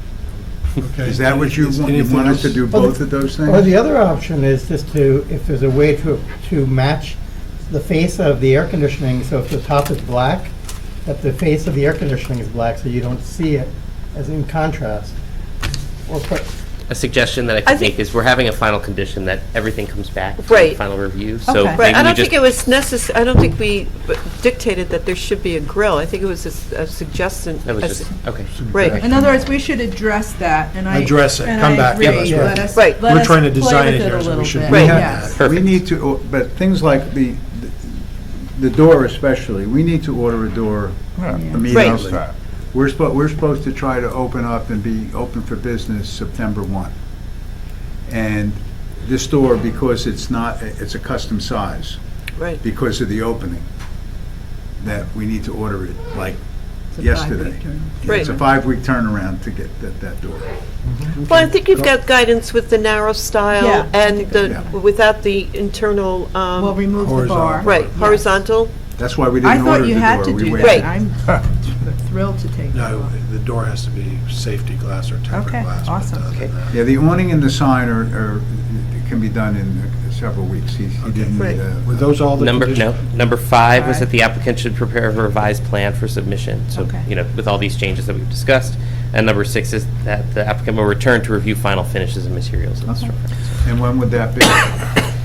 Okay. is that what you Is want? You anything want us to else? do both of those things? or the other option is just to, if there's a way to match the face of the air conditioning, so if the top is black, that the face of the air conditioning is black, so you don't see it as in contrast. Or put, A suggestion that I I could think- make is we're having a final condition that everything comes back for Right. the final review. So Okay. Right, maybe I we don't just think it was necessary, I don't think we dictated that there should be a grill. I think it was a suggestion. That was just, okay. Right. In other words, we should address that, and I. Address it. and Come I back to agree. us, right. Let us- Right. let We're us trying to play design with it a here, so we little should bit. look Right. at Yes. that. Perfect. We need to, but things like the door especially, we need to order a door immediately. Right. We're supposed to try to open up and be open for business September 1. And this door, because it's a custom size, Right. because of the opening, that we need to order it like It's a yesterday. 5-week turn. Yeah, It's a Right. 5-week turnaround to get that door. Well, I think you've got guidance with the narrow Yeah, style I and think the, without the internal, We'll remove the bar. right, Yes. horizontal. That's why we I didn't order thought the you door. had to We do waited. Right. that. I'm thrilled to take that No, off. the door has to be safety glass or tempered Okay, glass. but awesome. other than that- Yeah, the awning and the sign can be done in several weeks. He didn't Right. need a... Were those all the conditions? Number 5 was Five. that the applicant should prepare a revised plan for submission. So, Okay. with all these changes that we've discussed. And number 6 is that the applicant will return to review final finishes and materials of the storefront. And when would that be?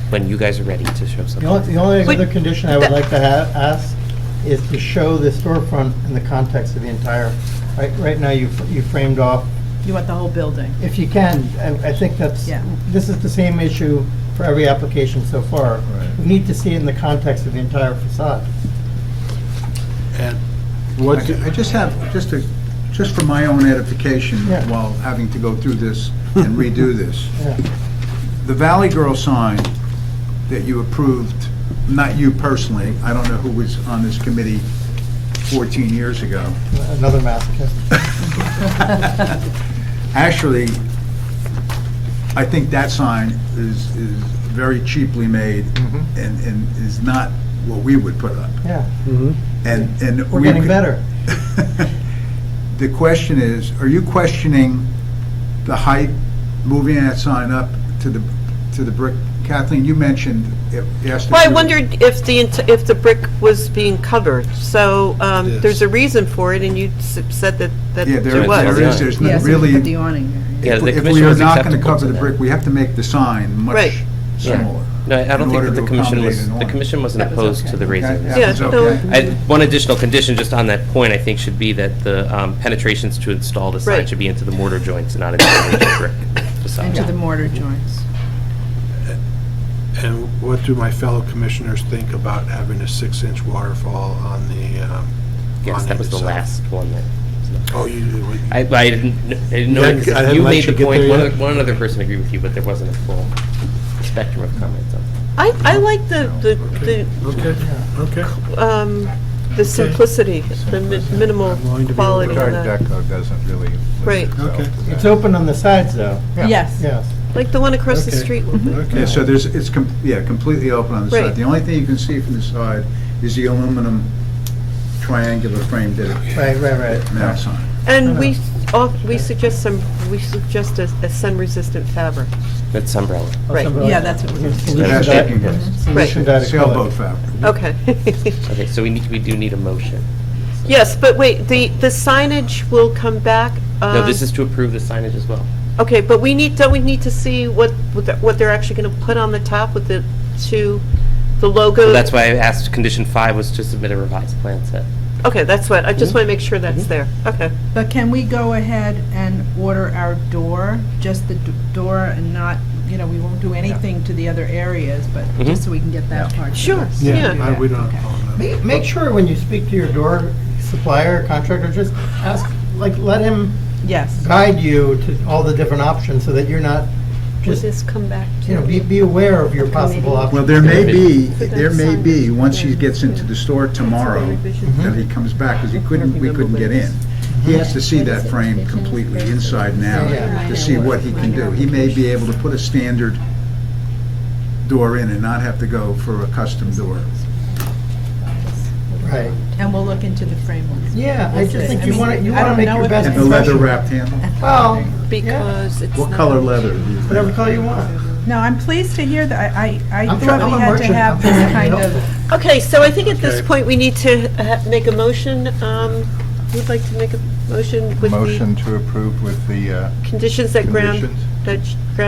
When you guys are ready to show something. the only Wait, other condition I would that- like to ask is to show the storefront in the context of the entire, right now you framed off, You want the whole building. if you can, I think Yeah. this is the same issue for every application so far. We need to see it in the context of the entire facade. And what, do- I just have, just for my own edification, Yeah. while having to go through this and redo this, Yeah. the Valley Girl sign that you approved, not you personally, I don't know who was on this committee 14 years ago. Another masochist. Actually, I think that sign is very cheaply made and is not what we would put up. Yeah, And we're we getting could- better. The question is, are you questioning the height, moving that sign up to the brick Kathleen, you mentioned, yes. Well, I wondered if the brick was being covered, so is. there's a reason for it, and you said that Yeah, there there was. is, there's Yes, we really, put the awning there. Yeah, the if we commission are was not going to acceptable cover to the that. brick, we have to make the sign Right. much smaller. No, I don't in think order that the to commission was, accommodate an the awning. commission wasn't That was opposed okay. to the raising. That Yeah, was no. okay. One additional condition just on that point, I think, should be that the penetrations to install the sign Right. should be into the mortar joints, not into the rigid brick facade. Into the mortar joints. And what do my fellow commissioners think about having a 6-inch waterfall on the Yes, that was the itself? last one that. Oh, you, I didn't know, Yeah, because I didn't you let made you the get point, there yet. one other person agreed with you, but there wasn't a full spectrum of comments on it. I like the okay. simplicity, the minimal I'm willing to be quality Art of that. Deco doesn't really lend Right. itself Okay. to that. It's open on the sides, though. Yes. Yes. Like the one across the Okay. street. Okay. Yeah, so it's completely open on the Right. side. The only thing you can see from the side is the aluminum triangular frame that Right. now sign. And we suggest a sun-resistant fabric. That's umbrella. Right. Yeah, that's what we're Solution That's dyed- taking place. solution dyed Sailboat acrylic. fabric. Okay. Okay, so we do need a motion. Yes, but wait, the signage will come back. No, this is to approve the signage as well. Okay, but don't we need to see what they're actually going to put on the top with the logo? So that's why I asked, condition 5 was to submit a revised plan set. Okay, that's what, I just want to make sure that's there. Okay. But can we go ahead and order our door, just the door and not, we won't do anything to the other areas, but just so we can get that part. Sure, Yeah, yeah. we don't have a problem with that. Make sure when you speak to your door supplier, contractor, just ask, let him Yes. guide you to all the different options so that you're not Would just, this come back to? be aware of your possible options. Well, there may be, once he gets into the store tomorrow, that he comes back, because we couldn't get in. He has to see that frame completely, inside and out, to see what he can do. He may be able to put a standard door in and not have to go for a custom door. Right. And we'll look into the framework. Yeah, I just think I you mean, want I to don't make know your if best And it's- the leather impression. wrapped handle? Well, Because it's What not- color leather do you think? whatever color you want. No, I'm pleased to hear that. I I'm thought a we had to merchant. have I'm this trying to kind help of, them. Okay, so I think at this Okay. point, we need to make a motion. Who'd like to make a motion with Motion to approve with the the conditions that Graham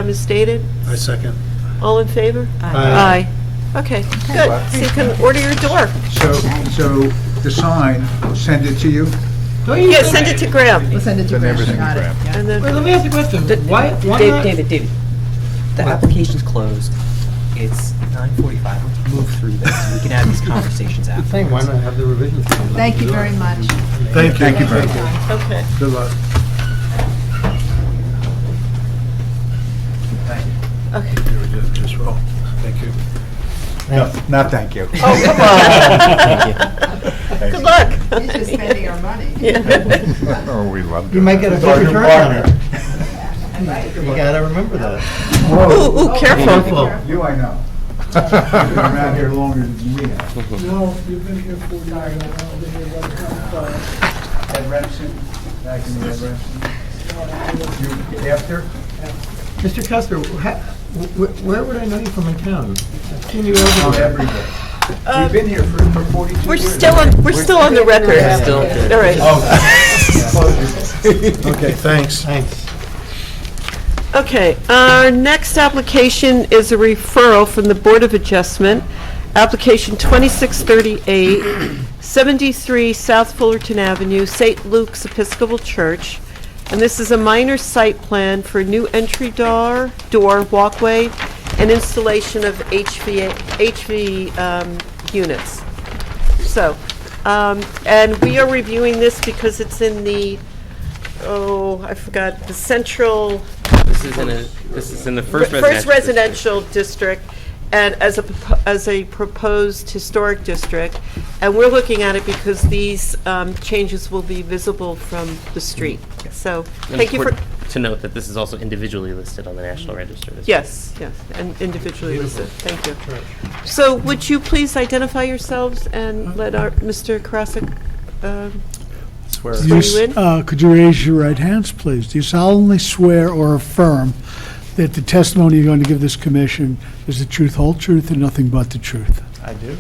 has stated? I second. All in favor? Aye. Okay, good. So you can order your door. So the sign, send it to you? Yeah, send it to Graham. we'll send it to Send Graham. everything to Got it. Graham. Yeah. And then, Wait, let me ask you a question. Why not? David, the application's closed. It's 9:45. Let's move through this. We can have these conversations after. Saying, why not have the revisions? Thank you very much. Thank you. Thank you very much. okay. Good luck. Okay. Just roll. Thank you. No, not thank you. Oh, come on. Good luck. He's just spending our money. Yeah. Oh, we love You might get a big return on it. You gotta remember that. Ooh, careful. You, I know. You've been around here longer than we have. No, you've been here 40 years. I've been here about 25. Ed Remsen, back in the Ed Remsen. You after? Mr. Custer, where would I know you from in town? I've seen you Oh, everywhere. every day. We've been here for 42 years. We're still on the record. Still. All right. Okay, thanks. Thanks. Okay, our next application is a referral from the Board of Adjustment, application 2638, 73 South Fullerton Avenue, St. Luke's Episcopal Church. And this is a minor site plan for new entry door, walkway, and installation of HV units. So, and we are reviewing this because it's in the, I forgot, the central This is in the first first residential residential district, and as a proposed historic district. And we're looking at it because these changes will be visible from the street. So, thank you for, To note that this is also individually listed on the National Register. as well. yes, and individually listed. Thank you. So would you please identify yourselves and let our, Mr. Karasik, swear you in? Could you raise your right hands, please? Do you solemnly swear or affirm that the testimony you're going to give this commission is the truth, whole truth, and nothing but the truth? I do.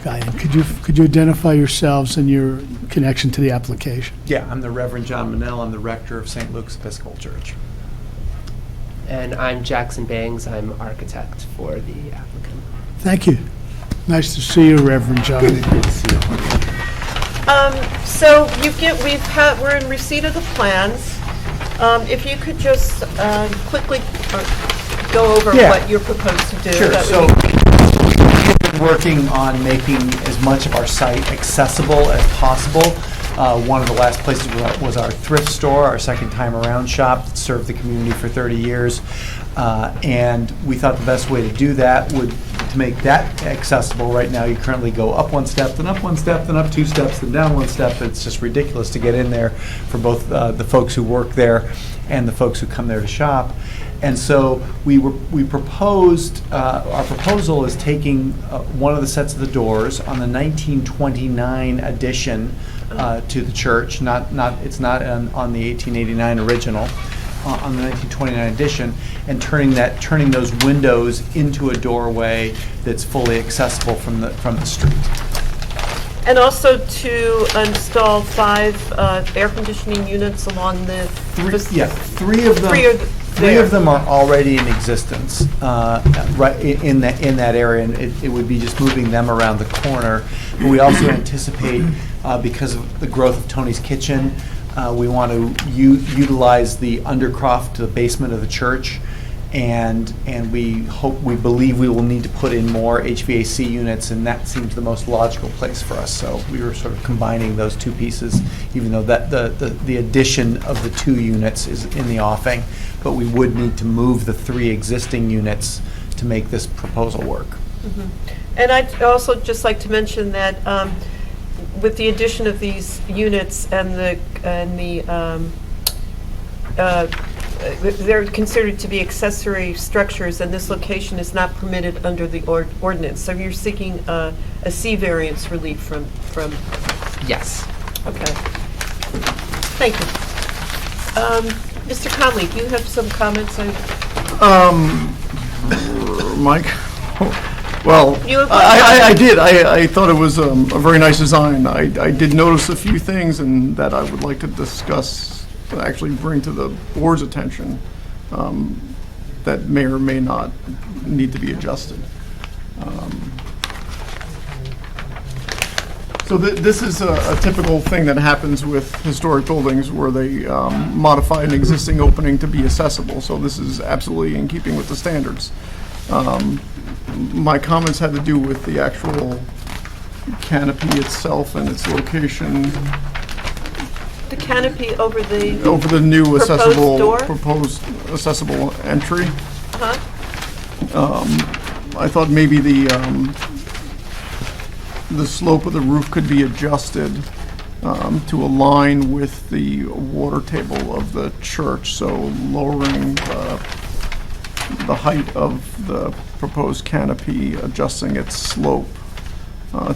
Okay, and could you identify yourselves and your connection to the application? Yeah, I'm the Reverend John Manell. I'm the rector of St. Luke's Episcopal Church. And I'm Jackson Bangs. I'm architect for the applicant. Thank you. Nice to see you, Reverend John. Good to see you. So we're in receipt of the plans. If you could just quickly go over what you're proposed to do. Sure. that So would be- we've been working on making as much of our site accessible as possible. One of the last places was our thrift store, our second time around shop that served the community for 30 years. And we thought the best way to do that would to make that accessible. Right now, you currently go up one step, then up one step, then up two steps, then down one step. It's just ridiculous to get in there for both the folks who work there and the folks who come there to shop. And so we proposed, our proposal is taking one of the sets of the doors on the 1929 addition to the church, it's not on the 1889 original, on the 1929 edition, and turning those windows into a doorway that's fully accessible from the street. And also to install 5 air conditioning units along the... Three of them are already in existence right in that area, and it would be just moving them around the corner. But we also anticipate, because of the growth of Tony's Kitchen, we want to utilize the undercroft to the basement of the church, and we believe we will need to put in more HVAC units, and that seems the most logical place for us. So we were sort of combining those two pieces, even though that the addition of the 2 units is in the offing, but we would need to move the 3 existing units to make this proposal work. Mm-hmm. And I'd also just like to mention that with the addition of these units they're considered to be accessory structures, and this location is not permitted under the ordinance. So you're seeking a C variance relief from... Yes. Okay. Thank you. Mr. Conley, do you have some comments? Mike? Well, I did. I thought it was a very nice design. I did notice a few things and that I would like to discuss, actually bring to the board's attention, that may or may not need to be adjusted. So this is a typical thing that happens with historic buildings where they modify an existing opening to be accessible. So this is absolutely in keeping with the standards. My comments had to do with the actual canopy itself and its location. The canopy over the new proposed accessible entry. Uh-huh. I thought maybe the slope of the roof could be adjusted to align with the water table of the church, so lowering the height of the proposed canopy, adjusting its slope.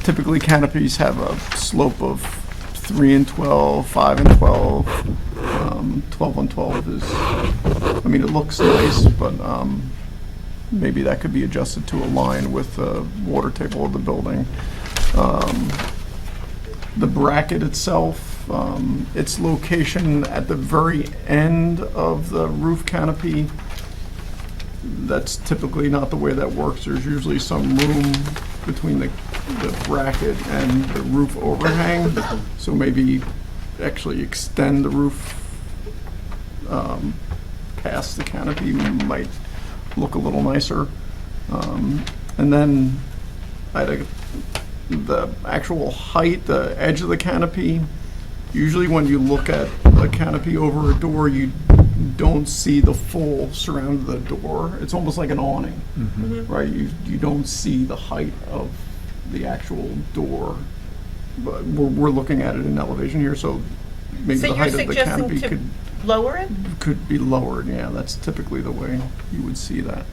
Typically, canopies have a slope of 3 and 12, 5 and 12, 12 and 12 is, I mean, it looks nice, but maybe that could be adjusted to align with the water table of the building. The bracket itself, its location at the very end of the roof canopy, that's typically not the way that works. There's usually some room between the bracket and the roof overhang, so maybe actually extend the roof past the canopy might look a little nicer. And then the actual height, the edge of the canopy, usually when you look at a canopy over a door, you don't see the full surround of the door. It's almost like an awning, right? You don't see the height of the actual door. But we're looking at it in elevation here, so maybe the height of the canopy lower it? Could be lowered, yeah. That's typically the way you would see that.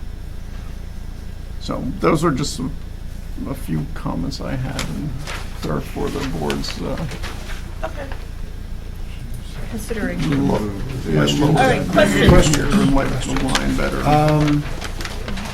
So those are just a few comments I had, and they're for the board's. Okay. consideration. All All right, question. Might line better.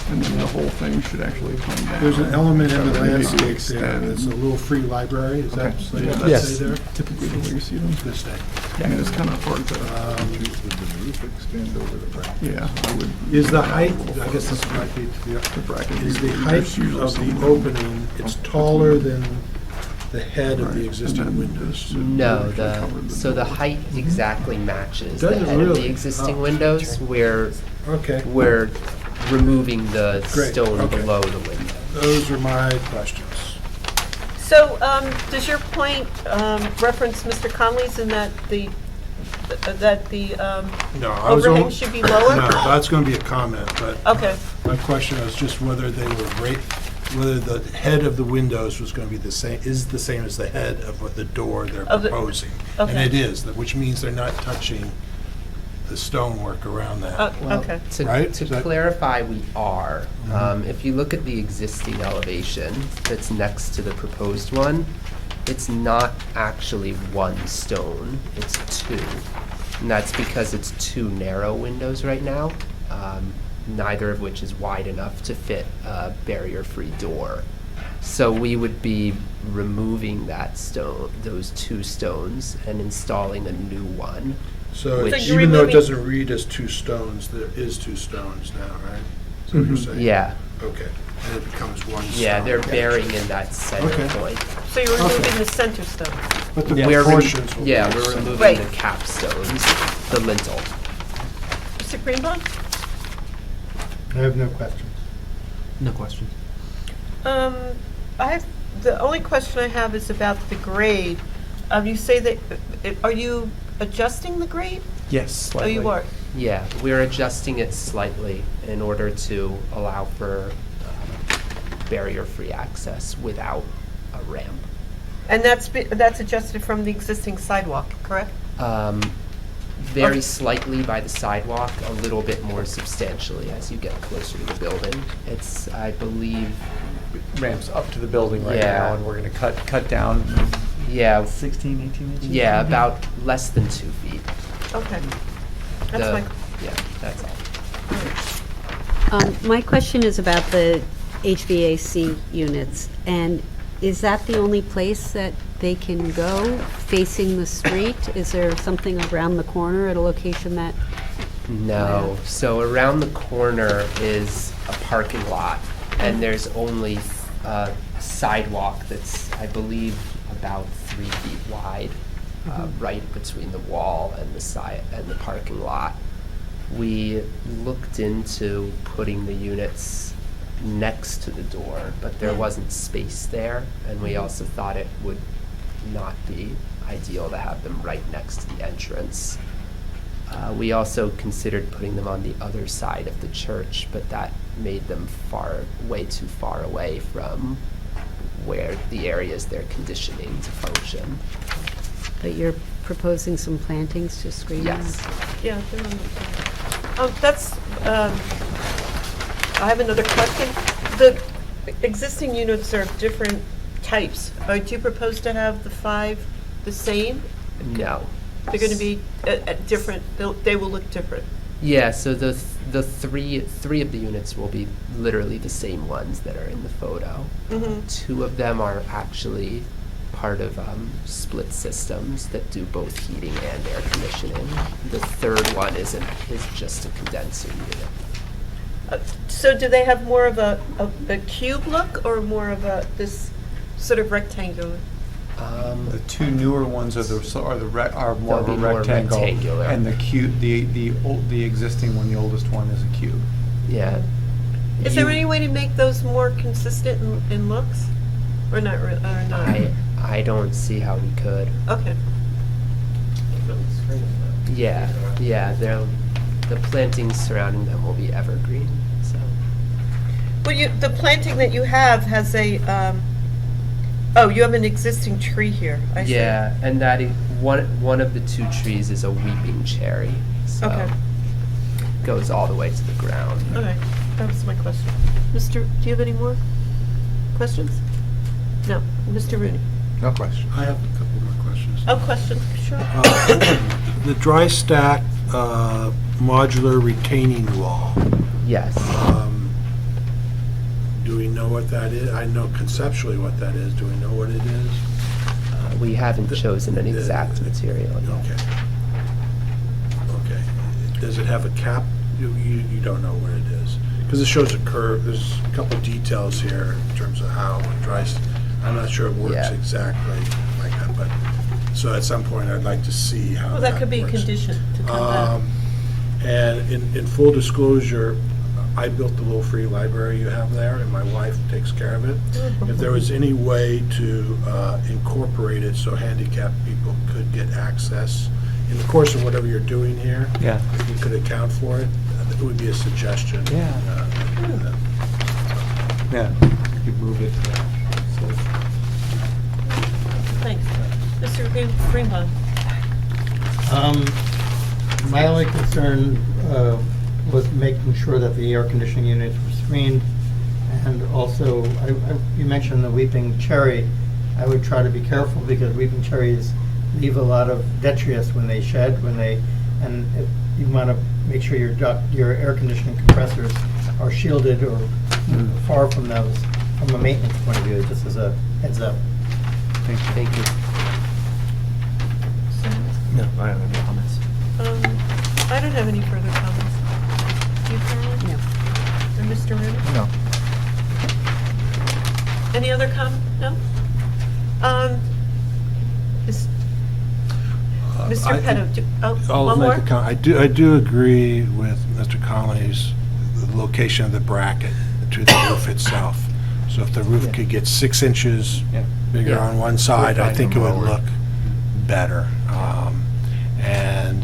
And then the whole thing should actually come down. There's an element in the Maybe landscape there, extend. it's a little free library, is that, does that Yes. say there? Typically the way you see them. This thing. I mean, it's kind of hard to, Would the roof extend over the bracket? yeah, I would. Is the height, I guess this might be, The bracket. is the there's height usually of some- the opening, it's taller than the head of the Right, existing and then windows? No, cover so the height exactly matches Does the it head of really? the existing Oh. windows. We're removing the Great, stone okay. below the window. Those are my questions. So, does your point reference Mr. Conley's in that the No, I was overhang only- should be lower? No, that's going to be a comment, but Okay. my question was just whether they were whether the head of the windows was going to be the same, is the same as the head of what the door they're Of the- proposing. And okay. it is, which means they're not touching the stonework around that. Okay. Right? To Is that- clarify, we are. Mhm. If you look at the existing elevation that's next to the proposed one, it's not actually one stone, it's two. And that's because it's two narrow windows right now, neither of which is wide enough to fit a barrier-free door. So we would be removing that stone, those two stones, and installing a new one. So which- you're even though it removing- doesn't read as two stones, there is two stones now, right? Is that what you're saying? Yeah. Okay, and it becomes one stone. Yeah, they're bearing in that center Okay. point. So you're removing the center stone? But the We're proportions will be yeah, the we're same. removing Right. the capstones, the lintel. Mr. Greenbaum? I have no questions. No questions. The only question I have is about the grade. You say that, are you adjusting the grade? Yes, Oh, you are? Yeah, we're adjusting it slightly in order to allow for barrier-free access without a ramp. And that's adjusted from the existing sidewalk, correct? Very slightly by the sidewalk, a little bit more substantially as you get closer to the building. It's, I believe, Ramps up to the building right Yeah. now, and we're going to cut down yeah, 16, 18 inches? yeah, maybe? about less than 2 feet. Okay. That's The- my, Yeah, that's all. My question is about the HVAC units, and is that the only place that they can go facing the street? Is there something around the corner at a location that? No. So around the corner is a parking lot, and there's only a sidewalk that's, I believe, about 3 feet wide, right between the wall and the side and the parking lot. We looked into putting the units next to the door, but there wasn't space there, and we also thought it would not be ideal to have them right next to the entrance. We also considered putting them on the other side of the church, but that made them way too far away from where the areas they're conditioning to function. But you're proposing some plantings to screen them? Yes. yeah, they're on the, I have another question. The existing units are different types. Do you propose to have the 5 the same? No. They're going to be different, they will look different. Yeah, so the three of the units will be literally the same ones that are in the photo. Mhm. 2 of them are actually part of split systems that do both heating and air conditioning. The third one is just a condenser unit. So do they have more of a cube look or more of this sort of rectangular? The two newer ones are more of a They'll be more rectangle, rectangular. and the existing one, the oldest one, is a cube. Yeah. Is there any way to make those more consistent in looks? Or not? Or not? I don't see how we could. Okay. Yeah, the plantings surrounding them will be evergreen. So Well, the planting that you have has a, you have an existing tree here. I see. yeah, and one of the 2 trees is a weeping cherry. So Okay. goes all the way to the ground. All right, that was my question. Mr., do you have any more questions? No. Mr. Rooney? No question. I have a couple more questions. Oh, questions, sure. The dry stack modular retaining wall, Yes. do we know what that is? I know conceptually what that is. Do we know what it is? We haven't chosen an exact material yet. Okay. Okay. Does it have a cap? You don't know what it is? Because it shows a curve. There's a couple details here in terms of how it dries. I'm not sure it works Yeah. exactly like that, but, so at some point, I'd like to see how Well, that could be a condition to come back. And in full disclosure, I built the little free library you have there, and my wife takes care of it. If there was any way to incorporate it so handicapped people could get access in the course of whatever you're doing here, Yeah. if you could account for it, it would be a suggestion. Yeah. Yeah, you could move it. Thanks. Mr. Greenbaum? My only concern was making sure that the air conditioning units were screened. And also, you mentioned the weeping cherry. I would try to be careful because weeping cherries leave a lot of detritus when they shed, and if you want to make sure your air conditioning compressors are shielded or far from those from a maintenance point of view, just as a heads up. Thank you. No, I don't have any comments. I don't have any further comments. You, Carolyn? No. And Mr. Renner? No. Any other No? Is Mr. I- Petto, I'll one make more? a comment. I do agree with Mr. Connolly's the location of the bracket to the roof itself. So if the roof could get 6 inches bigger Yeah. on one side, I think it would lower. look better. And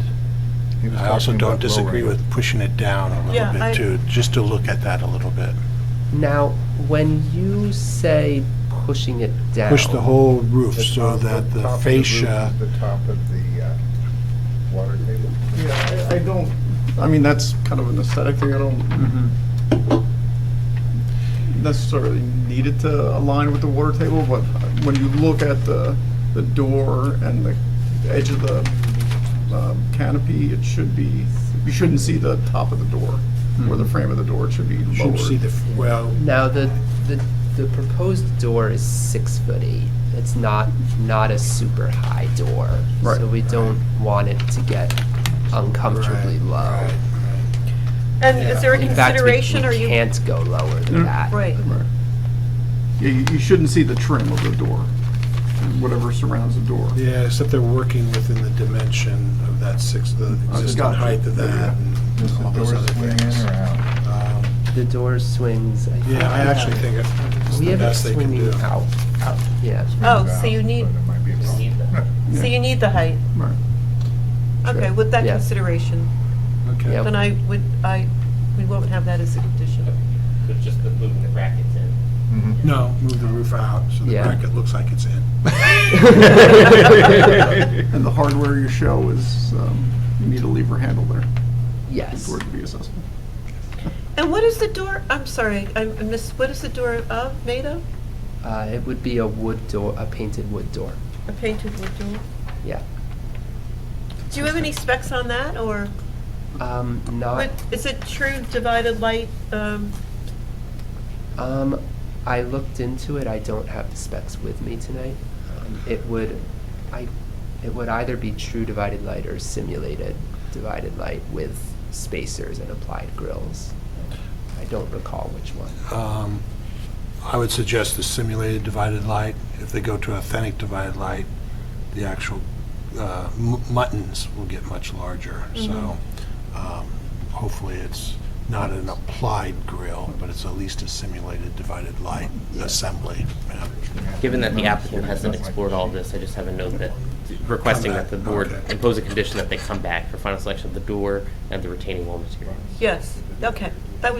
He was I also talking don't about disagree lowering with pushing it down a Yeah, little bit too, just to look at that a little bit. Now, when you say pushing it down. Push the whole roof The so top- that the top of the roof fascia. is the top of the water table. Yeah, I don't, I mean, that's kind of an aesthetic thing. I don't necessarily need it to align with the water table, but when you look at the door and the edge of the canopy, it should be, you shouldn't see the top of the door or the frame of the door. It should be You lowered. should see Now, the proposed door is 6'8". It's not a super high door. Right. So we don't want it to get uncomfortably low. And is there a In fact, consideration, we or you? can't go lower than that. Right. Right. Yeah, you shouldn't see the trim of the door, and whatever surrounds the door. Yeah, except they're working within the dimension of that the existing gotcha. height of that and Does the all those door other swing in things. or out? The door swings. Yeah, I actually think it's We the have it best they can swinging do. out. Yeah. Oh, so you need, But it might be a problem. so you need the height. Right. Okay, with that Yeah. consideration, Okay. Yep. then we won't have that as a condition. But just moving the brackets in. Mhm. No, move the roof out so the Yeah. bracket looks like it's in. And the hardware you show is, you need a lever handle there Yes. for it to be accessible. And what is the door, I'm sorry, I missed, what is the door made of? It would be a wood door, a painted wood door. A painted wood door? Yeah. Do you have any specs on that, or Not. is it true divided light? I looked into it. I don't have the specs with me tonight. It would either be true divided light or simulated divided light with spacers and applied grills. I don't recall which one. I would suggest the simulated divided light. If they go to authentic divided light, the actual muttons will get much larger. So hopefully it's not an applied grill, but it's at least a simulated divided light assembly. Yeah. Given that the applicant hasn't explored all of this, I just have a note that requesting that the board Okay. impose a condition that they come back for final selection of the door and the retaining wall materials. Yes, okay, that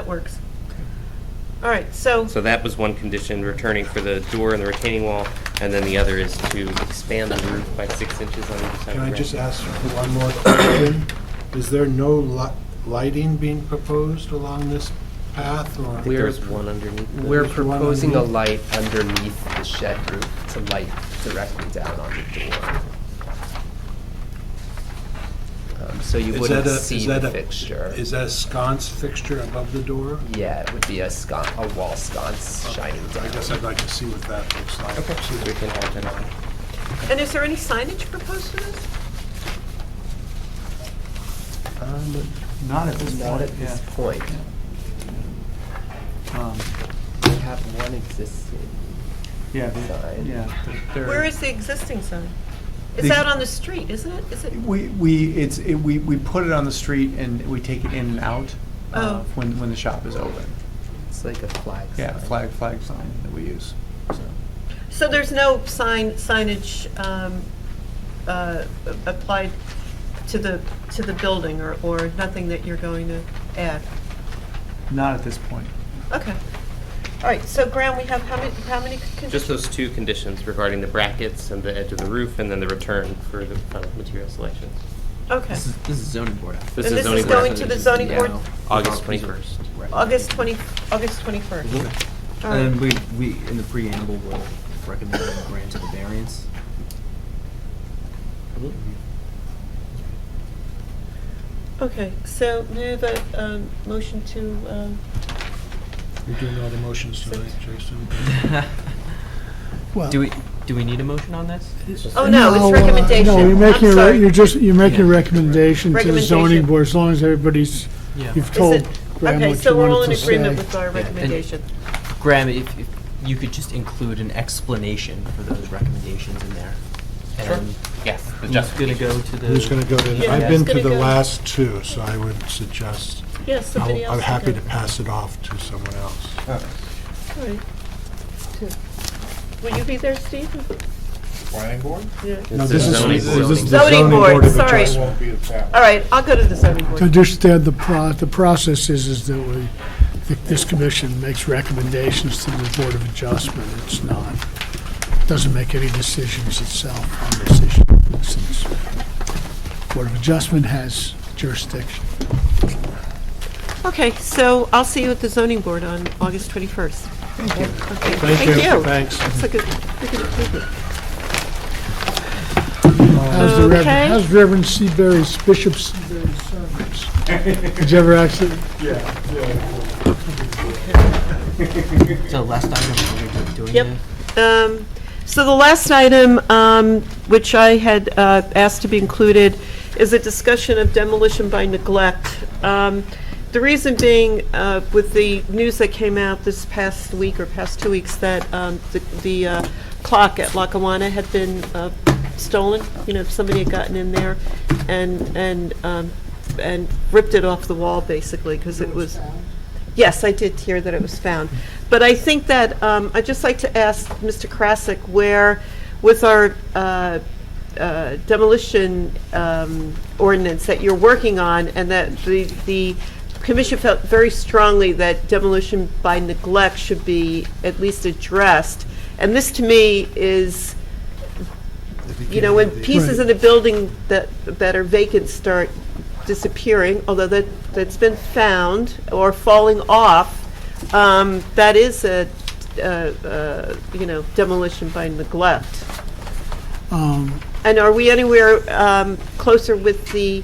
works. All right, so, So that was one condition, returning for the door and the retaining wall, and then the other is to expand the roof by 6 inches on either side Can of I the just ground. ask for one more question? Is there no lighting being proposed along this path, or? I think there's one underneath. We're There's one proposing a underneath? light underneath the shed roof to light directly down on the door. so you wouldn't see the fixture. Is that a sconce fixture above the door? Yeah, it would be a wall sconce shining down. I guess I'd like to see what that looks like. Okay, we can have it on. And is there any signage proposed for this? Not at this point. Not at this point. We have one existing sign. Where is the existing sign? It's The- out on the street, isn't it? Is it? We put it on the street and we take it in and out Oh. when the shop is open. It's like a flag sign. Yeah, flag sign that we use. So there's no signage applied to the building, or nothing that you're going to add? Not at this point. Okay. All right, so Graham, we have how many conditions? Just those two conditions regarding the brackets and the edge of the roof, and then the return for the final material selections. Okay. This is zoning board. And this is going to the zoning board? August 21st. August 21st. Okay. All right. And then we, in the preamble, will recommend a grant of the variance. Okay, so may I have a motion to, You're doing all the motions tonight, Jason. Well, Do we need a motion on this? oh, no, it's recommendation. No, you're making, I'm sorry. you're making a recommendation to the zoning Recommendation. board, as long as everybody's, Yeah. you've Is told it- Graham Okay, what so you we're all wanted in to agreement say. with our and- recommendation. Graham, if you could just include an explanation for those recommendations in there. And Yes, the who's justification. gonna go to the? Who's going to go to, Yeah, I've who's been to gonna the go? last two, so I would suggest, Yes, somebody else. I'm can happy go. to pass it off to someone else. All right. Will you be there, Steve? Planning board? Yeah. No, It's this the is zoning board. the Zoning zoning board, board of sorry. adjustment. Won't be at that. All right, I'll go to the zoning To board. understand the process is that this commission makes recommendations to the Board of Adjustment. It's not, doesn't make any decisions itself on this issue, since Board of Adjustment has jurisdiction. Okay, so I'll see you at the zoning board on August 21st. Thank you. Okay, Thank you. Thanks. That's a good improvement. How's the Reverend, Okay. how's Reverend Seabury's, Bishop Seabury's sermons? Did you ever actually? So last item, we're doing Yep. the- So the last item, which I had asked to be included, is a discussion of demolition by neglect. The reason being, with the news that came out this past week or past 2 weeks, that the clock at Lackawanna had been stolen. You know, somebody had gotten in there and ripped it off the wall, basically, because it was. Yes, I did hear that it was found. But I think that, I'd just like to ask Mr. Krasik where, with our demolition ordinance that you're working on, and that the commission felt very strongly that demolition by neglect should be at least addressed. And this, to me, is, you know, when pieces Right. in a building that are vacant start disappearing, although that's been found, or falling off, that is a, you know, demolition by neglect. And are we anywhere closer with the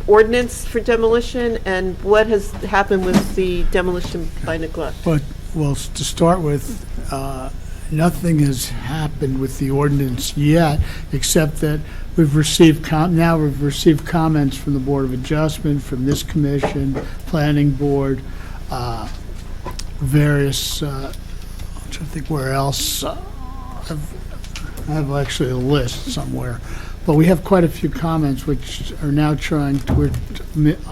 ordinance for demolition, and what has happened with the demolition by neglect? But, well, to start with, nothing has happened with the ordinance yet, except that we've received, now we've received comments from the Board of Adjustment, from this commission, Planning Board, various, I'm trying to think where else. I have actually a list somewhere. But we have quite a few comments which are now trying to,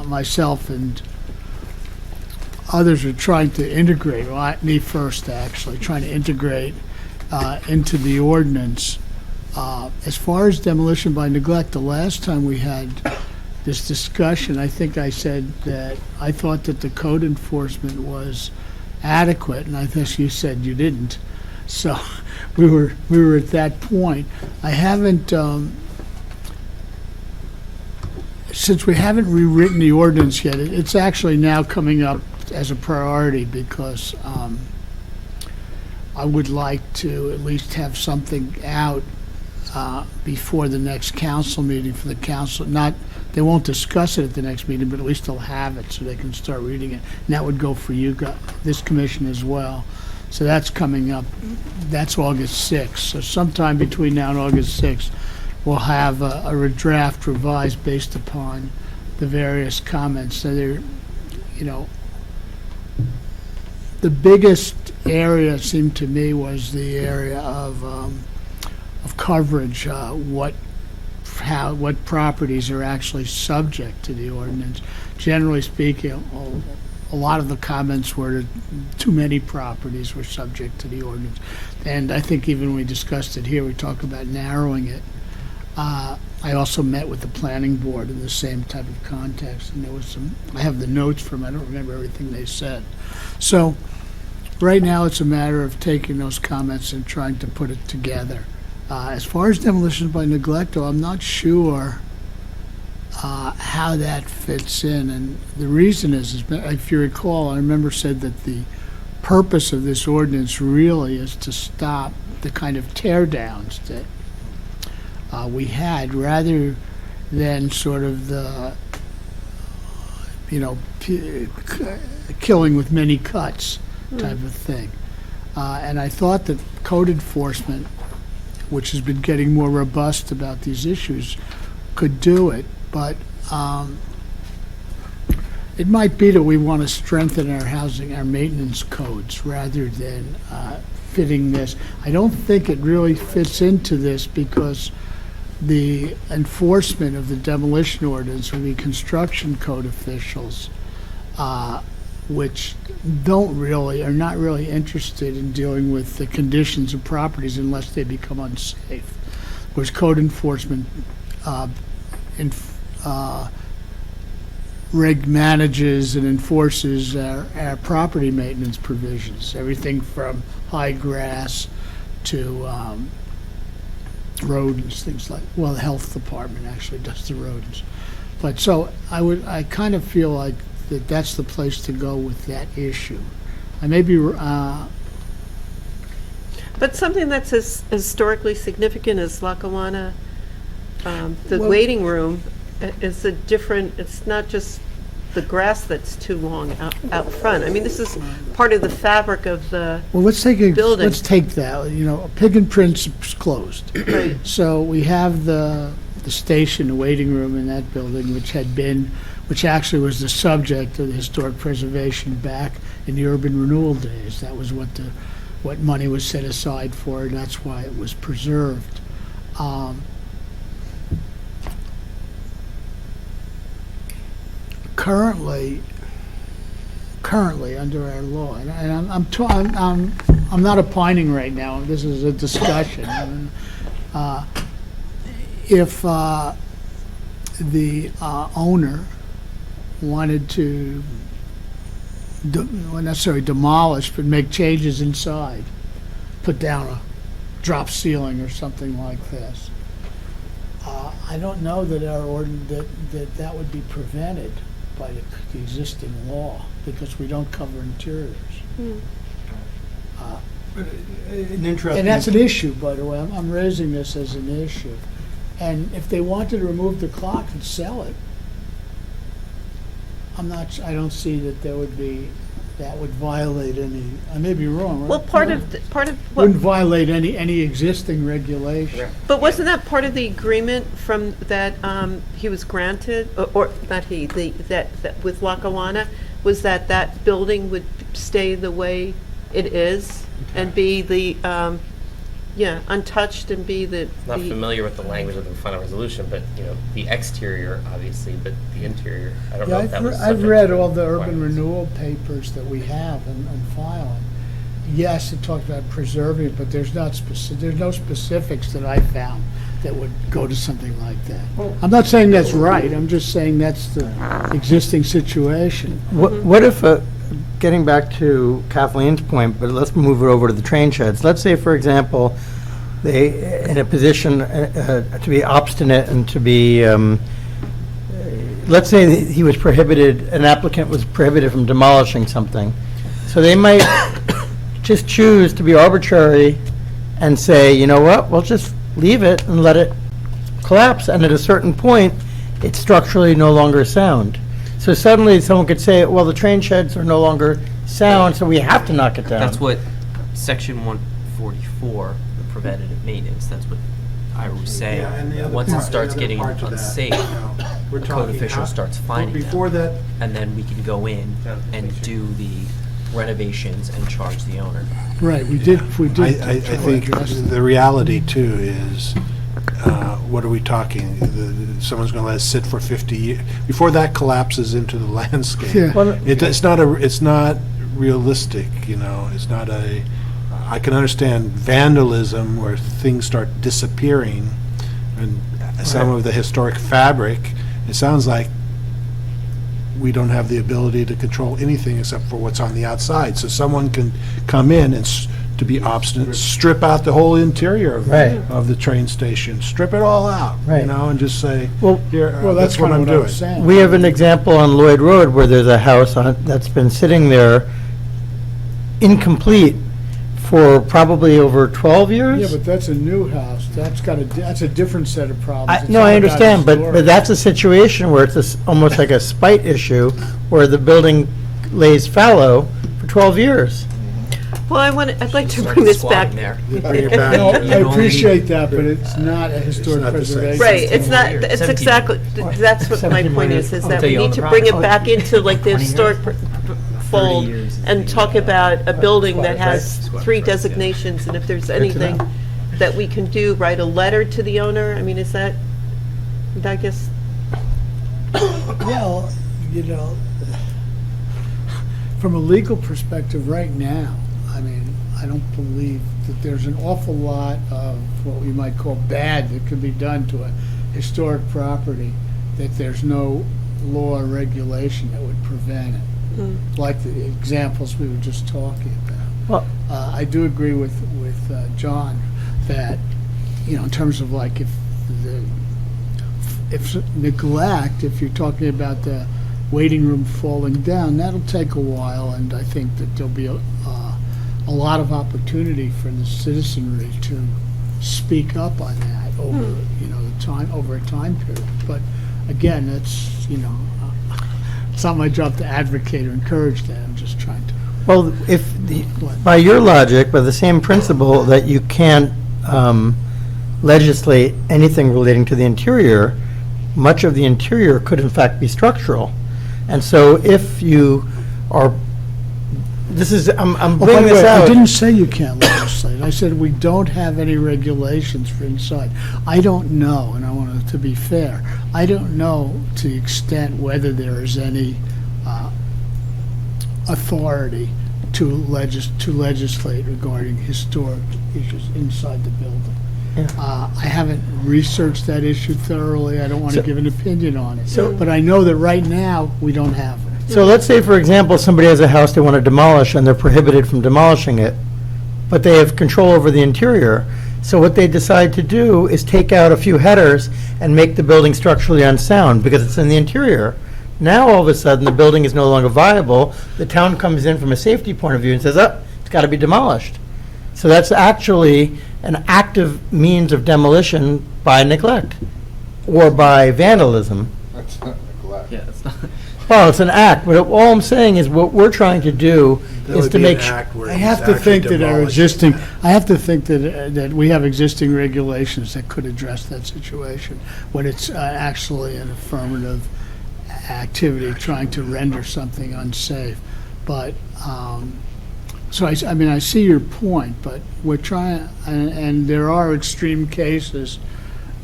myself and others are trying to integrate, well, me first actually, trying to integrate into the ordinance. As far as demolition by neglect, the last time we had this discussion, I think I said that I thought that the code enforcement was adequate, and I think you said you didn't. So we were at that point. I haven't, since we haven't rewritten the ordinance yet, it's actually now coming up as a priority, because I would like to at least have something out before the next council meeting for the council. They won't discuss it at the next meeting, but at least they'll have it so they can start reading it. And that would go for you, this commission as well. So that's coming up. That's August 6th. So sometime between now and August 6th, we'll have a draft revised based upon the various comments. So they're, the biggest area, it seemed to me, was the area of coverage, what properties are actually subject to the ordinance. Generally speaking, a lot of the comments were that too many properties were subject to the ordinance. And I think even when we discussed it here, we talked about narrowing it. I also met with the planning board in the same type of context, and there was I have the notes from, I don't remember everything they said. So right now it's a matter of taking those comments and trying to put it together. As far as demolition by neglect, though, I'm not sure how that fits in. And the reason is, if you recall, I remember said that the purpose of this ordinance really is to stop the kind of tear downs that we had, rather than sort of the, killing with many cuts type of thing. And I thought that code enforcement, which has been getting more robust about these issues, could do it. But it might be that we want to strengthen our maintenance codes rather than fitting this. I don't think it really fits into this because the enforcement of the demolition ordinance will be construction code officials, which are not really interested in dealing with the conditions of properties unless they become unsafe. Whereas code enforcement manages and enforces our property maintenance provisions, everything from high grass to rodents, things like, well, the health department actually does the rodents. But so I kind of feel like that's the place to go with that issue. I may be, But something that's as historically significant as Lackawanna, the waiting room, is a different, it's not just the grass that's too long out front. I mean, this is part of the fabric of the building. Let's take that. Pig and Prince is closed. Right. So we have the station, the waiting room in that building, which actually was the subject of the historic preservation back in the urban renewal days. That was what money was set aside for, and that's why it was preserved. Currently under our law, and I'm not opining right now. This is a discussion. If the owner wanted to not necessarily demolish, but make changes inside, put down a drop ceiling or something like this, I don't know that that would be prevented by the existing law, because we don't cover interiors. And that's an issue, by the way. I'm raising this as an issue. And if they wanted to remove the clock and sell it, I don't see that would violate any, I may be wrong, right? Well, part of what wouldn't violate any existing regulation. But wasn't that part of the agreement from that he was granted, or not he, that with Lackawanna, was that building would stay the way it is and be the untouched and be the. Not familiar with the language of the final resolution, but the exterior obviously, but the interior, I don't know if that was. I've read all the urban renewal papers that we have on file. Yes, it talks about preserving it, but there's no specifics that I found that would go to something like that. I'm not saying that's right. I'm just saying that's the existing situation. What if, getting back to Kathleen's point, but let's move it over to the train sheds. Let's say, for example, they in a position to be obstinate and to be, let's say he was prohibited, an applicant was prohibited from demolishing something. So they might just choose to be arbitrary and say, you know what, we'll just leave it and let it collapse, and at a certain point, it's structurally no longer sound. So suddenly, someone could say, well, the train sheds are no longer sound, so we have to knock it down. That's what section 144, the preventative maintenance, that's what Ira was Yeah, and the saying. other Once it part- starts the other getting part to that, unsafe, you know, we're the code talking official out- starts finding before them. that- And then we can go in and do the renovations and charge the owner. Right, we did I think the reality too is, what are we talking? Someone's going to let it sit for 50 years, before that collapses into the landscape. Yeah. Well, It's not realistic, you know, it's not I can understand vandalism where things start disappearing and some of the historic fabric, it sounds like we don't have the ability to control anything except for what's on the outside. So someone can come in and, to be obstinate, strip out the whole interior Right. of the train station, strip it all out, you Right. know, and just say, Well, here, Well, that's that's what kind I'm of what I doing. was saying. we have an example on Lloyd Road where there's a house that's been sitting there incomplete for probably over 12 years. Yeah, but that's a new house. That's a different set of problems. It's No, not I about understand, but historic. that's a situation where it's almost like a spite issue, where the building lays fallow for 12 years. Well, I'd like to Start bring this back. squatting there. Bring it back. No, You I don't appreciate need- that, but it's not a historic not the same. preservation. Right, it's not, it's 17 exactly, that's what my 17 point minus- is that Until we you own need the to bring it property. back into like the 20 years? historic fold 30 years. and talk about a building that has Square 3 foot, yeah. designations, and if there's to anything know. that we can do, write a letter to the owner, I mean, is that, I guess, Well, you know, from a legal perspective right now, I mean, I don't believe that there's an awful lot of what we might call bad that could be done to a historic property, that there's no law or regulation that would prevent it, like the examples we were just talking about. Well, I do agree with John that, you know, in terms of like if neglect, if you're talking about the waiting room falling down, that'll take a while, and I think that there'll be a lot of opportunity for the citizenry to speak up on that over, you know, over a time period. But again, that's, you know, it's not my job to advocate or encourage that. I'm just trying to. well, by your logic, by the same principle that you can't legislate anything relating to the interior, much of the interior could in fact be structural. And so if you are, I'm bringing this I out. didn't say you can't legislate. I said we don't have any regulations for inside. I don't know, and I want to be fair, I don't know to the extent whether there is any authority to legislate regarding historic issues inside the building. Yeah. I haven't researched that issue thoroughly. I don't want to So- give an opinion on it. So- But I know that right now, we don't have it. So let's say, for example, somebody has a house they want to demolish and they're prohibited from demolishing it, but they have control over the interior. So what they decide to do is take out a few headers and make the building structurally unsound because it's in the interior. Now, all of a sudden, the building is no longer viable. The town comes in from a safety point of view and says, oh, it's got to be demolished. So that's actually an active means of demolition by neglect or by vandalism. That's not neglect. Yeah, it's not. Well, it's an act, but all I'm saying is what we're trying to do That is would to be make. an act where I he's have to actually think that our demolishing existing, that. I have to think that we have existing regulations that could address that situation when it's actually an affirmative activity trying to render something unsafe. But, so I mean, I see your point, but we're trying, and there are extreme cases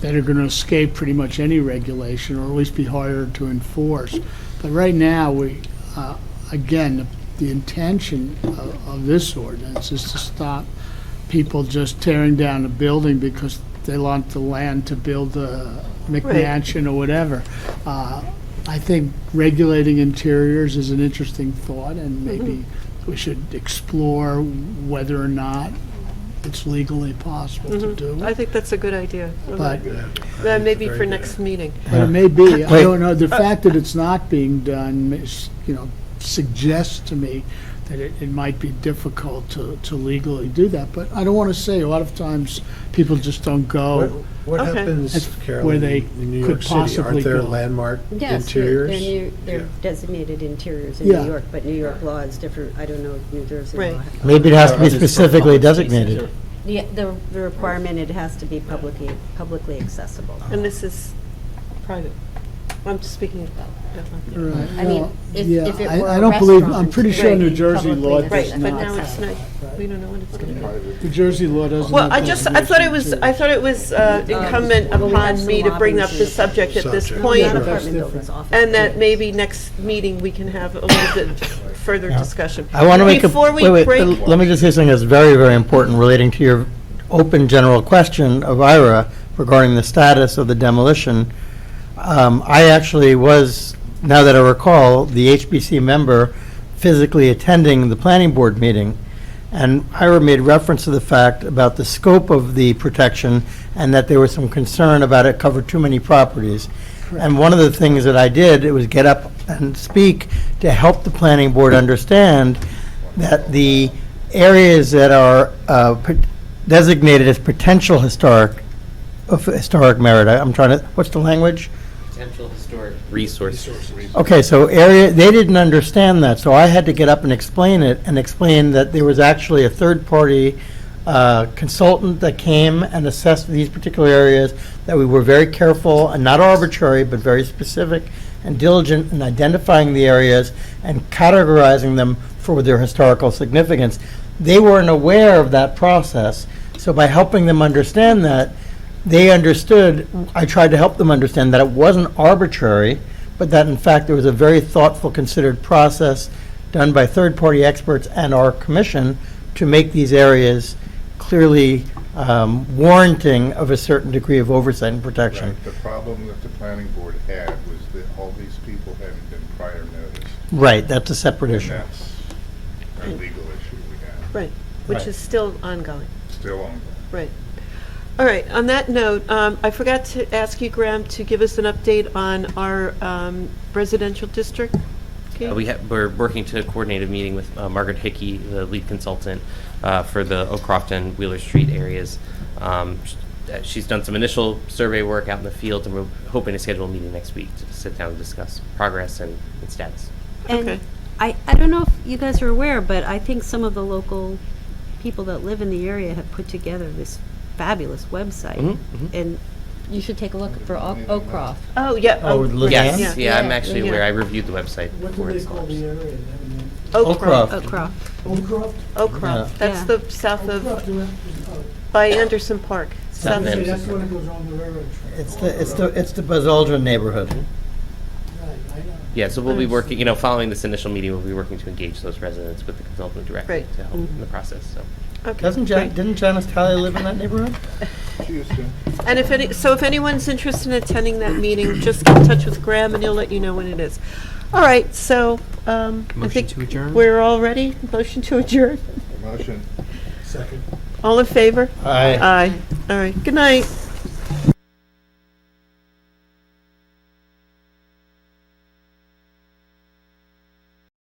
that are going to escape pretty much any regulation, or at least be harder to enforce. But right now, again, the intention of this ordinance is to stop people just tearing down a building because they want the land to build a McMansion or whatever. I think regulating interiors is an interesting thought, and maybe we should explore whether or not it's legally possible to do. I think that's a good idea. But Maybe for next meeting. But it may be, I Wait. don't know, the fact that it's not being done, you know, suggests to me that it might be difficult to legally do that. But I don't want to say, a lot of times, people just don't go. What Okay. happens, That's Carol, where they in New could York City? possibly Aren't there go. landmark Yes, interiors? they're designated interiors in Yeah. New York, but New York law is different. I don't know if New Jersey Right. law. Maybe it has to be Just for specifically public spaces designated. or- The requirement, it has to be publicly accessible. And this is private. I'm just speaking about. Right, I mean, well, if yeah, it were I a don't believe, I'm restaurant, pretty sure right, New Jersey law publicly does Right, but not. now it's not, we don't know what it's going to be. New Jersey law doesn't. Well, have I thought it was incumbent Well, we had upon some me to bring up lobbies the and- subject at this Subject. point, Not Sure. apartment That's buildings, different. office. and that maybe next meeting we can have a little bit further discussion. I want to make a, Before we wait, break, let me just say something that's very, very important relating to your open general question of Ira regarding the status of the demolition. I actually was, now that I recall, the HBC member physically attending the planning board meeting. And Ira made reference to the fact about the scope of the protection and that there was some concern about it covered too many properties. And one of the things that I did, it was get up and speak to help the planning board understand that the areas that are designated as potential historic merit, I'm trying to, what's the language? Potential historic resources. Okay, so they didn't understand that, so I had to get up and explain it, and explain that there was actually a third-party consultant that came and assessed these particular areas, that we were very careful and not arbitrary, but very specific and diligent in identifying the areas and categorizing them for their historical significance. They weren't aware of that process, so by helping them understand that, they understood, I tried to help them understand that it wasn't arbitrary, but that in fact there was a very thoughtful, considered process done by third-party experts and our commission to make these areas clearly warranting of a certain degree of oversight and protection. Right. The problem that the planning board had was that all these people hadn't been prior noticed. Right, that's a separate And issue. that's a legal issue we have. right, which Right. is still ongoing. Still ongoing. Right. All right, on that note, I forgot to ask you, Graham, to give us an update on our residential district. Okay. We're working to coordinate a meeting with Margaret Hickey, the lead consultant, for the Oak Croft and Wheeler Street areas. She's done some initial survey work out in the field, and we're hoping to schedule a meeting next week to sit down and discuss progress and status. Okay. And I don't know if you guys are aware, but I think some of the local people that live in the area have put together this fabulous website. And you should take a look for Oak Croft. Oh, yeah. Yes, yeah, I'm Yeah. actually Yeah. aware. I reviewed the website What do before they it's call launched. the area? Oak Croft. Oak Croft. Oak Croft? Oak Croft. That's Yeah. the south Oak Croft, of, oh, by Anderson Park. South South- End. that's when it goes on the railroad track. It's the Bazoldra neighborhood. Right, I know. Yeah, so we'll be working, following this initial meeting, we'll be working to engage those residents with the consultant directly Right. to help in the process, so. Okay, great. Didn't Janice Talia live in that neighborhood? She used to. And if anyone's interested in attending that meeting, just get in touch with Graham and he'll let you know when it is. All right, so, I Motion think to adjourn? we're all ready. Motion to adjourn. Motion. Second. All in favor? Aye. Aye. All right, good night.